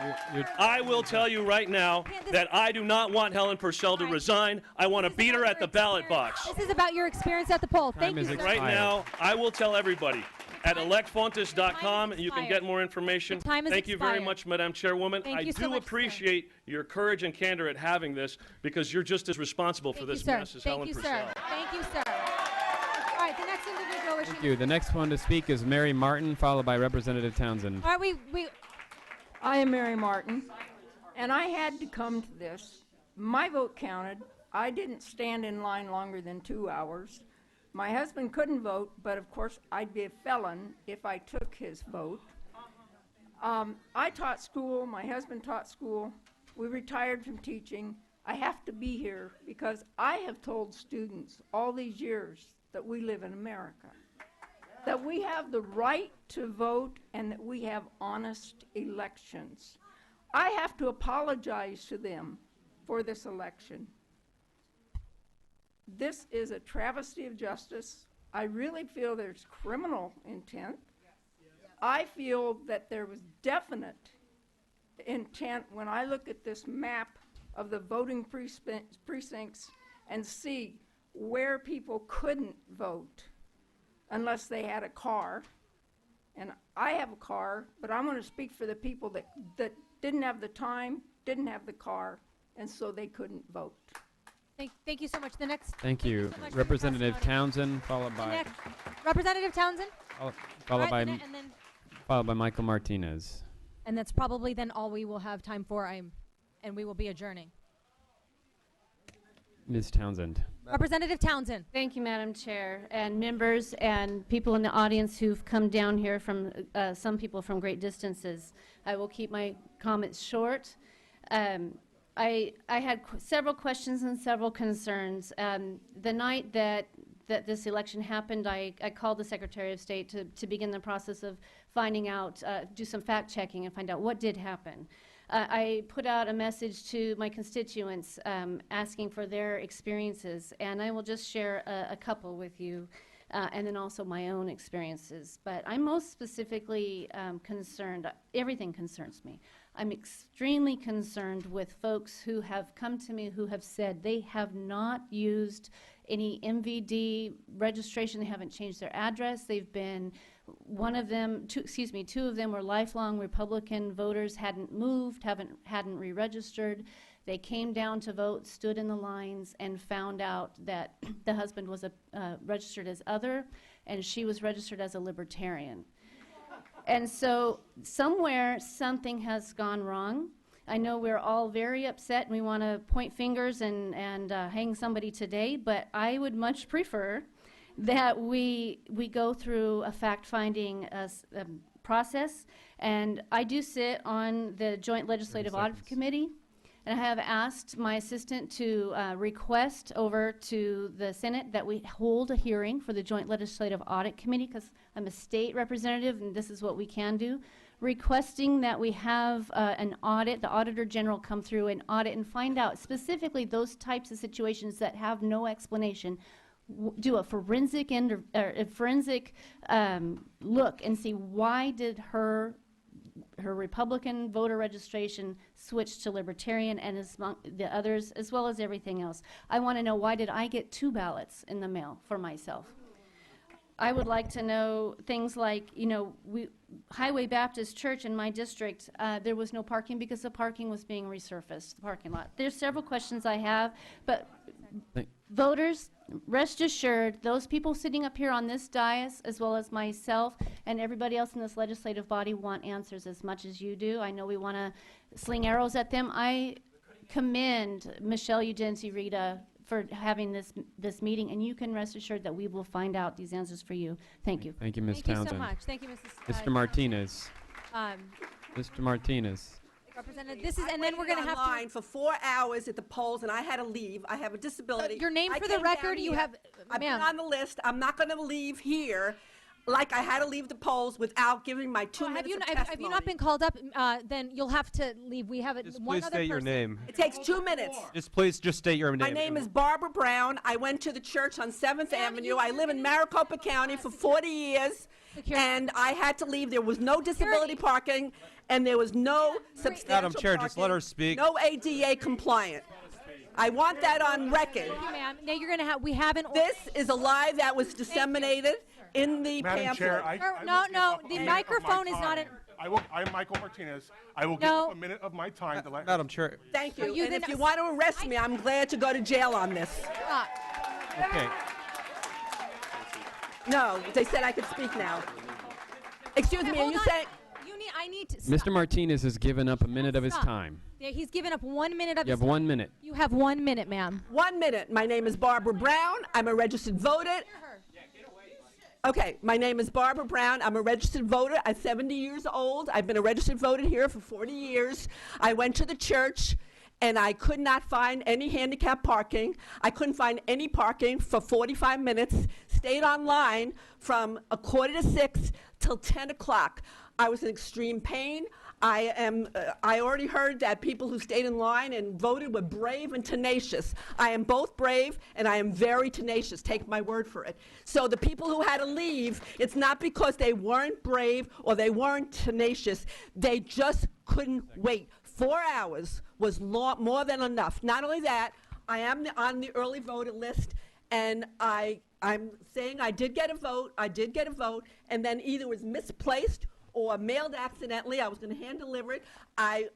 I will tell you right now that I do not want Helen Purcell to resign. I want to beat her at the ballot box. This is about your experience at the poll. Thank you, sir. Right now, I will tell everybody at electfontes.com, and you can get more information. Thank you very much, Madam Chairwoman. I do appreciate your courage and candor at having this, because you're just as responsible for this mess as Helen Purcell. Thank you, sir. All right, the next individual wishing. Thank you. The next one to speak is Mary Martin, followed by Representative Townsend. All right, I am Mary Martin, and I had to come to this. My vote counted. I didn't stand in line longer than 2 hours. My husband couldn't vote, but of course I'd be a felon if I took his vote. I taught school, my husband taught school, we retired from teaching. I have to be here because I have told students all these years that we live in America, that we have the right to vote and that we have honest elections. I have to apologize to them for this election. This is a travesty of justice. I really feel there's criminal intent. I feel that there was definite intent when I look at this map of the voting precincts and see where people couldn't vote unless they had a car. And I have a car, but I'm going to speak for the people that didn't have the time, didn't have the car, and so they couldn't vote. Thank you so much. The next. Thank you. Representative Townsend, followed by Representative Townsend. followed by and then followed by Michael Martinez. and that's probably then all we will have time for. And we will be adjourning. Ms. Townsend. Representative Townsend. Thank you, Madam Chair, and members and people in the audience who've come down here from, some people from great distances. I will keep my comments short. I had several questions and several concerns. The night that this election happened, I called the Secretary of State to begin the process of finding out, do some fact checking and find out what did happen. I put out a message to my constituents asking for their experiences, and I will just share a couple with you, and then also my own experiences. But I'm most specifically concerned, everything concerns me. I'm extremely concerned with folks who have come to me who have said they have not used any MVD registration, they haven't changed their address, they've been, two of them were lifelong Republican voters, hadn't moved, hadn't re-registered. They came down to vote, stood in the lines, and found out that the husband was registered as other, and she was registered as a libertarian. And so somewhere something has gone wrong. I know we're all very upset and we want to point fingers and hang somebody today, but I would much prefer that we go through a fact-finding process. And I do sit on the Joint Legislative Audit Committee, and I have asked my assistant to request over to the Senate that we hold a hearing for the Joint Legislative Audit Committee, because I'm a state representative and this is what we can do, requesting that we have an audit, the Auditor General come through and audit and find out specifically those types of situations that have no explanation. Do a forensic look and see why did her Republican voter registration switch to Libertarian, and the others, as well as everything else. I want to know, why did I get 2 ballots in the mail for myself? I would like to know things like, Highway Baptist Church in my district, there was no parking because the parking was being resurfaced, the parking lot. There's several questions I have, but voters, rest assured, those people sitting up here on this dais, as well as myself and everybody else in this legislative body, want answers as much as you do. I know we want to sling arrows at them. I commend Michelle Ujensi Rita for having this meeting, and you can rest assured that we will find out these answers for you. Thank you. Thank you, Ms. Thank you so Townsend. much. Thank you, Mrs. Mr. Martinez. Mr. Martinez. Representative, this is, and then we're going to have online for 4 hours at the polls, and I had to leave. I have a disability. Your name I for the came record, down you here. have, I've been ma'am. on the list. I'm not going to leave here like I had to leave the polls without giving my 2 minutes of testimony. Have you not been called up? Then you'll have to leave. We have Just one please other state your person. name. It takes 2 minutes. Just state your name. My name is Barbara Brown. I went to the church on 7th Avenue. I live in Maricopa County for 40 years, and I had to leave. There was no disability parking, and there was no substantial Madam Chair, parking, just let her speak. No ADA compliant. I want that on record. Thank you, ma'am. Now you're going to have. We have an. This is a lie that was disseminated in the Madam pamphlet. Chair, I No, will no, give up a the minute of microphone my is not time. I'm Michael Martinez. I will give No. up a minute of my time to let Madam Chair. Thank you. You And then- if you want to arrest me, I'm glad to go to jail on this. Okay. No, they said I could speak now. Excuse me, are hold you on. saying? I need to. Mr. Martinez has given up a minute of his Stop. time. Yeah, he's given up 1 minute of You his have 1 time. minute. You have 1 minute, ma'am. 1 minute. My name is Barbara Brown. I'm a registered voter. Okay, my name is Barbara Brown. I'm a registered voter. I'm 70 years old. I've been a registered voter here for 40 years. I went to the church, and I could not find any handicap parking. I couldn't find any parking for 45 minutes. Stayed online from 5:45 till 10 o'clock. I was in extreme pain. I already heard that people who stayed in line and voted were brave and tenacious. I am both brave and I am very tenacious. Take my word for it. So the people who had to leave, it's not because they weren't brave or they weren't tenacious. They just couldn't wait. 4 hours was more than enough. Not only that, I am on the early voter list, and I'm saying I did get a vote. I did get a vote, and then either was misplaced or mailed accidentally. I was going to hand deliver it. I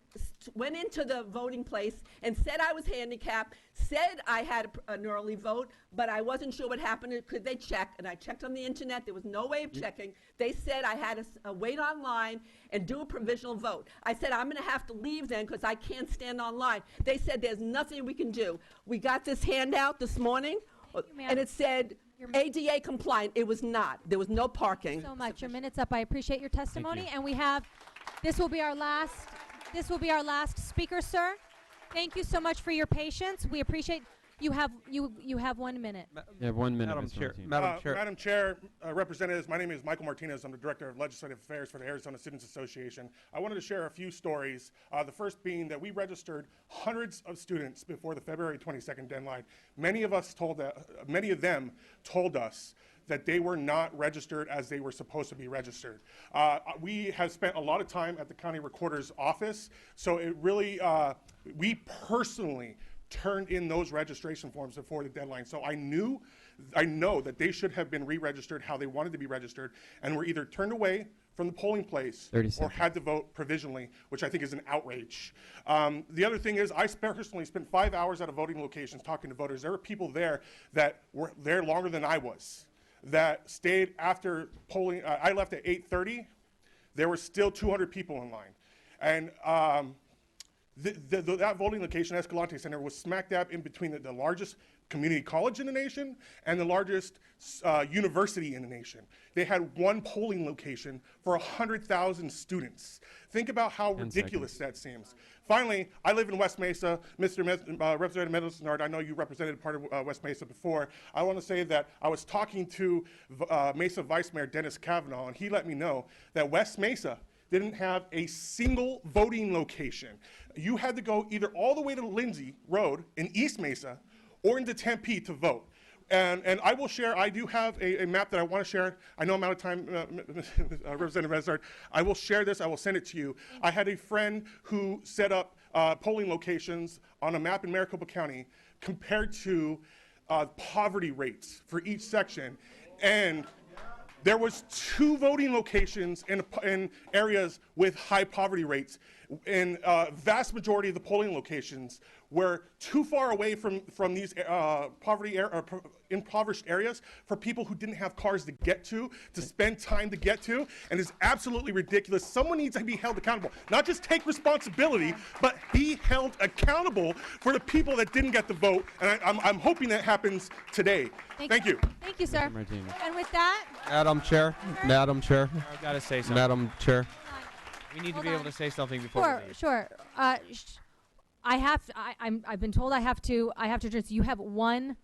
went into the voting place and said I was handicapped, said I had an early vote, but I wasn't sure what happened. Could they check? And I checked on the internet. There was no way of checking. They said I had to wait online and do a provisional vote. I said I'm going to have to leave then because I can't stand online. They said there's nothing we can do. We got this handout this morning, and it said ADA compliant. It was not. There was no parking. So much. Your minute's up. I appreciate your testimony, and we have. This will be our last. This will be our last speaker, sir. Thank you so much for your patience. We appreciate. You have 1 minute. You have 1 minute, Madam Mr. Chair. Martinez. Madam Chair, Representatives, my name is Michael Martinez. I'm the Director of Legislative Affairs for the Arizona Students Association. I wanted to share a few stories. The first being that we registered hundreds of students before the February 22nd deadline. Many of them told us that they were not registered as they were supposed to be registered. We have spent a lot of time at the county recorder's office, so it really, we personally turned in those registration forms before the deadline. So I know that they should have been re-registered how they wanted to be registered, and were either turned away from the polling place 30 or seconds. had to vote provisionally, which I think is an outrage. The other thing is I personally spent 5 hours at a voting locations talking to voters. There were people there that were there longer than I was, that stayed after polling. I left at 8:30. There were still 200 people in line. And that voting location, Escalante Center, was smack dab in between the largest community college in the nation and the largest university in the nation. They had one polling location for 100,000 students. Think about how ridiculous that seems. Finally, I live in West Mesa. Representative Meadows-Nard, I know you represented part of West Mesa before. I want to say that I was talking to Mesa Vice Mayor Dennis Kavanaugh, and he let me know that West Mesa didn't have a single voting location. You had to go either all the way to Lindsay Road in East Mesa or into Tempe to vote. And I will share, I do have a map that I want to share. I know I'm out of time, Representative Meadows-Nard. I will share this, I will send it to you. I had a friend who set up polling locations on a map in Maricopa County compared to poverty rates for each section. And there was 2 voting locations in areas with high poverty rates. in vast majority of the polling locations were too far away from these impoverished areas for people who didn't have cars to get to spend time to get to, and it's absolutely ridiculous. Someone needs to be held accountable. Not just take responsibility, but be held accountable for the people that didn't get the vote, and I'm hoping that happens today. Thank you. Thank you, sir. Martinez. And with that, Madam Chair, Madam Chair, I've got to say something. Madam Chair. We need to Hold be able on. to say something before we sure, leave. sure. I've been told I have to address. You have one.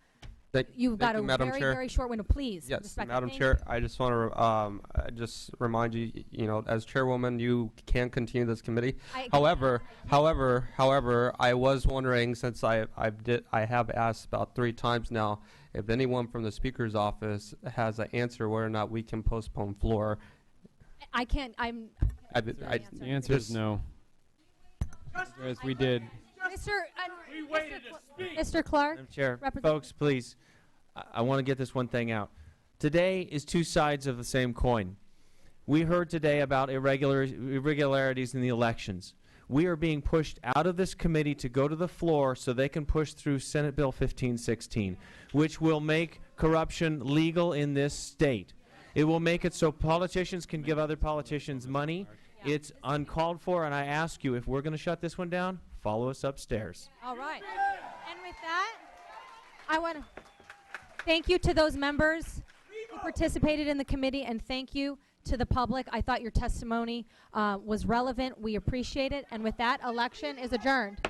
You've got a Madam very, Chair. very short window. Please. Yes, respect it. Madam Thank Chair, you. I just want to just remind you, as chairwoman, you can continue this committee. However, I was wondering, since I have asked about 3 times now, if anyone from the Speaker's office has an answer whether or not we can postpone floor. I can't. The answer is no. As we did. Mr. Clark. Madam Chair, Represent- folks, please, I want to get this one thing out. Today is 2 sides of the same coin. We heard today about irregularities in the elections. We are being pushed out of this committee to go to the floor so they can push through Senate Bill 1516, which will make corruption legal in this state. It will make it so politicians can give other politicians money. It's uncalled for, and I ask you, if we're going to shut this one down, follow us upstairs. All right. And with that, I want to thank you to those members who participated in the committee, and thank you to the public. I thought your testimony was relevant. We appreciate it. And with that, election is adjourned.